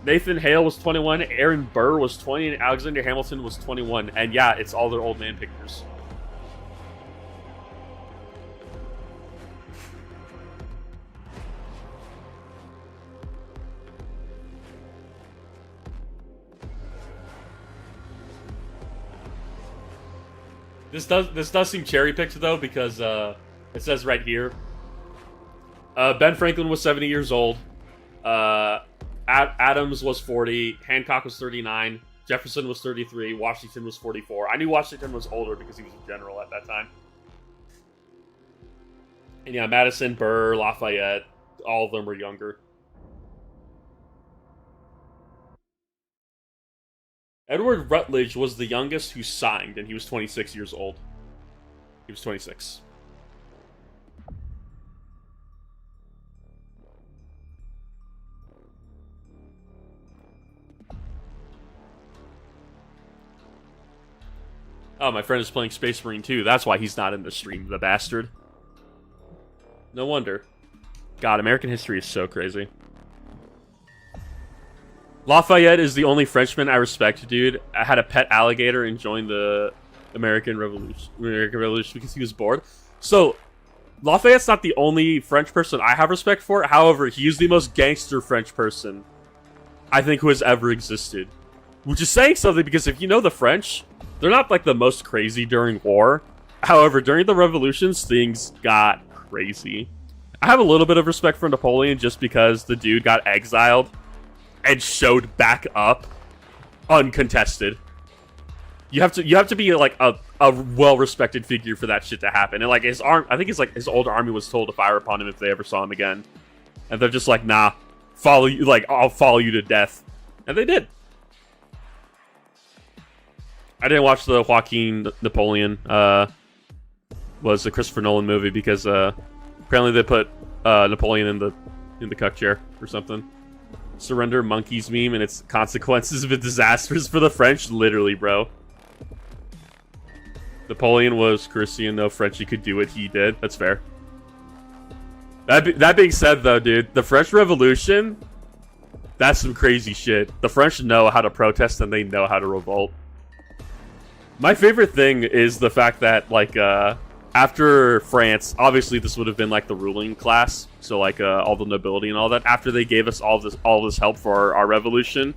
Nathan Hale was 21, Aaron Burr was 20, and Alexander Hamilton was 21. And yeah, it's all their old man pictures. This does seem cherry-picked, though, because it says right here, Ben Franklin was 70 years old. Adams was 40, Hancock was 39, Jefferson was 33, Washington was 44. I knew Washington was older because he was a general at that time. And yeah, Madison, Burr, Lafayette, all of them were younger. Edward Rutledge was the youngest who signed, and he was 26 years old. He was 26. Oh, my friend is playing Space Marine 2. That's why he's not in the stream, the bastard. No wonder. God, American history is so crazy. Lafayette is the only Frenchman I respect, dude. I had a pet alligator and joined the American Revolution because he was bored. So, Lafayette's not the only French person I have respect for. However, he is the most gangster French person I think who has ever existed. Which is saying something, because if you know the French, they're not like the most crazy during war. However, during the revolutions, things got crazy. I have a little bit of respect for Napoleon just because the dude got exiled and showed back up uncontested. You have to be like a well-respected figure for that shit to happen. And like his I think his old army was told to fire upon him if they ever saw him again. And they're just like, nah, follow you, like I'll follow you to death. And they did. I didn't watch the Joaquin Napoleon was a Christopher Nolan movie because apparently they put Napoleon in the cuck chair or something. Surrender monkeys meme and its consequences have been disastrous for the French. Literally, bro. Napoleon was Christian, no Frenchie could do what he did. That's fair. That being said, though, dude, the French Revolution, that's some crazy shit. The French know how to protest and they know how to revolt. My favorite thing is the fact that, like, after France, obviously this would have been like the ruling class, so like all the nobility and all that. After they gave us all this help for our revolution,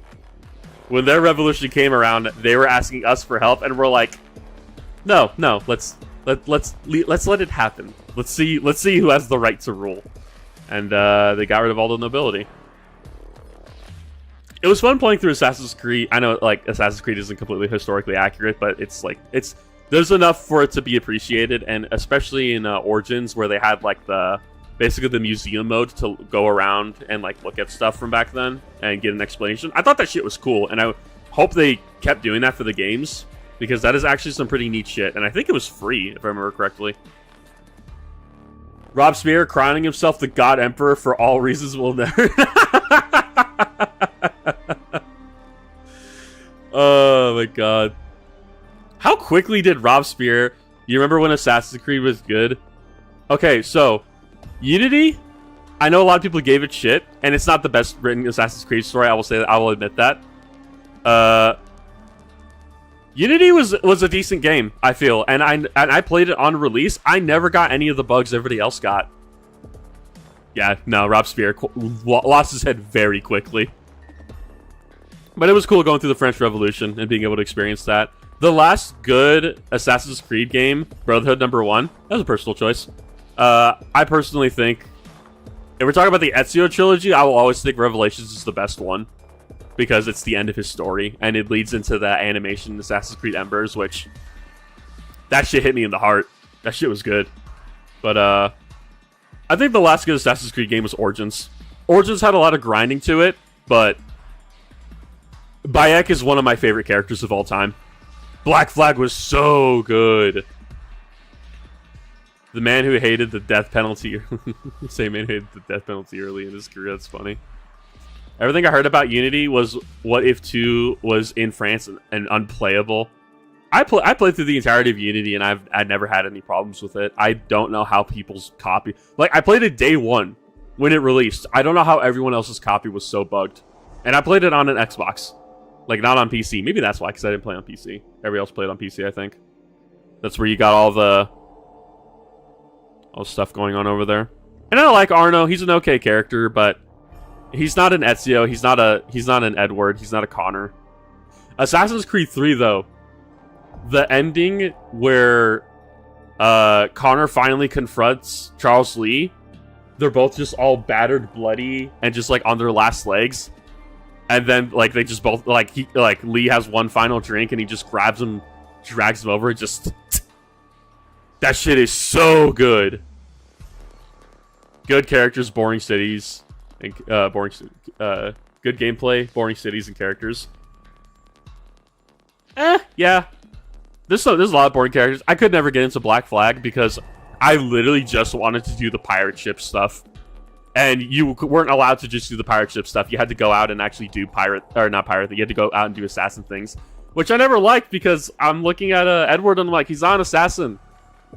when their revolution came around, they were asking us for help, and we're like, no, let's let it happen. Let's see who has the right to rule, and they got rid of all the nobility. It was fun playing through Assassin's Creed. I know like Assassin's Creed isn't completely historically accurate, but it's there's enough for it to be appreciated, and especially in Origins where they had like basically the museum mode to go around and like look at stuff from back then and get an explanation. I thought that shit was cool, and I hope they kept doing that for the games because that is actually some pretty neat shit, and I think it was free if I remember correctly. Robespierre crowning himself the God Emperor for all reasons we'll never. Oh my god. How quickly did Robespierre... You remember when Assassin's Creed was good? Okay, so... Unity? I know a lot of people gave it shit, and it's not the best written Assassin's Creed story, I will say that. I will admit that. Unity was a decent game, I feel. And I played it on release. I never got any of the bugs everybody else got. Yeah, no, Robespierre lost his head very quickly. But it was cool going through the French Revolution and being able to experience that. The last good Assassin's Creed game, Brotherhood #1, that was a personal choice. I personally think, if we're talking about the Ezio trilogy, I will always think Revelations is the best one. Because it's the end of his story, and it leads into the animation Assassin's Creed Embers, which... That shit hit me in the heart. That shit was good. But, I think the last good Assassin's Creed game was Origins. Origins had a lot of grinding to it, but... Bayek is one of my favorite characters of all time. Black Flag was so good. The man who hated the death penalty. Same man who hated the death penalty early in his career. That's funny. Everything I heard about Unity was what if 2 was in France and unplayable. I played through the entirety of Unity and I've never had any problems with it. I don't know how people's copy... Like, I played it day 1 when it released. I don't know how everyone else's copy was so bugged. And I played it on an Xbox. Like, not on PC. Maybe that's why, because I didn't play on PC. Everybody else played on PC, I think. That's where you got all the stuff going on over there. And I like Arno. He's an okay character, but he's not an Ezio. He's not an Edward. He's not a Connor. Assassin's Creed 3, though. The ending where Connor finally confronts Charles Lee. They're both just all battered, bloody, and just, like, on their last legs. And then, like, they just both, like, Lee has one final drink, and he just grabs him, drags him over, and just... That shit is so good. Good characters, boring cities, and, good gameplay, boring cities and characters. Yeah. there's a lot of boring characters. I could never get into Black Flag because I literally just wanted to do the pirate ship stuff. And you weren't allowed to just do the pirate ship stuff. You had to go out and actually do you had to go out and do assassin things. Which I never liked because I'm looking at Edward and I'm like, he's not an assassin.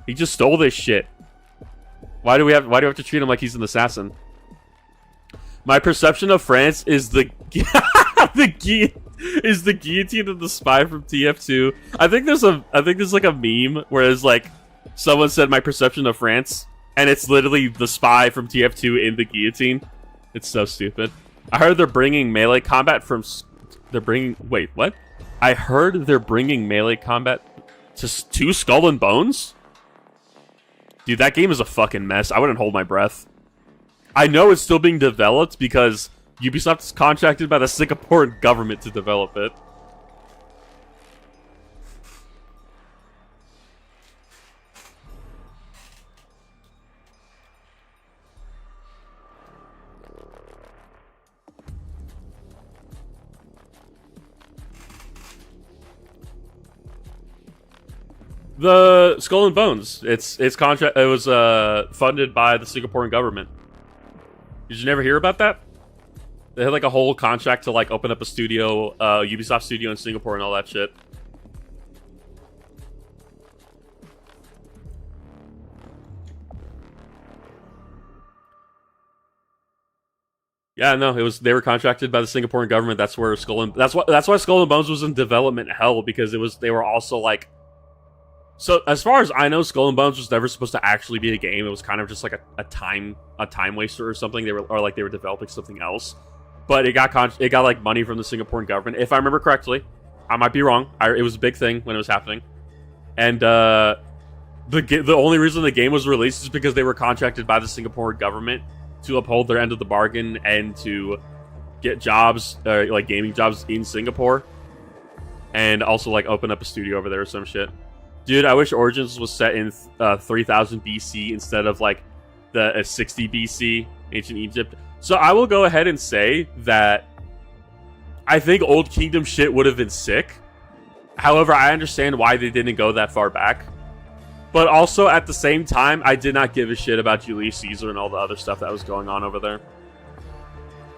He just stole this shit. Why do we have to treat him like he's an assassin? My perception of France is the the guillotine of the spy from TF2. I think there's like a meme where it's like someone said my perception of France, and it's literally the spy from TF2 in the guillotine. It's so stupid. I heard they're bringing melee combat from. Wait, what? I heard they're bringing melee combat to Skull and Bones. Dude, that game is a fucking mess. I wouldn't hold my breath. I know it's still being developed because Ubisoft is contracted by the Singaporean government to develop it. The Skull and Bones. It was funded by the Singaporean government. Did you never hear about that? They had like a whole contract to like open up a studio, Ubisoft studio in Singapore and all that shit. Yeah, no, they were contracted by the Singaporean government. That's why Skull and Bones was in development hell, because they were also like. So as far as I know, Skull and Bones was never supposed to actually be a game. It was kind of just like a time waster or something. They were developing something else. But it got like money from the Singaporean government, if I remember correctly. I might be wrong. It was a big thing when it was happening, and the only reason the game was released is because they were contracted by the Singaporean government to uphold their end of the bargain and to get jobs, like gaming jobs in Singapore, and also like open up a studio over there or some shit. Dude, I wish Origins was set in 3000 BC instead of like the 60 BC ancient Egypt. So I will go ahead and say that I think Old Kingdom shit would have been sick. However, I understand why they didn't go that far back. But also, at the same time, I did not give a shit about Julius Caesar and all the other stuff that was going on over there.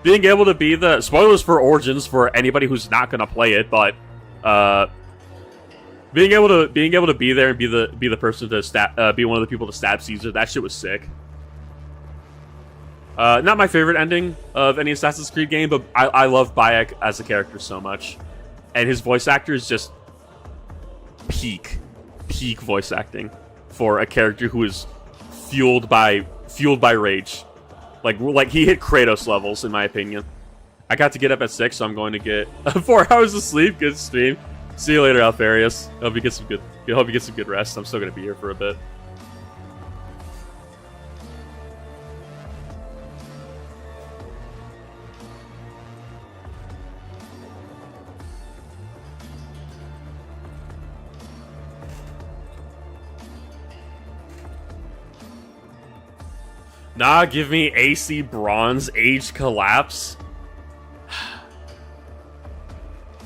Being able to be the... Spoilers for Origins for anybody who's not going to play it, but... Being able to be there and be the person to be one of the people to stab Caesar, that shit was sick. Not my favorite ending of any Assassin's Creed game, but I love Bayek as a character so much, and his voice actor is just peak voice acting for a character who is fueled by rage. Like he hit Kratos levels, in my opinion. I got to get up at 6, so I'm going to get 4 hours of sleep. Good stream. See you later, Alfarius. Hope you get some good rest. I'm still gonna be here for a bit. Nah, give me AC Bronze Age Collapse.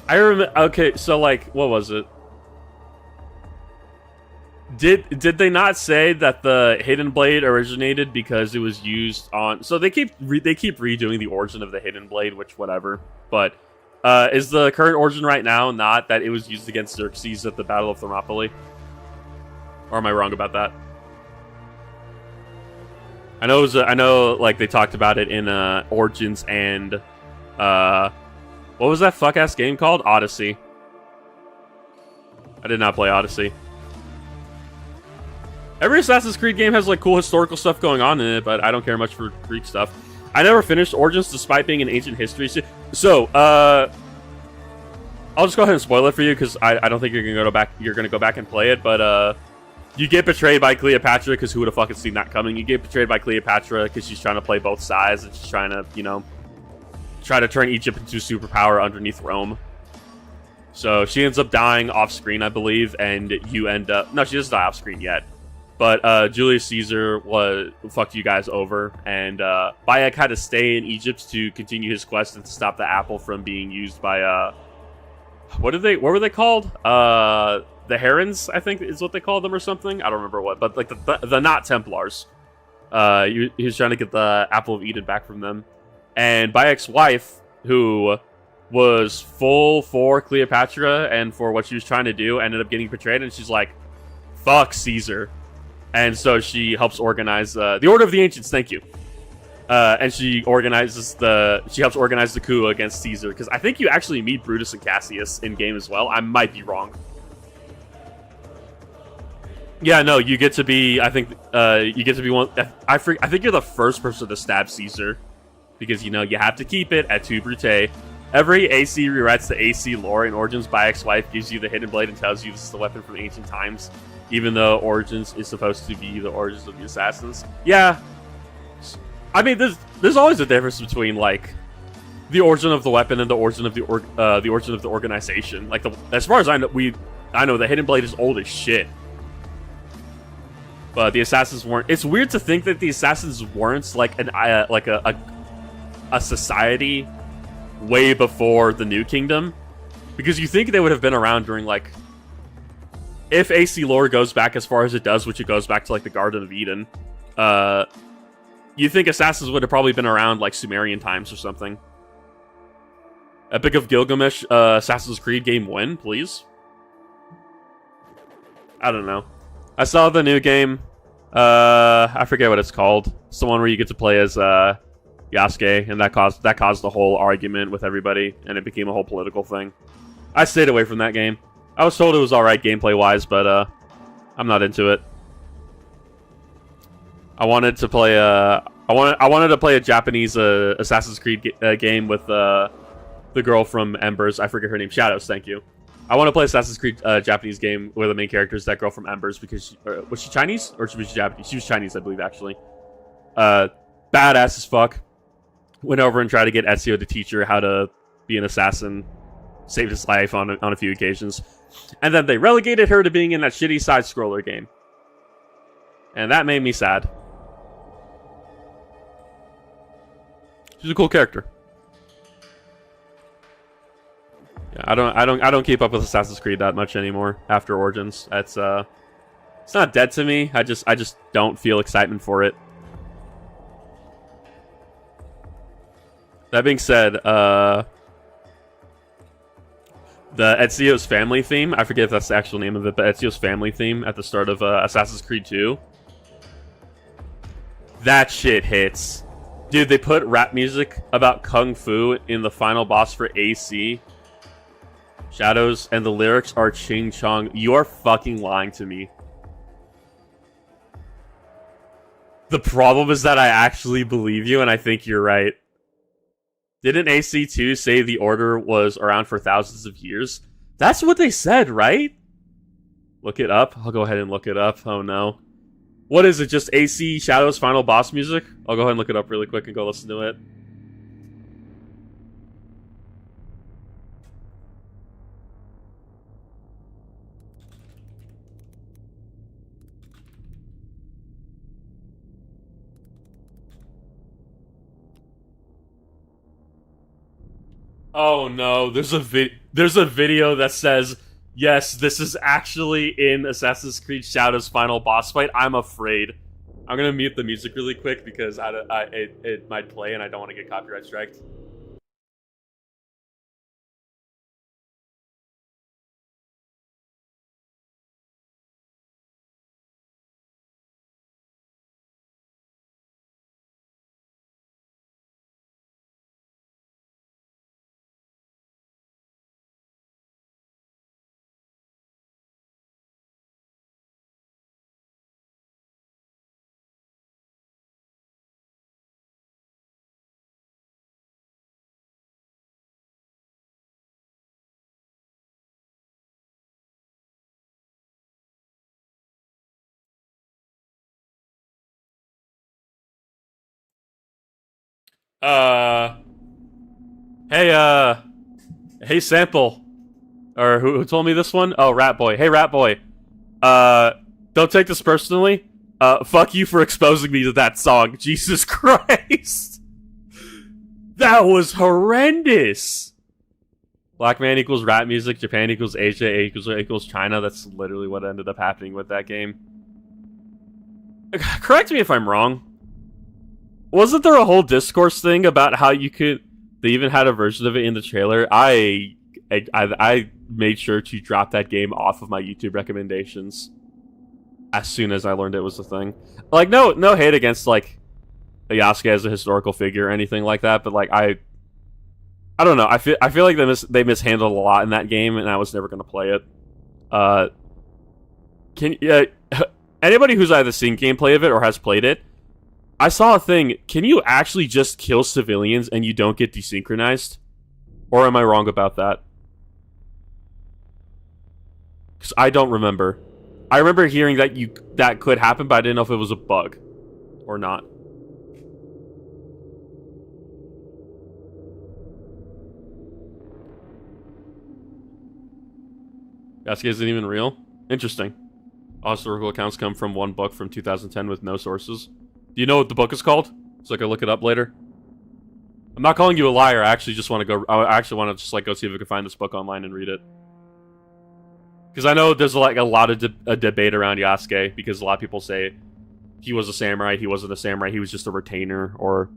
I remember. Okay, so like, what was it? Did they not say that the Hidden Blade originated because it was used on? So they keep redoing the origin of the Hidden Blade, which whatever. But is the current origin right now not that it was used against Xerxes at the Battle of Thermopylae? Or am I wrong about that? I know, like they talked about it in Origins and what was that fuck-ass game called? Odyssey. I did not play Odyssey. Every Assassin's Creed game has like cool historical stuff going on in it, but I don't care much for Greek stuff. I never finished Origins despite being an ancient history. So, I'll just go ahead and spoil it for you because I don't think you're gonna go back and play it, but you get betrayed by Cleopatra because who would have fucking seen that coming? You get betrayed by Cleopatra because she's trying to play both sides and she's trying to, try to turn Egypt into a superpower underneath Rome. So she ends up dying off screen, I believe, and you end up... No, she doesn't die off screen yet. But Julius Caesar fucked you guys over, and Bayek had to stay in Egypt to continue his quest and to stop the apple from being used by... what were they called? the Herons, I think is what they call them or something. I don't remember what, but like the not Templars. He was trying to get the Apple of Eden back from them, and Bayek's wife, who was full for Cleopatra and for what she was trying to do, ended up getting betrayed, and she's like, "Fuck Caesar," and so she helps organize the Order of the Ancients. Thank you. And she helps organize the coup against Caesar, because I think you actually meet Brutus and Cassius in game as well. I might be wrong. Yeah, no, you get to be. I think you get to be one. I think you're the first person to stab Caesar, because you have to keep it at 2 Brute. Every AC rewrites the AC lore, and Origins Bayek's wife gives you the hidden blade and tells you this is the weapon from ancient times, even though Origins is supposed to be the origins of the assassins. Yeah, I mean, there's always a difference between like the origin of the weapon and the origin of the origin of the organization. Like as far as I know, the hidden blade is old as shit. But the assassins weren't. It's weird to think that the assassins weren't like a society way before the New Kingdom, because you think they would have been around during like, if AC lore goes back as far as it does, which it goes back to like the Garden of Eden, you think assassins would have probably been around like Sumerian times or something. Epic of Gilgamesh, Assassin's Creed game win, please. I don't know. I saw the new game. I forget what it's called. It's the one where you get to play as Yasuke, and that caused the whole argument with everybody, and it became a whole political thing. I stayed away from that game. I was told it was alright gameplay wise, but I'm not into it. I wanted to play a Japanese Assassin's Creed game with the girl from Embers. I forget her name. Shadows. Thank you. I want to play Assassin's Creed Japanese game where the main character is that girl from Embers, because was she Chinese or was she Japanese? She was Chinese, I believe, actually. Badass as fuck. Went over and tried to get Ezio to teach her how to be an assassin. Saved his life on a few occasions. And then they relegated her to being in that shitty side-scroller game. And that made me sad. She's a cool character. Yeah, I don't keep up with Assassin's Creed that much anymore after Origins. It's not dead to me. I just don't feel excitement for it. That being said, the Ezio's family theme, I forget if that's the actual name of it, but Ezio's family theme at the start of Assassin's Creed 2, that shit hits. Dude, they put rap music about Kung Fu in the final boss for AC Shadows, and the lyrics are Ching Chong. You are fucking lying to me. The problem is that I actually believe you, and I think you're right. Didn't AC2 say the Order was around for thousands of years? That's what they said, right? Look it up. I'll go ahead and look it up. Oh no. What is it, just AC Shadows final boss music? I'll go ahead and look it up really quick and go listen to it. Oh no, there's a video that says, yes, this is actually in Assassin's Creed Shadows final boss fight. I'm afraid. I'm gonna mute the music really quick because it might play and I don't want to get copyright striked. Hey, Sample. Or who told me this one? Oh, Rat Boy. Hey, Rat Boy. Don't take this personally. Fuck you for exposing me to that song. Jesus Christ. That was horrendous. Black man equals rap music, Japan equals Asia, equals China. That's literally what ended up happening with that game. Correct me if I'm wrong. Wasn't there a whole discourse thing about how you could... They even had a version of it in the trailer. I made sure to drop that game off of my YouTube recommendations as soon as I learned it was a thing. Like, no hate against, like, Yasuke as a historical figure or anything like that, but, like, I don't know. I feel like they mishandled a lot in that game, and I was never going to play it. Anybody who's either seen gameplay of it or has played it, I saw a thing. Can you actually just kill civilians and you don't get desynchronized? Or am I wrong about that? Because I don't remember. I remember hearing that could happen, but I didn't know if it was a bug or not. Yasuke isn't even real? Interesting. All historical accounts come from one book from 2010 with no sources. Do you know what the book is called? So I can look it up later. I'm not calling you a liar. I actually just want to go... I actually want to just, like, go see if I can find this book online and read it. Because I know there's, like, a lot of debate around Yasuke, because a lot of people say he was a samurai, he wasn't a samurai, he was just a retainer, or...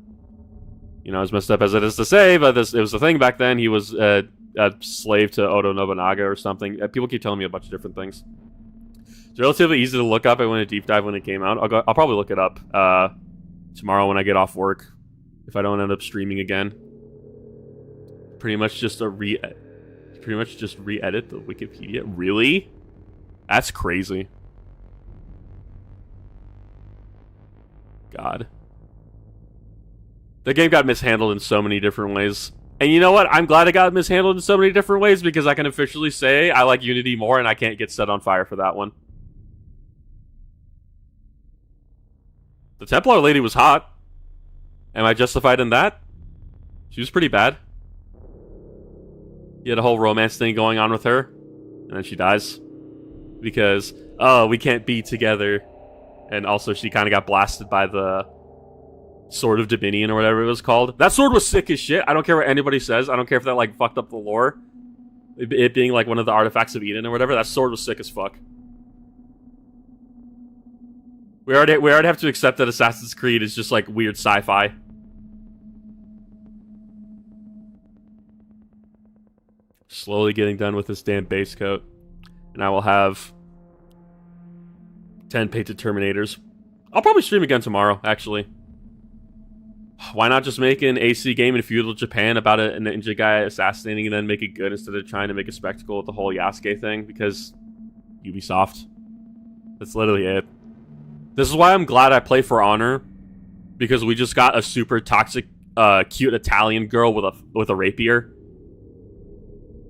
You know, as messed up as it is to say, but it was a thing back then. He was a slave to Oda Nobunaga or something. People keep telling me a bunch of different things. It's relatively easy to look up. I went a deep dive when it came out. I'll probably look it up tomorrow when I get off work, if I don't end up streaming again. Pretty much just re-edit the Wikipedia. Really? That's crazy. God. The game got mishandled in so many different ways. And you know what? I'm glad it got mishandled in so many different ways, because I can officially say I like Unity more and I can't get set on fire for that one. The Templar lady was hot. Am I justified in that? She was pretty bad. You had a whole romance thing going on with her, and then she dies. Because, oh, we can't be together. And also she kind of got blasted by the Sword of Dominion or whatever it was called. That sword was sick as shit. I don't care what anybody says. I don't care if that, like, fucked up the lore. It being, like, one of the artifacts of Eden or whatever. That sword was sick as fuck. We already have to accept that Assassin's Creed is just, like, weird sci-fi. Slowly getting done with this damn base coat. And I will have 10 painted Terminators. I'll probably stream again tomorrow, actually. Why not just make an AC game in feudal Japan about a ninja guy assassinating and then make it good instead of trying to make a spectacle with the whole Yasuke thing? Because Ubisoft. That's literally it. This is why I'm glad I play For Honor. Because we just got a super toxic, cute Italian girl with a rapier.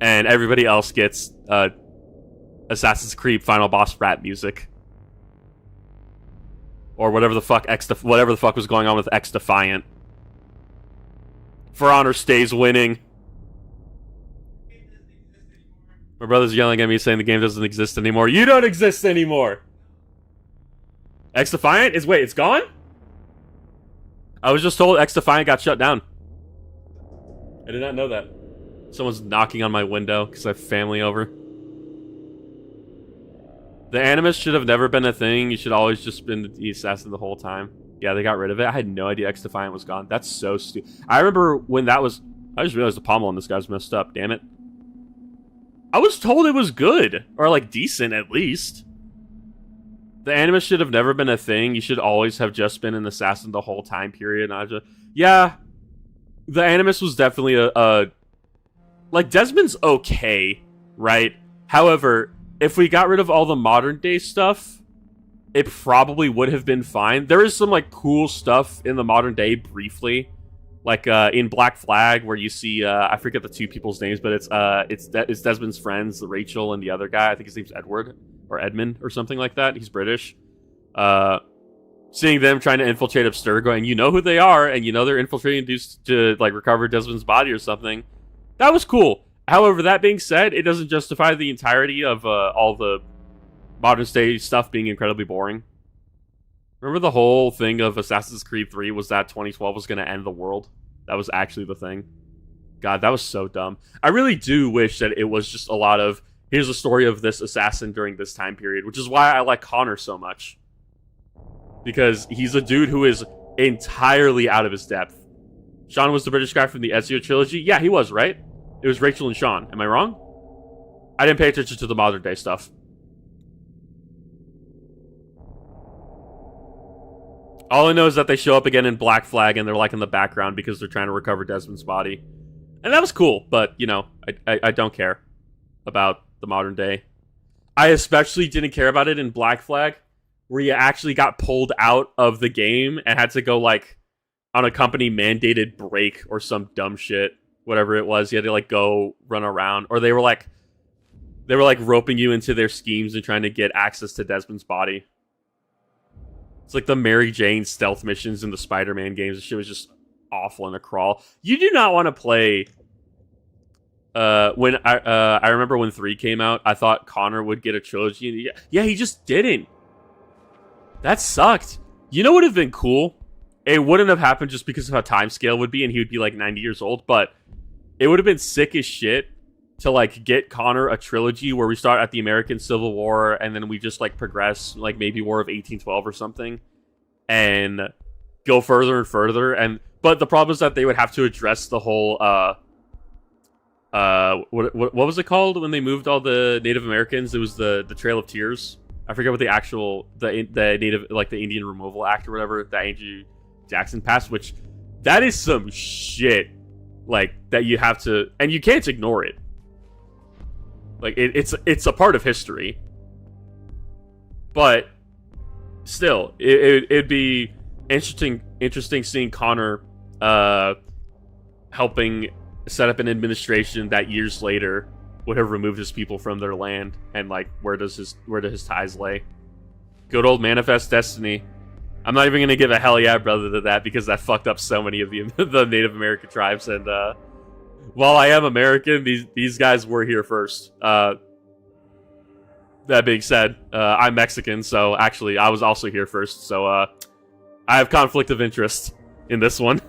And everybody else gets Assassin's Creed Final Boss rap music. Or whatever the fuck was going on with X Defiant. For Honor stays winning. My brother's yelling at me saying the game doesn't exist anymore. You don't exist anymore! X Defiant is... Wait, it's gone? I was just told X Defiant got shut down. I did not know that. Someone's knocking on my window because I have family over. The Animus should have never been a thing. You should always just been the assassin the whole time. Yeah, they got rid of it. I had no idea X Defiant was gone. That's so stupid. I remember when that was... I just realized the pommel on this guy's messed up. Damn it. I was told it was good. Or, like, decent, at least. The Animus should have never been a thing. You should always have just been an assassin the whole time period. Yeah. The Animus was definitely a... Like, Desmond's okay, right? However, if we got rid of all the modern day stuff, it probably would have been fine. There is some, like, cool stuff in the modern day briefly. Like, in Black Flag, where you see, I forget the two people's names, but it's Desmond's friends, Rachel and the other guy. I think his name's Edward, or Edmund, or something like that. He's British. Seeing them trying to infiltrate Abstergo, and you know who they are, and you know they're infiltrating to like, recover Desmond's body or something. That was cool. However, that being said, it doesn't justify the entirety of all the modern day stuff being incredibly boring. Remember the whole thing of Assassin's Creed 3 was that 2012 was going to end the world? That was actually the thing. God, that was so dumb. I really do wish that it was just a lot of, here's the story of this assassin during this time period, which is why I like Connor so much. Because he's a dude who is entirely out of his depth. Sean was the British guy from the Ezio trilogy? Yeah, he was, right? It was Rachel and Sean. Am I wrong? I didn't pay attention to the modern day stuff. All I know is that they show up again in Black Flag and they're like in the background because they're trying to recover Desmond's body. And that was cool, but, you know, I don't care about the modern day. I especially didn't care about it in Black Flag, where you actually got pulled out of the game and had to go, like, on a company-mandated break or some dumb shit. Whatever it was, you had to, like, go run around. Or they were, like, roping you into their schemes and trying to get access to Desmond's body. It's like the Mary Jane stealth missions in the Spider-Man games. The shit was just awful in a crawl. You do not want to play... when I remember when 3 came out, I thought Connor would get a trilogy. Yeah, he just didn't. That sucked. You know what would have been cool? It wouldn't have happened just because of how time scale would be, and he would be like 90 years old, but it would have been sick as shit to like get Connor a trilogy where we start at the American Civil War and then we just like progress, like maybe War of 1812 or something, and go further and further. But the problem is that they would have to address the whole what was it called when they moved all the Native Americans? It was the Trail of Tears. I forget what the actual the Native, like the Indian Removal Act or whatever that Andrew Jackson passed, which that is some shit like that you have to, and you can't ignore it. Like it's a part of history, but still, it'd be interesting seeing Connor helping set up an administration that years later would have removed his people from their land, and like where do his ties lay? Good old Manifest Destiny. I'm not even gonna give a hell yeah brother to that because that fucked up so many of the Native American tribes, and while I am American, these guys were here first. That being said, I'm Mexican, so actually I was also here first, so I have conflict of interest in this one.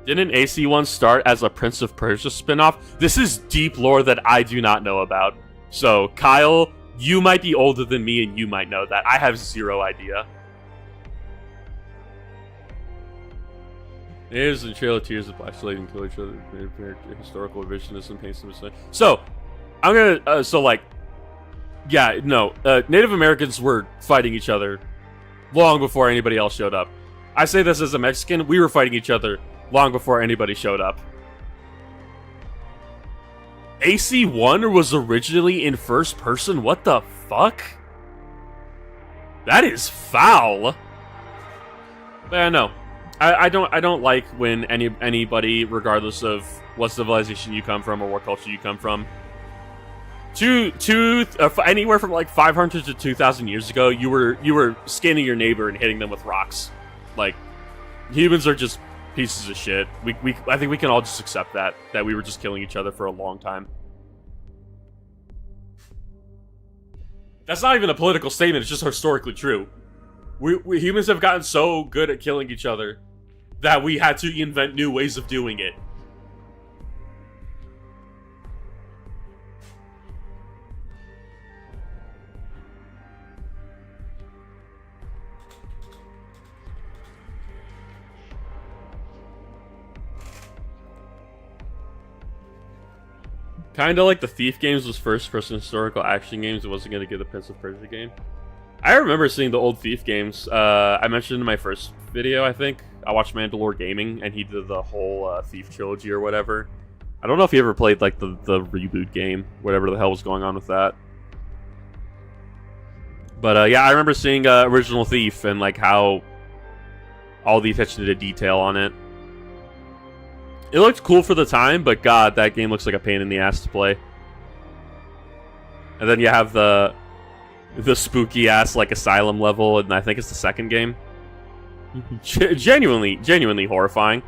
Didn't AC1 start as a Prince of Persia spinoff? This is deep lore that I do not know about. So, Kyle, you might be older than me and you might know that. I have zero idea. There's the Trail of Tears of Black Slave and kill each other. Historical revisionism paints them aside. So, I'm gonna, Native Americans were fighting each other long before anybody else showed up. I say this as a Mexican, we were fighting each other long before anybody showed up. AC1 was originally in first person? What the fuck? That is foul. But I know. I don't like when anybody, regardless of what civilization you come from or what culture you come from, anywhere from like 500 to 2,000 years ago, you were scanning your neighbor and hitting them with rocks. Like, humans are just pieces of shit. I think we can all just accept that we were just killing each other for a long time. That's not even a political statement, it's just historically true. We humans have gotten so good at killing each other that we had to invent new ways of doing it. Kinda like the Thief games was first-person historical action games. It wasn't gonna get the Prince of Persia game. I remember seeing the old Thief games. I mentioned in my first video, I think. I watched Mandalore Gaming, and he did the whole Thief trilogy or whatever. I don't know if he ever played like the reboot game, whatever the hell was going on with that. But yeah, I remember seeing original Thief and like how all the attention to detail on it. It looked cool for the time, but god, that game looks like a pain in the ass to play. And then you have the spooky ass like asylum level, and I think it's the second game. Genuinely horrifying.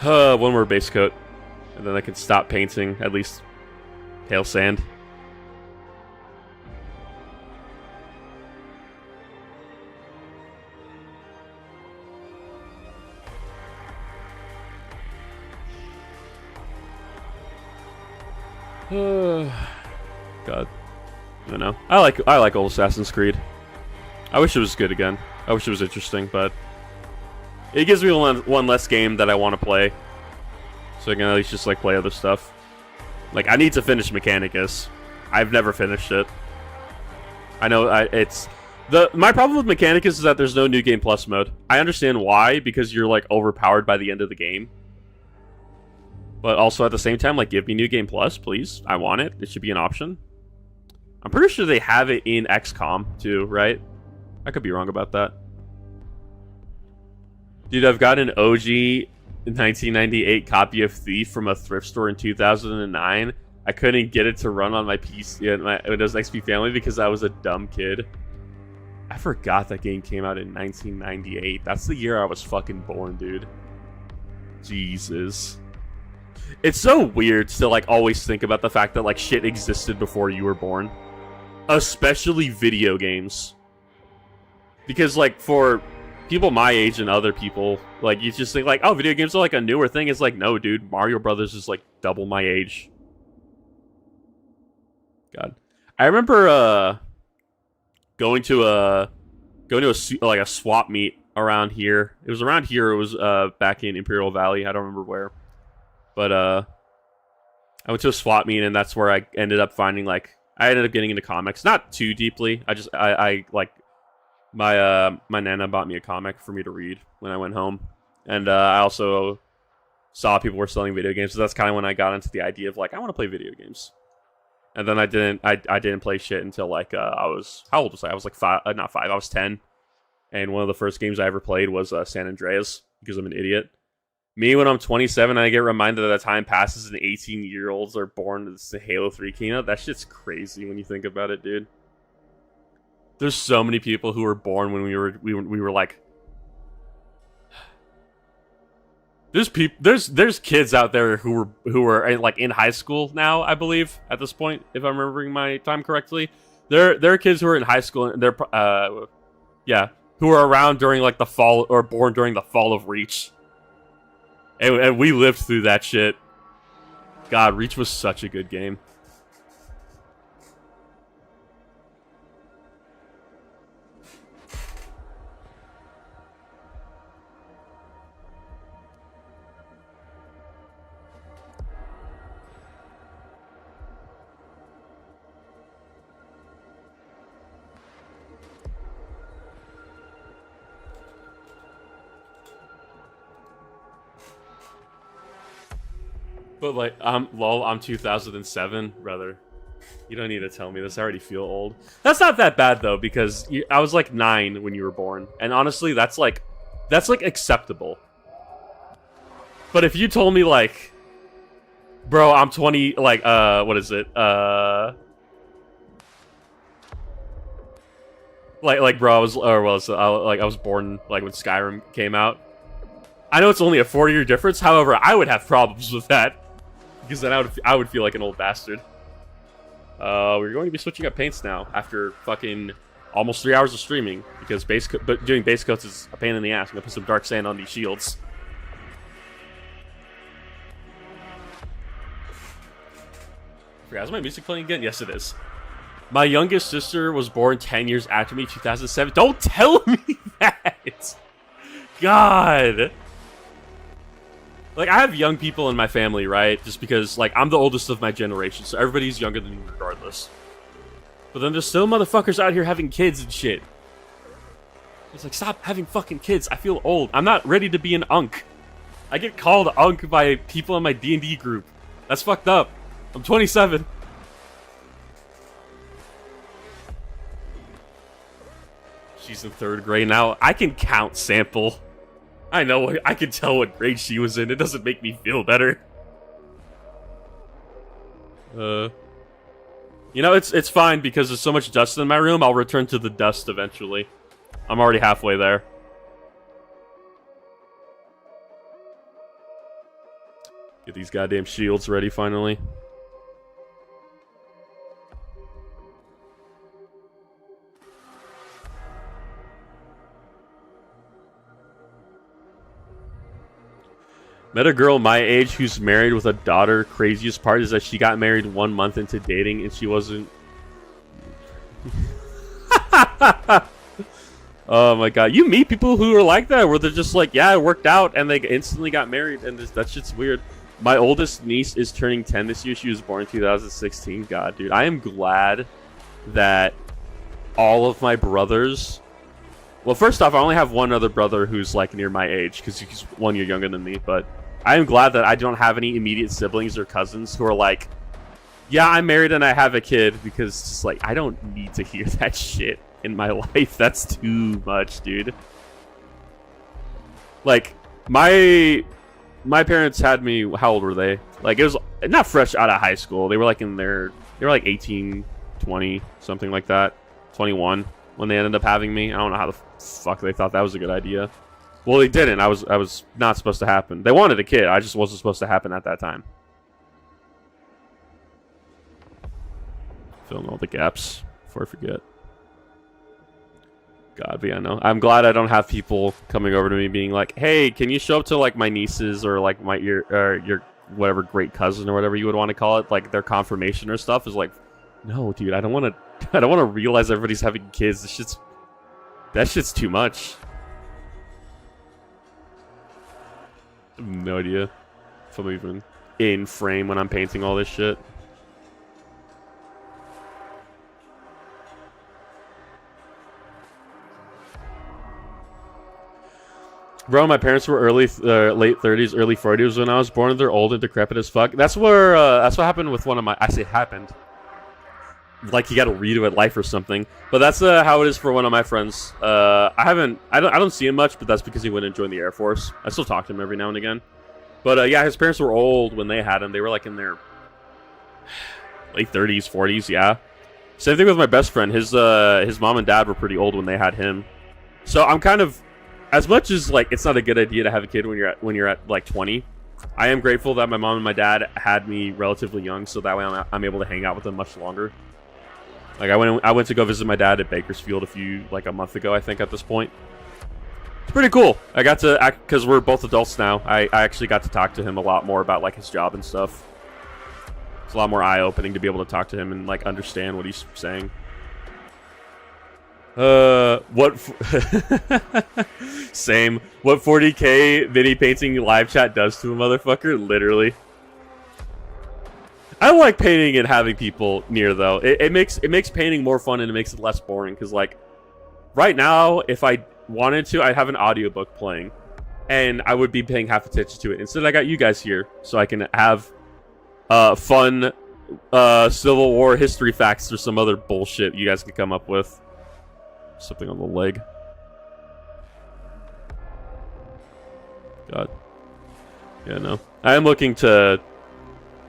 One more base coat, and then I can stop painting, at least pale sand. God, I don't know. I like old Assassin's Creed. I wish it was good again. I wish it was interesting, but it gives me one less game that I want to play, so I can at least just like play other stuff. Like I need to finish Mechanicus. I've never finished it. I know my problem with Mechanicus is that there's no New Game Plus mode. I understand why, because you're like overpowered by the end of the game. But also at the same time, like give me New Game Plus, please. I want it. It should be an option. I'm pretty sure they have it in XCOM too, right? I could be wrong about that. Dude, I've got an OG 1998 copy of Thief from a thrift store in 2009. I couldn't get it to run on my PC, my Windows XP family, because I was a dumb kid. I forgot that game came out in 1998. That's the year I was fucking born, dude. Jesus. It's so weird to like always think about the fact that like shit existed before you were born. Especially video games. Because like for people my age and other people, like you just think like, oh, video games are like a newer thing. It's like, no, dude, Mario Brothers is like double my age. God, I remember going to a swap meet around here. It was around here. It was back in Imperial Valley. I don't remember where, but I went to a swap meet, and that's where I ended up finding like I ended up getting into comics, not too deeply. I like my nana bought me a comic for me to read when I went home, and I also saw people were selling video games, so that's kind of when I got into the idea of like I want to play video games. And then I didn't play shit until like I was, how old was I? I was like not five, I was 10. And one of the first games I ever played was San Andreas, because I'm an idiot. Me, when I'm 27, I get reminded that time passes and 18-year-olds are born to the Halo 3 keynote. That shit's crazy when you think about it, dude. There's so many people who were born when we were like, there's kids out there who were like in high school now, I believe, at this point, if I'm remembering my time correctly. There are kids who are in high school, and they're who are around during like the fall, or born during the fall of Reach. And we lived through that shit. God, Reach was such a good game. But like, I'm 2007, brother. You don't need to tell me this. I already feel old. That's not that bad though, because I was like 9 when you were born, and honestly, that's like acceptable. But if you told me like, bro, I'm 20, like, what is it? Like, bro, I was born like when Skyrim came out. I know it's only a 4-year difference. However, I would have problems with that, because then I would feel like an old bastard. We're going to be switching up paints now after fucking almost 3 hours of streaming, because doing base coats is a pain in the ass. I'm gonna put some dark sand on these shields. Is my music playing again? Yes, it is. My youngest sister was born 10 years after me, 2007. Don't tell me that! God! Like, I have young people in my family, right? Just because, like, I'm the oldest of my generation, so everybody's younger than me regardless. But then there's still motherfuckers out here having kids and shit. It's like, stop having fucking kids. I feel old. I'm not ready to be an unk. I get called unk by people in my D&D group. That's fucked up. I'm 27. She's in 3rd grade now. I can count sample. I know, I can tell what grade she was in. It doesn't make me feel better. You know, it's fine, because there's so much dust in my room. I'll return to the dust eventually. I'm already halfway there. Get these goddamn shields ready finally. Met a girl my age who's married with a daughter. Craziest part is that she got married 1 month into dating and she wasn't... Oh my god. You meet people who are like that, where they're just like, yeah, it worked out, and they instantly got married, and that shit's weird. My oldest niece is turning 10 this year. She was born in 2016. God, dude. I am glad that all of my brothers... Well, first off, I only have one other brother who's like near my age, because he's 1 year younger than me, but I am glad that I don't have any immediate siblings or cousins who are like, yeah, I'm married and I have a kid, because it's just like, I don't need to hear that shit in my life. That's too much, dude. Like, my parents had me, how old were they? Like, it was not fresh out of high school. They were like they were like 18, 20, something like that. 21 when they ended up having me. I don't know how the fuck they thought that was a good idea. Well, they didn't. I was not supposed to happen. They wanted a kid. I just wasn't supposed to happen at that time. Filling all the gaps before I forget. God, but yeah, no. I'm glad I don't have people coming over to me being like, "Hey, can you show up to like my nieces or like your whatever great cousin or whatever you would want to call it, like their confirmation or stuff?" Is like, no, dude, I don't want to realize everybody's having kids. That shit's too much. I have no idea if I'm even in frame when I'm painting all this shit. Bro, my parents were late 30s, early 40s when I was born. They're old and decrepit as fuck. That's what happened with one of my... I say happened. Like he got a redo at life or something. But that's how it is for one of my friends. I don't see him much, but that's because he went and joined the Air Force. I still talk to him every now and again. But yeah, his parents were old when they had him. They were like in their late 30s, 40s, yeah. Same thing with my best friend. His mom and dad were pretty old when they had him. So I'm kind of... As much as like it's not a good idea to have a kid when you're at like 20, I am grateful that my mom and my dad had me relatively young, so that way I'm able to hang out with them much longer. Like I went to go visit my dad at Bakersfield a month ago, I think at this point. It's pretty cool. I got to act because we're both adults now. I actually got to talk to him a lot more about like his job and stuff. It's a lot more eye-opening to be able to talk to him and like understand what he's saying. Same. What 40k mini painting live chat does to a motherfucker, literally. I like painting and having people near though. It makes painting more fun and it makes it less boring because like right now, if I wanted to, I'd have an audiobook playing and I would be paying half attention to it. Instead, I got you guys here so I can have fun Civil War history facts or some other bullshit you guys can come up with. Something on the leg. God. Yeah, no. I am looking to...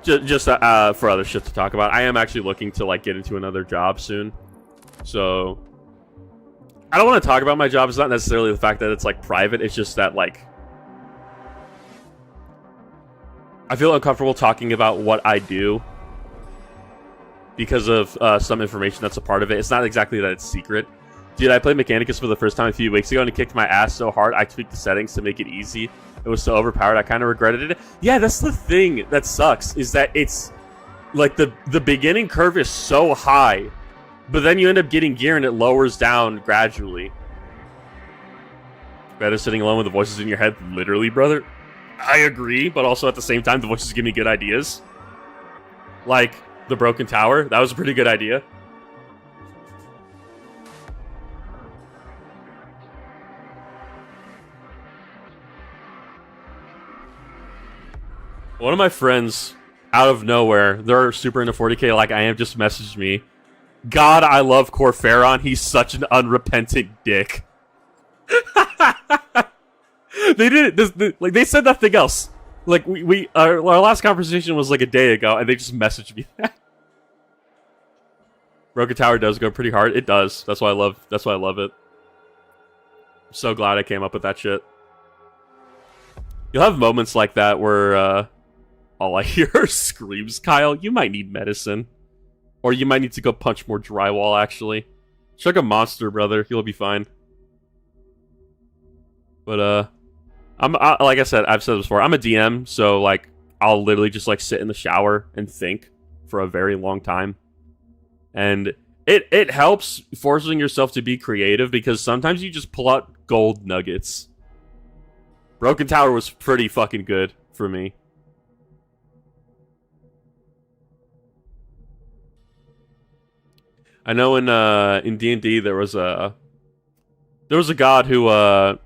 Just for other shit to talk about. I am actually looking to, like, get into another job soon. So... I don't want to talk about my job. It's not necessarily the fact that it's, like, private. It's just that, like... I feel uncomfortable talking about what I do. Because of some information that's a part of it. It's not exactly that it's secret. Dude, I played Mechanicus for the first time a few weeks ago and it kicked my ass so hard I tweaked the settings to make it easy. It was so overpowered, I kind of regretted it. Yeah, that's the thing that sucks, is that it's... Like, the beginning curve is so high, but then you end up getting gear and it lowers down gradually. Better sitting alone with the voices in your head, literally, brother. I agree, but also at the same time, the voices give me good ideas. Like, the Broken Tower, that was a pretty good idea. One of my friends, out of nowhere, they're super into 40k like I am, just messaged me. God, I love Corferon. He's such an unrepentant dick. They didn't, like, they said nothing else. Like, our last conversation was like a day ago, and they just messaged me that. Broken Tower does go pretty hard. It does. That's why I love it. I'm so glad I came up with that shit. You'll have moments like that where, all I hear are screams. Kyle, you might need medicine. Or you might need to go punch more drywall, actually. Chug a monster, brother. You'll be fine. But, Like I said, I've said this before. I'm a DM, so like I'll literally just like sit in the shower and think for a very long time, and it helps forcing yourself to be creative because sometimes you just pull out gold nuggets. Broken Tower was pretty fucking good for me. I know in D&D there was a god who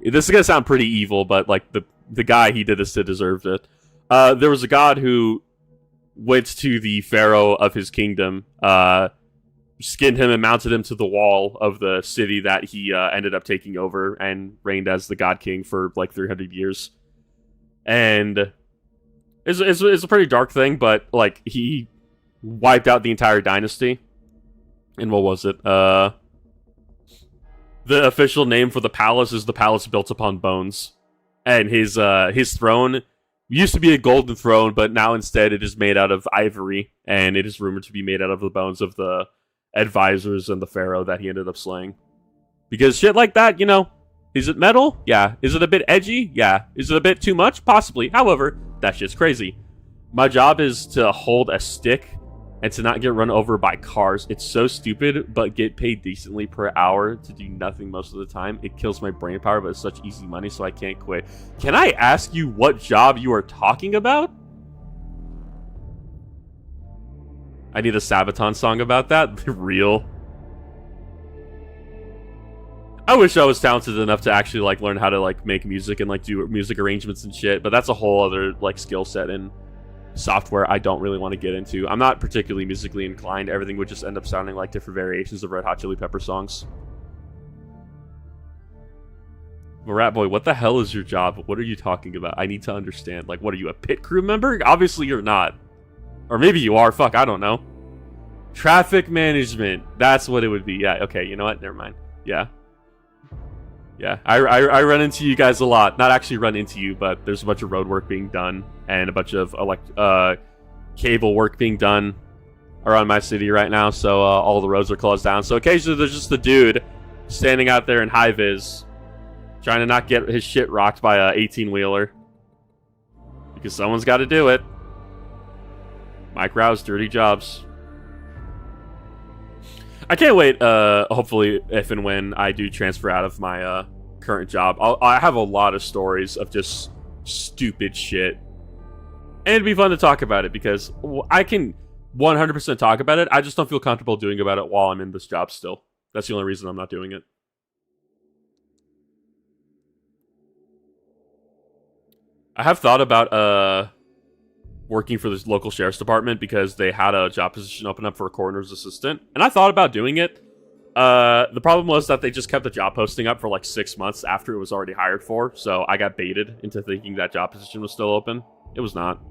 this is gonna sound pretty evil, but like the guy he did this to deserved it. There was a god who went to the pharaoh of his kingdom, skinned him and mounted him to the wall of the city that he ended up taking over and reigned as the god king for like 300 years. And it's a pretty dark thing, but like he wiped out the entire dynasty. And what was it? The official name for the palace is the palace built upon bones. And his throne used to be a golden throne, but now instead it is made out of ivory, and it is rumored to be made out of the bones of the advisors and the pharaoh that he ended up slaying. Because shit like that, you know, is it metal? Yeah. Is it a bit edgy? Yeah. Is it a bit too much? Possibly. However, that shit's crazy. My job is to hold a stick and to not get run over by cars. It's so stupid, but get paid decently per hour to do nothing most of the time. It kills my brain power, but it's such easy money, so I can't quit. Can I ask you what job you are talking about? I need a Sabaton song about that. Real. I wish I was talented enough to actually like learn how to like make music and like do music arrangements and shit, but that's a whole other like skill set in software I don't really want to get into. I'm not particularly musically inclined. Everything would just end up sounding like different variations of Red Hot Chili Pepper songs. But Rat Boy, what the hell is your job? What are you talking about? I need to understand. Like, what are you, a pit crew member? Obviously you're not. Or maybe you are. Fuck, I don't know. Traffic management. That's what it would be. Yeah, okay, you know what? Never mind. Yeah. Yeah, I run into you guys a lot. Not actually run into you, but there's a bunch of road work being done and a bunch of cable work being done around my city right now. So all the roads are closed down. So occasionally there's just a dude standing out there in high vis trying to not get his shit rocked by a 18-wheeler. Because someone's got to do it. Mike Rouse, dirty jobs. I can't wait, hopefully, if and when I do transfer out of my current job. I have a lot of stories of just stupid shit. And it'd be fun to talk about it, because I can 100% talk about it. I just don't feel comfortable doing about it while I'm in this job still. That's the only reason I'm not doing it. I have thought about working for this local sheriff's department because they had a job position open up for a coroner's assistant. And I thought about doing it. The problem was that they just kept the job posting up for like 6 months after it was already hired for. So I got baited into thinking that job position was still open. It was not.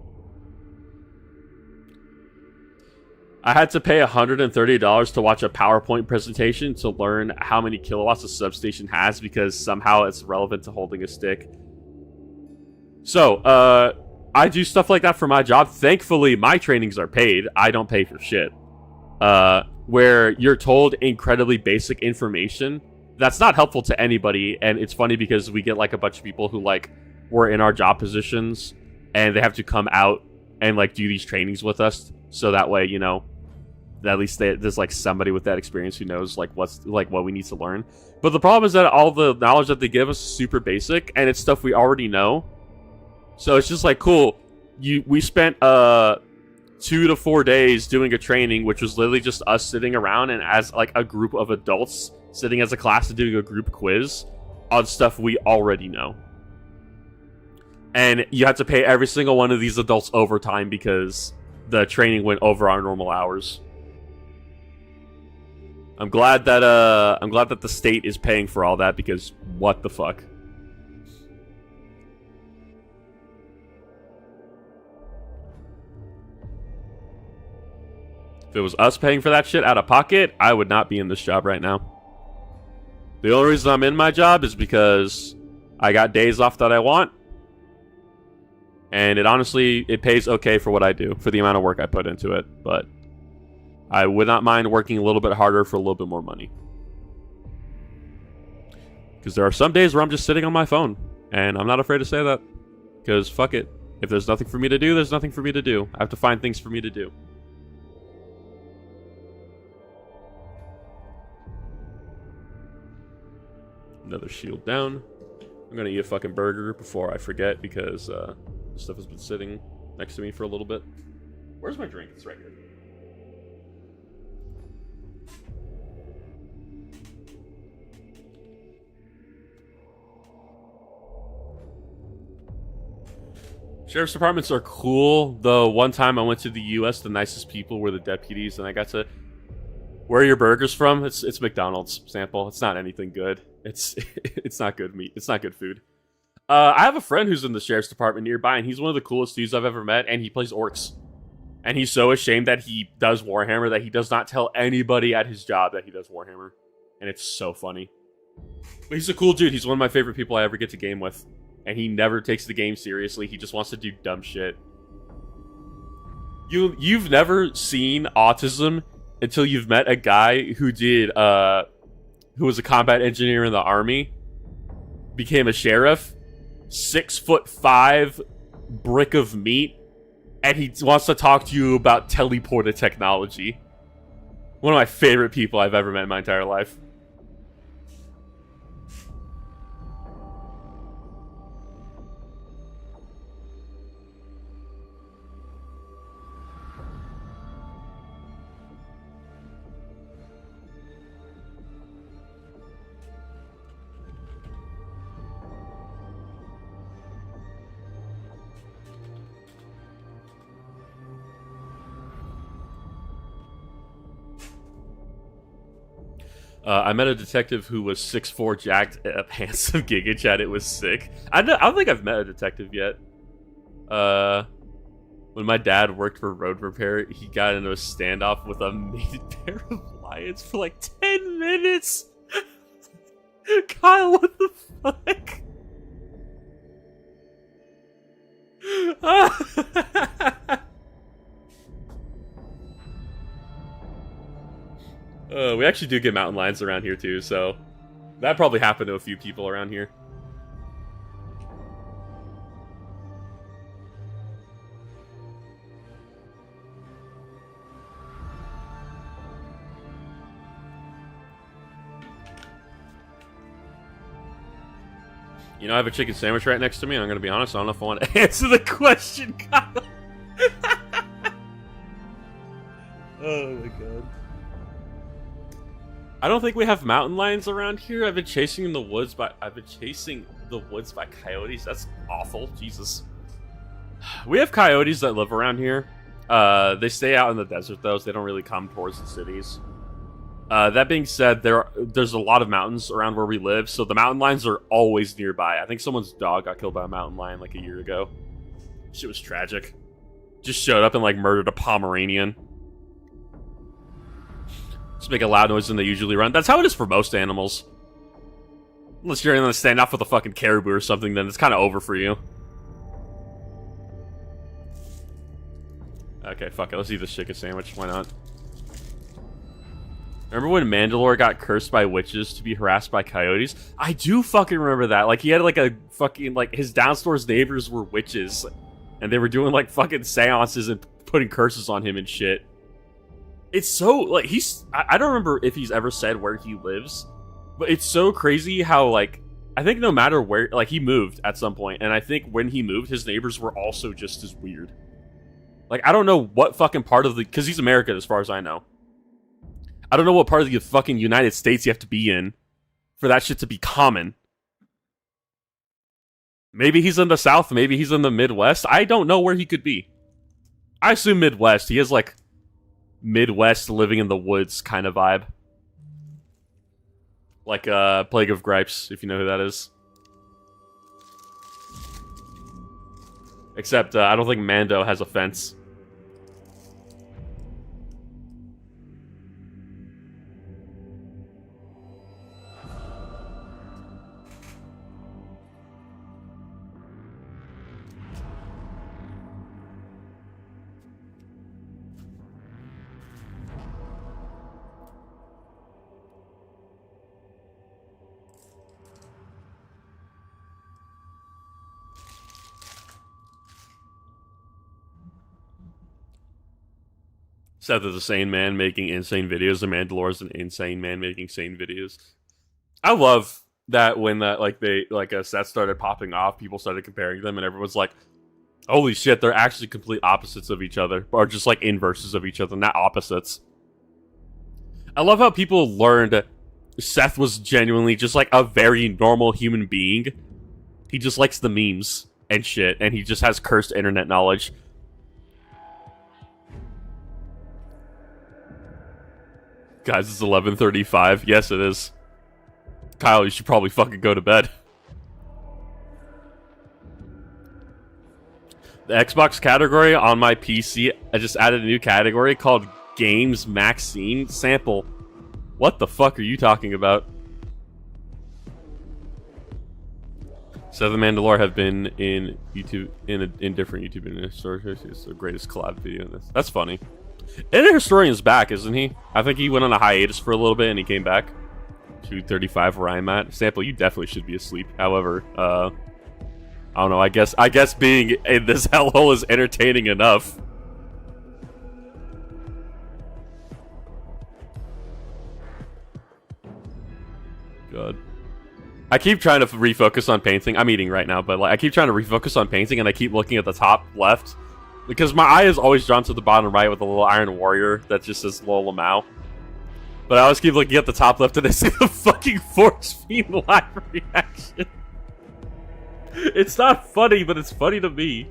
I had to pay $130 to watch a PowerPoint presentation to learn how many kilowatts a substation has because somehow it's relevant to holding a stick. So, I do stuff like that for my job. Thankfully, my trainings are paid. I don't pay for shit. Where you're told incredibly basic information that's not helpful to anybody. And it's funny because we get like a bunch of people who like were in our job positions and they have to come out and like do these trainings with us. So that way, you know, at least there's like somebody with that experience who knows like what's like what we need to learn. But the problem is that all the knowledge that they give us is super basic and it's stuff we already know. So it's just like, cool, we spent 2 to 4 days doing a training, which was literally just us sitting around and as like a group of adults sitting as a class and doing a group quiz on stuff we already know. And you have to pay every single one of these adults overtime because the training went over our normal hours. I'm glad that the state is paying for all that because what the fuck. If it was us paying for that shit out of pocket, I would not be in this job right now. The only reason I'm in my job is because I got days off that I want. And it pays okay for what I do, for the amount of work I put into it. But I would not mind working a little bit harder for a little bit more money. Because there are some days where I'm just sitting on my phone. And I'm not afraid to say that. Because fuck it. If there's nothing for me to do, there's nothing for me to do. I have to find things for me to do. Another shield down. I'm gonna eat a fucking burger before I forget because this stuff has been sitting next to me for a little bit. Where's my drink? It's right here. Sheriff's departments are cool. The one time I went to the U.S., the nicest people were the deputies, and I got to... Where are your burgers from? It's McDonald's sample. It's not anything good. It's not good meat. It's not good food. I have a friend who's in the sheriff's department nearby, and he's one of the coolest dudes I've ever met, and he plays orcs. And he's so ashamed that he does Warhammer that he does not tell anybody at his job that he does Warhammer. And it's so funny. But he's a cool dude. He's one of my favorite people I ever get to game with. And he never takes the game seriously. He just wants to do dumb shit. You've never seen autism until you've met a guy who who was a combat engineer in the army, became a sheriff, 6'5" brick of meat, and he wants to talk to you about teleporter technology. One of my favorite people I've ever met in my entire life. I met a detective who was 6'4", jacked up, handsome, Giga Chat. It was sick. I don't think I've met a detective yet. When my dad worked for road repair, he got into a standoff with a mated pair of lions for like 10 minutes. Kyle, what the fuck? We actually do get mountain lions around here too, so that probably happened to a few people around here. You know, I have a chicken sandwich right next to me, and I'm gonna be honest, I don't know if I want to answer the question, Kyle. Oh my god. I don't think we have mountain lions around here. I've been chasing the woods by coyotes. That's awful. Jesus. We have coyotes that live around here. They stay out in the desert though, so they don't really come towards the cities. That being said, there's a lot of mountains around where we live, so the mountain lions are always nearby. I think someone's dog got killed by a mountain lion like a year ago. Shit was tragic. Just showed up and like murdered a Pomeranian. Just make a loud noise and they usually run. That's how it is for most animals. Unless you're gonna stand off with a fucking caribou or something, then it's kind of over for you. Okay, fuck it. Let's eat this chicken sandwich. Why not? Remember when Mandalore got cursed by witches to be harassed by coyotes? I do fucking remember that. Like, he had like a fucking, like, his downstairs neighbors were witches. And they were doing like fucking seances and putting curses on him and shit. It's so, like, I don't remember if he's ever said where he lives, but it's so crazy how, like, I think no matter where, like, he moved at some point, and I think when he moved, his neighbors were also just as weird. Like, I don't know what fucking part of the, because he's American as far as I know. I don't know what part of the fucking United States you have to be in for that shit to be common. Maybe he's in the South, maybe he's in the Midwest. I don't know where he could be. I assume Midwest. He has, like, Midwest living in the woods kind of vibe. Like Plague of Gripes, if you know who that is. Except I don't think Mando has a fence. Seth is a sane man making insane videos. The Mandalore is an insane man making sane videos. I love that when that Seth started popping off, people started comparing them, and everyone's like, "Holy shit, they're actually complete opposites of each other, or just like inverses of each other, not opposites." I love how people learned Seth was genuinely just like a very normal human being. He just likes the memes and shit, and he just has cursed internet knowledge. Guys, it's 11:35. Yes, it is. Kyle, you should probably fucking go to bed. The Xbox category on my PC, I just added a new category called Games Maxine Sample. What the fuck are you talking about? Seth and Mandalore have been in YouTube in different YouTube historians. It's the greatest collab video in this. That's funny. And the historian's back, isn't he? I think he went on a hiatus for a little bit and he came back. 2:35 where I'm at. Sample, you definitely should be asleep. However, I don't know. I guess being in this hellhole is entertaining enough. God. I keep trying to refocus on painting. I'm eating right now, but like I keep trying to refocus on painting, and I keep looking at the top left because my eye is always drawn to the bottom right with a little Iron Warrior that just says Lol Lamau. But I always keep looking at the top left and I see the fucking Force Fiend live reaction. It's not funny, but it's funny to me.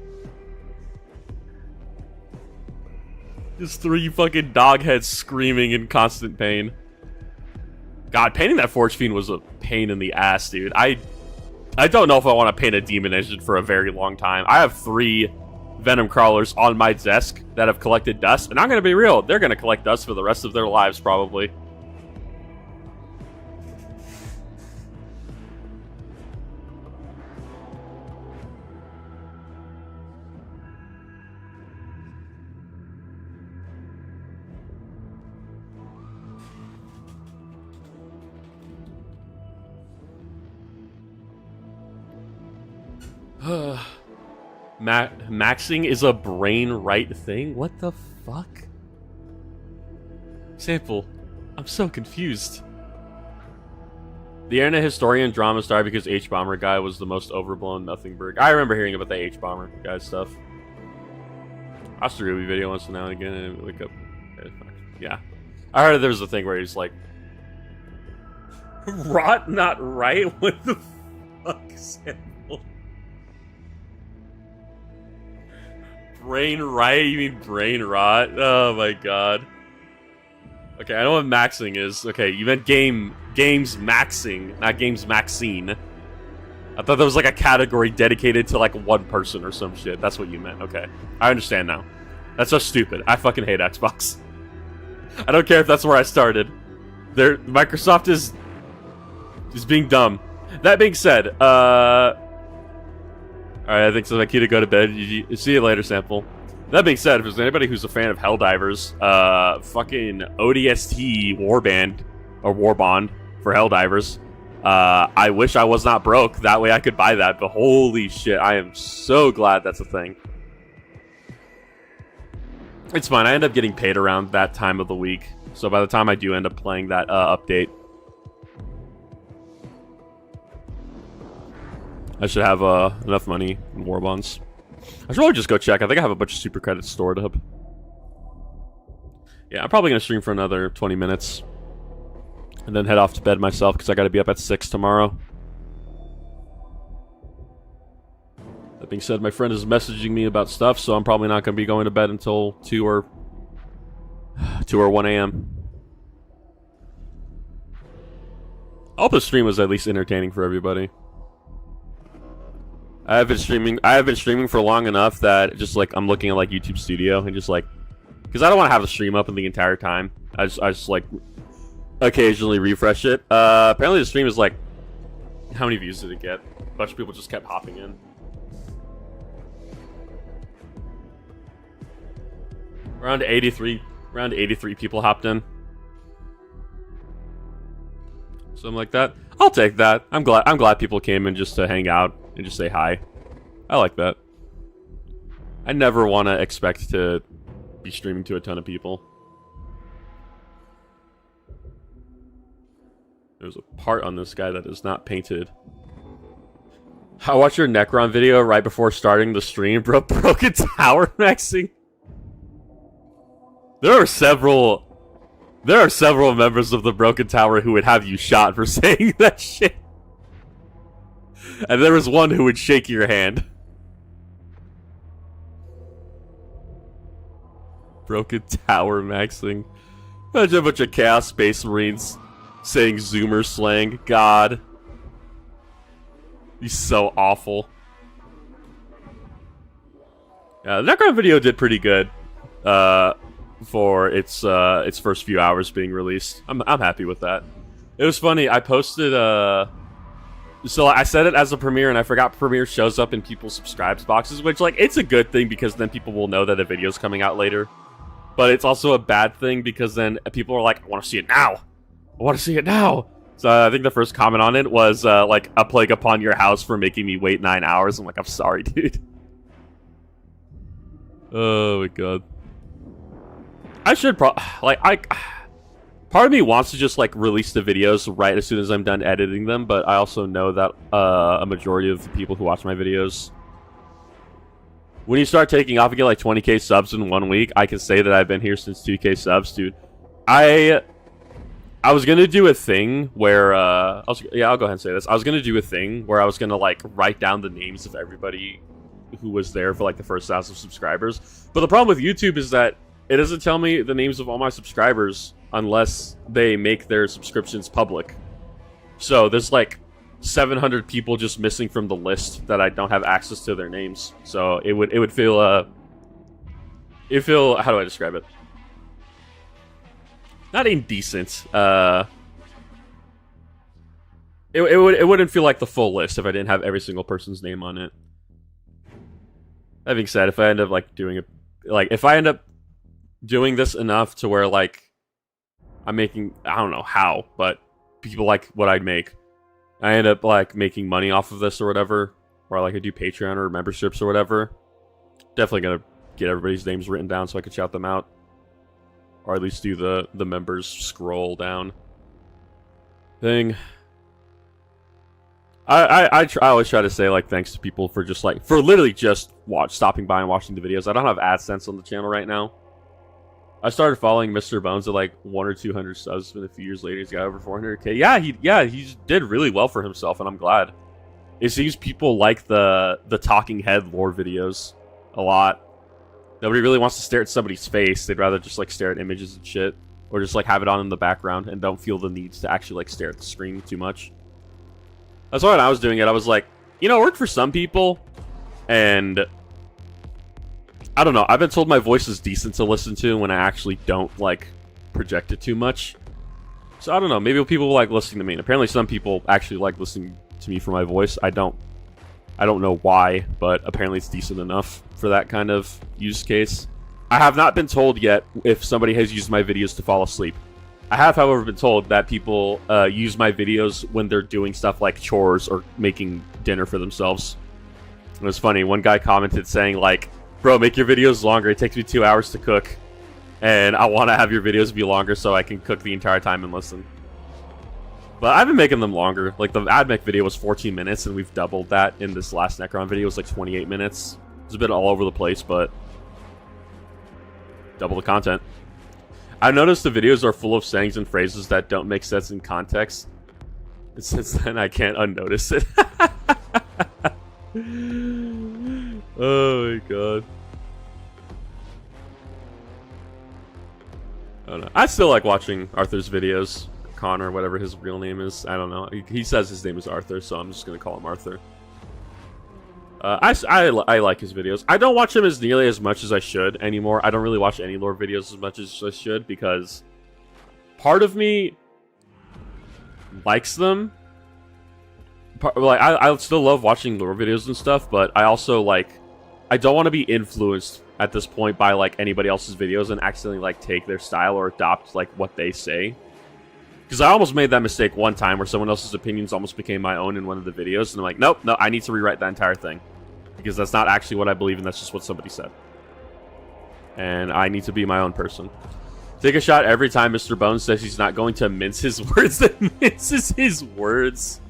Just 3 fucking dog heads screaming in constant pain. God, painting that Forge Fiend was a pain in the ass, dude. I don't know if I want to paint a Demon Engine for a very long time. I have 3 Venom Crawlers on my desk that have collected dust, and I'm going to be real, they're going to collect dust for the rest of their lives, probably. Maxing is a brain right thing? What the fuck? Sample, I'm so confused. The internet historian drama started because H-Bomber guy was the most overblown nothingberg. I remember hearing about the H-Bomber guy stuff. I watched a Ruby video once now and again and wake up. Yeah. I heard there was a thing where he's like, rot not right? What the fuck, Sample? Brain right? You mean brain rot? Oh my god. Okay, I know what maxing is. Okay, you meant games maxing, not games maxine. I thought that was like a category dedicated to like one person or some shit. That's what you meant. Okay, I understand now. That's so stupid. I fucking hate Xbox. I don't care if that's where I started. Microsoft is being dumb. That being said, alright, I think so. My key to go to bed. See you later, Sample. That being said, if there's anybody who's a fan of Helldivers, fucking ODST Warband or Warbond for Helldivers. I wish I was not broke. That way I could buy that. But holy shit, I am so glad that's a thing. It's fine. I end up getting paid around that time of the week. So by the time I do end up playing that update, I should have enough money in war bonds. I should probably just go check. I think I have a bunch of super credits stored up. Yeah, I'm probably going to stream for another 20 minutes. And then head off to bed myself because I got to be up at 6 tomorrow. That being said, my friend is messaging me about stuff, so I'm probably not going to be going to bed until 2 or 1 a.m. I hope the stream was at least entertaining for everybody. I have been streaming for long enough that just like I'm looking at like YouTube Studio and just like, because I don't want to have the stream up in the entire time. I just like occasionally refresh it. Apparently the stream is like, how many views did it get? A bunch of people just kept hopping in. Around 83 people hopped in. Something like that. I'll take that. I'm glad people came in just to hang out and just say hi. I like that. I never want to expect to be streaming to a ton of people. There's a part on this guy that is not painted. I watched your Necron video right before starting the stream, bro. Broken tower maxing. There are several members of the Broken Tower who would have you shot for saying that shit. And there was one who would shake your hand. Broken Tower maxing. Imagine a bunch of Chaos Space Marines saying Zoomer slang. God. He's so awful. Yeah, the Necron video did pretty good. For its first few hours being released. I'm happy with that. It was funny, I posted so I said it as a premiere and I forgot premiere shows up in people's subscribes boxes, which like it's a good thing because then people will know that a video's coming out later. But it's also a bad thing because then people are like, I want to see it now. I want to see it now. So I think the first comment on it was like a plague upon your house for making me wait 9 hours. I'm like, I'm sorry, dude. Oh my god. I should part of me wants to just like release the videos right as soon as I'm done editing them, but I also know that a majority of the people who watch my videos, when you start taking off and get like 20k subs in 1 week, I can say that I've been here since 2k subs, dude. I was gonna do a thing where I'll go ahead and say this. I was gonna do a thing where I was gonna like write down the names of everybody who was there for like the first 1,000 subscribers. But the problem with YouTube is that it doesn't tell me the names of all my subscribers unless they make their subscriptions public. So there's like 700 people just missing from the list that I don't have access to their names. So it would feel how do I describe it? Not indecent. It wouldn't feel like the full list if I didn't have every single person's name on it. That being said, if I end up like doing this enough to where like I'm making, I don't know how, but people like what I make, I end up like making money off of this or whatever, or like I do Patreon or memberships or whatever, definitely gonna get everybody's names written down so I can shout them out, or at least do the members scroll down thing. I always try to say like thanks to people for just like for literally just stopping by and watching the videos. I don't have AdSense on the channel right now. I started following Mr. Bones at like 100 or 200 subs, but a few years later he's got over 400k. Yeah, he did really well for himself, and I'm glad. It seems people like the talking head lore videos a lot. Nobody really wants to stare at somebody's face. They'd rather just like stare at images and shit, or just like have it on in the background and don't feel the need to actually like stare at the screen too much. That's why when I was doing it, I was like, you know, it worked for some people, and I don't know. I've been told my voice is decent to listen to when I actually don't like project it too much. So I don't know. Maybe people like listening to me. And apparently, some people actually like listening to me for my voice. I don't know why, but apparently it's decent enough for that kind of use case. I have not been told yet if somebody has used my videos to fall asleep. I have, however, been told that people use my videos when they're doing stuff like chores or making dinner for themselves. It was funny. One guy commented saying like, bro, make your videos longer. It takes me 2 hours to cook. And I want to have your videos be longer so I can cook the entire time and listen. But I've been making them longer. Like, the AdMech video was 14 minutes, and we've doubled that in this last Necron video. It was like 28 minutes. It's a bit all over the place, but double the content. I noticed the videos are full of sayings and phrases that don't make sense in context. And since then, I can't unnotice it. Oh my god. I don't know. I still like watching Arthur's videos. Connor, whatever his real name is. I don't know. He says his name is Arthur, so I'm just going to call him Arthur. I like his videos. I don't watch him as nearly as much as I should anymore. I don't really watch any lore videos as much as I should because part of me likes them. Like I still love watching lore videos and stuff, but I also like I don't want to be influenced at this point by like anybody else's videos and accidentally like take their style or adopt like what they say. Because I almost made that mistake one time where someone else's opinions almost became my own in one of the videos, and I'm like, nope, no, I need to rewrite that entire thing. Because that's not actually what I believe, and that's just what somebody said. And I need to be my own person. Take a shot every time Mr. Bones says he's not going to mince his words. That minces his words.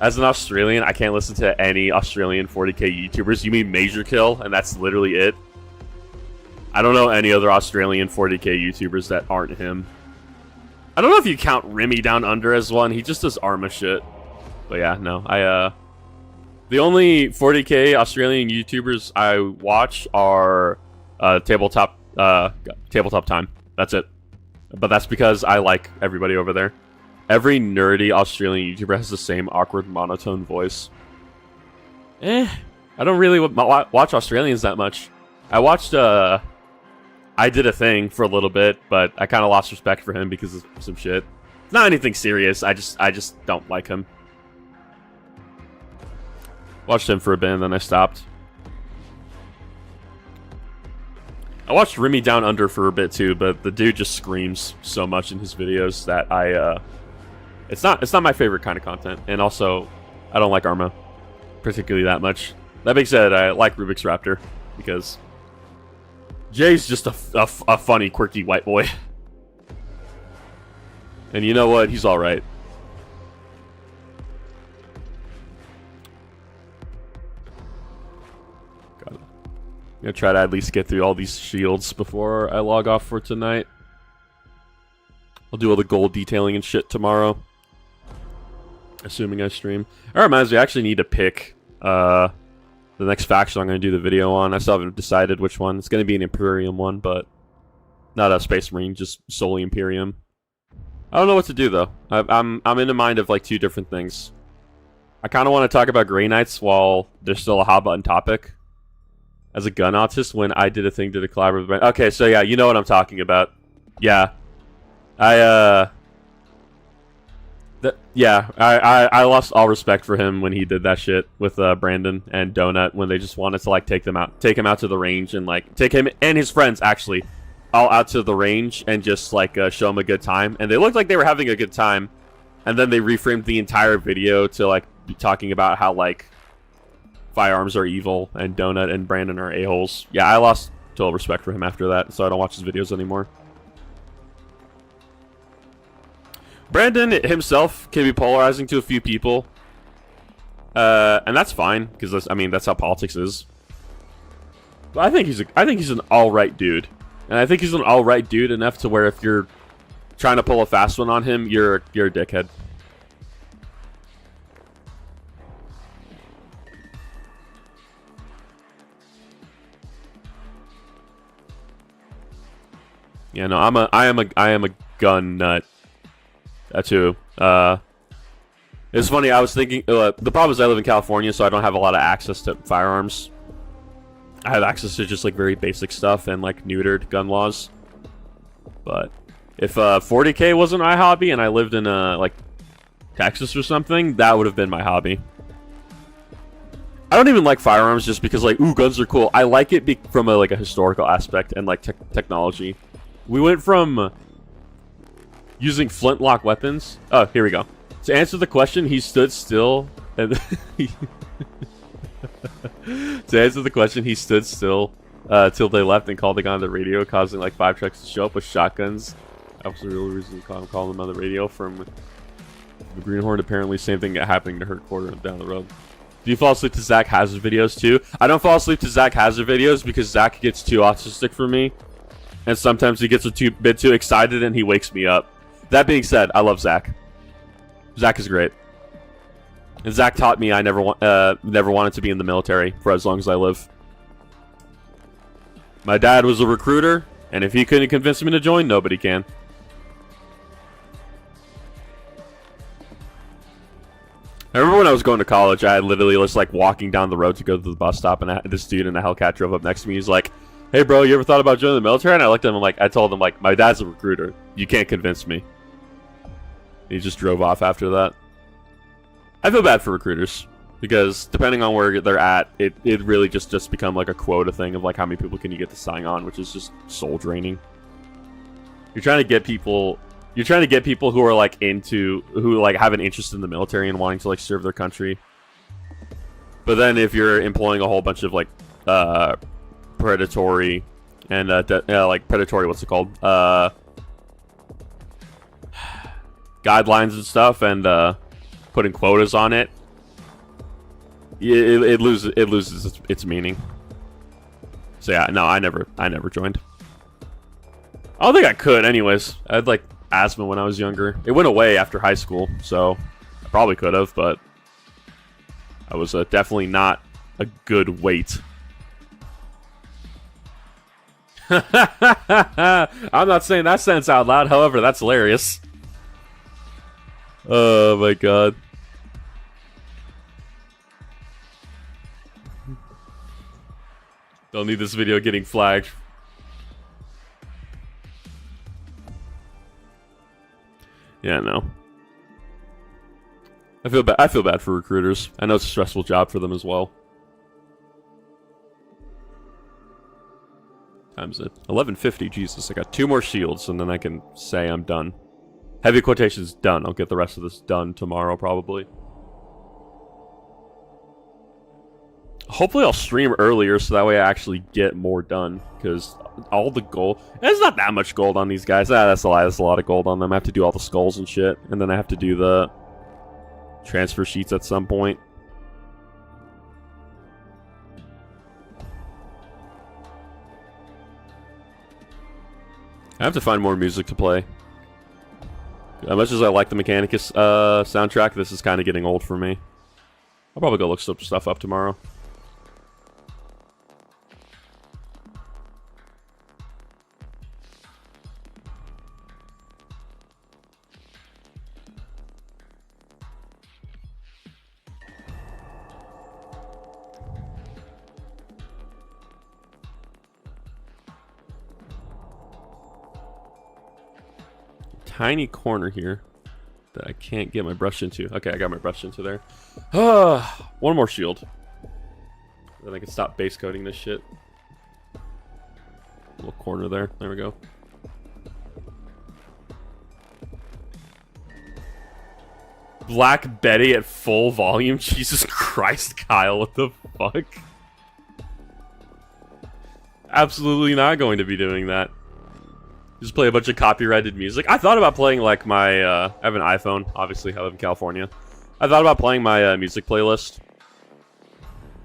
As an Australian, I can't listen to any Australian 40k YouTubers. You mean Major Kill, and that's literally it? I don't know any other Australian 40k YouTubers that aren't him. I don't know if you count Remy Down Under as one. He just does Arma shit. But yeah, no. The only 40k Australian YouTubers I watch are Tabletop Time. That's it. But that's because I like everybody over there. Every nerdy Australian YouTuber has the same awkward monotone voice. I don't really watch Australians that much. I watched, I Did a Thing for a little bit, but I kind of lost respect for him because of some shit. It's not anything serious, I just don't like him. Watched him for a bit and then I stopped. I watched Remy Down Under for a bit too, but the dude just screams so much in his videos that it's not my favorite kind of content, and also I don't like Arma particularly that much. That being said, I like Rubik's Raptor because Jay's just a funny, quirky white boy, and you know what? He's all right. I'm gonna try to at least get through all these shields before I log off for tonight. I'll do all the gold detailing and shit tomorrow, assuming I stream. That reminds me, I actually need to pick the next faction I'm going to do the video on. I still haven't decided which one. It's going to be an Imperium one, but not a Space Marine, just solely Imperium. I don't know what to do though. I'm in the mind of like two different things. I kind of want to talk about Grey Knights while there's still a hot button topic. As a gun autist, when I Did a Thing, did a collab with... Okay, so yeah, you know what I'm talking about. Yeah. I lost all respect for him when he did that shit with Brandon and Donut, when they just wanted to like take him out to the range and like take him and his friends actually all out to the range and just like show him a good time. And they looked like they were having a good time, and then they reframed the entire video to like be talking about how like firearms are evil and Donut and Brandon are a-holes. Yeah, I lost total respect for him after that, so I don't watch his videos anymore. Brandon himself can be polarizing to a few people, and that's fine because that's how politics is. But I think he's an all right dude, and I think he's an all right dude enough to where if you're trying to pull a fast one on him, you're a dickhead. Yeah, no, I am a gun nut. That too. It's funny. I was thinking. The problem is I live in California, so I don't have a lot of access to firearms. I have access to just like very basic stuff and like neutered gun laws. But if 40k wasn't my hobby and I lived in like Texas or something, that would have been my hobby. I don't even like firearms just because like, ooh, guns are cool. I like it from a historical aspect and like technology. We went from using flintlock weapons. Oh, here we go. To answer the question, he stood still. And to answer the question, he stood still till they left and called the guy on the radio, causing like 5 trucks to show up with shotguns. That was the real reason to call them on the radio from the Greenhorn. Apparently, same thing happening to her quarter down the road. Do you fall asleep to Zach Hazard videos too? I don't fall asleep to Zach Hazard videos because Zach gets too autistic for me. And sometimes he gets a bit too excited and he wakes me up. That being said, I love Zach. Zach is great. And Zach taught me I never wanted to be in the military for as long as I live. My dad was a recruiter, and if he couldn't convince me to join, nobody can. I remember when I was going to college, I literally was like walking down the road to go to the bus stop, and this dude in a Hellcat drove up next to me. He's like, "Hey bro, you ever thought about joining the military?" And I looked at him like, I told him like, my dad's a recruiter. You can't convince me. He just drove off after that. I feel bad for recruiters because depending on where they're at, it really just become like a quota thing of like how many people can you get to sign on, which is just soul draining. You're trying to get people who are like who like have an interest in the military and wanting to like serve their country. But then if you're employing a whole bunch of like predatory and like predatory, what's it called? guidelines and stuff and putting quotas on it, it loses its meaning. So yeah, no, I never joined. I don't think I could anyways. I had like asthma when I was younger. It went away after high school, so I probably could have, but I was definitely not a good weight. I'm not saying that sentence out loud, however, that's hilarious. Oh my god. Don't need this video getting flagged. Yeah, no. I feel bad for recruiters. I know it's a stressful job for them as well. Times it. 1150, Jesus. I got 2 more shields and then I can say I'm done. Heavy quotations done. I'll get the rest of this done tomorrow probably. Hopefully I'll stream earlier so that way I actually get more done. Because all the gold... There's not that much gold on these guys. That's a lie. There's a lot of gold on them. I have to do all the skulls and shit. And then I have to do the transfer sheets at some point. I have to find more music to play. As much as I like the Mechanicus soundtrack, this is kind of getting old for me. I'll probably go look some stuff up tomorrow. Tiny corner here that I can't get my brush into. Okay, I got my brush into there. One more shield. Then I can stop base coating this shit. Little corner there. There we go. Black Betty at full volume? Jesus Christ, Kyle, what the fuck? Absolutely not going to be doing that. Just play a bunch of copyrighted music. I thought about playing like my, I have an iPhone, obviously I live in California. I thought about playing my music playlist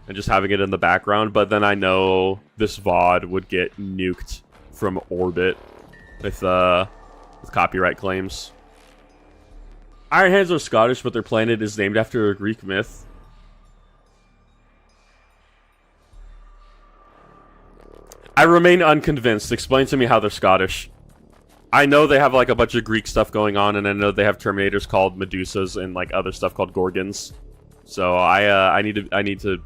and just having it in the background, but then I know this VOD would get nuked from Orbit with copyright claims. Iron Hands are Scottish, but their planet is named after a Greek myth. I remain unconvinced. Explain to me how they're Scottish. I know they have like a bunch of Greek stuff going on, and I know they have Terminators called Medusas and like other stuff called Gorgons. So I need to.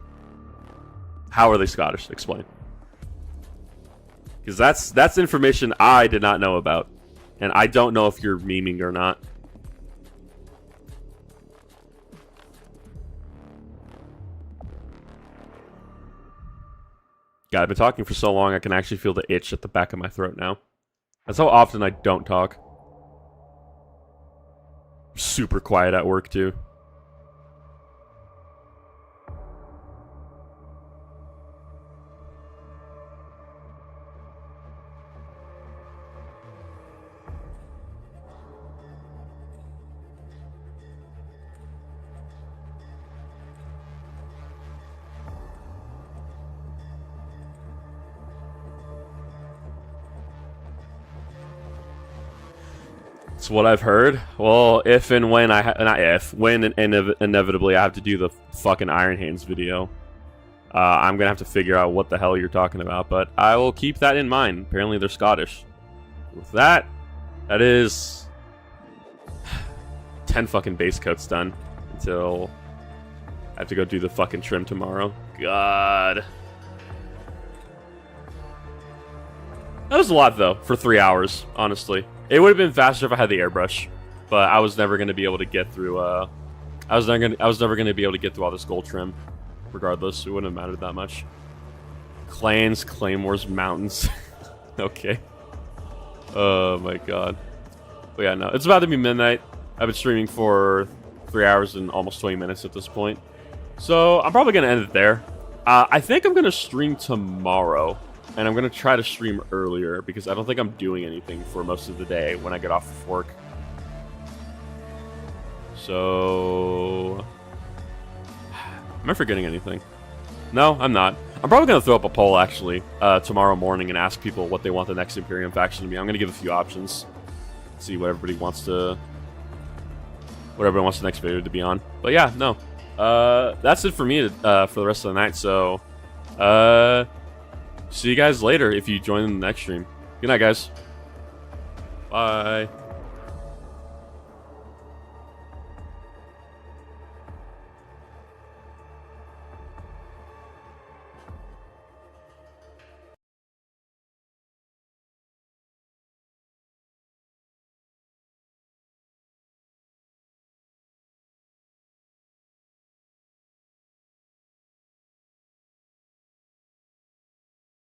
How are they Scottish? Explain. Because that's information I did not know about, and I don't know if you're memeing or not. God, I've been talking for so long I can actually feel the itch at the back of my throat now. That's how often I don't talk. Super quiet at work, too. That's what I've heard. Well, if and when when inevitably I have to do the fucking Iron Hands video, I'm gonna have to figure out what the hell you're talking about, but I will keep that in mind. Apparently they're Scottish. With that is 10 fucking base coats done until I have to go do the fucking trim tomorrow. God. That was a lot though, for 3 hours, honestly. It would have been faster if I had the airbrush, but I was never going to be able to get through. I was never going to be able to get through all this gold trim. Regardless, it wouldn't have mattered that much. Clans, claymores, mountains. Okay. Oh my god. But yeah, no, it's about to be midnight. I've been streaming for 3 hours and almost 20 minutes at this point, so I'm probably going to end it there. I think I'm going to stream tomorrow. And I'm going to try to stream earlier because I don't think I'm doing anything for most of the day when I get off of work. So, am I forgetting anything? No, I'm not. I'm probably going to throw up a poll, actually, tomorrow morning and ask people what they want the next Imperium faction to be. I'm going to give a few options. See what everybody wants to... What everyone wants the next video to be on. But yeah, no. That's it for me for the rest of the night, so... see you guys later if you join in the next stream. Good night, guys. Bye.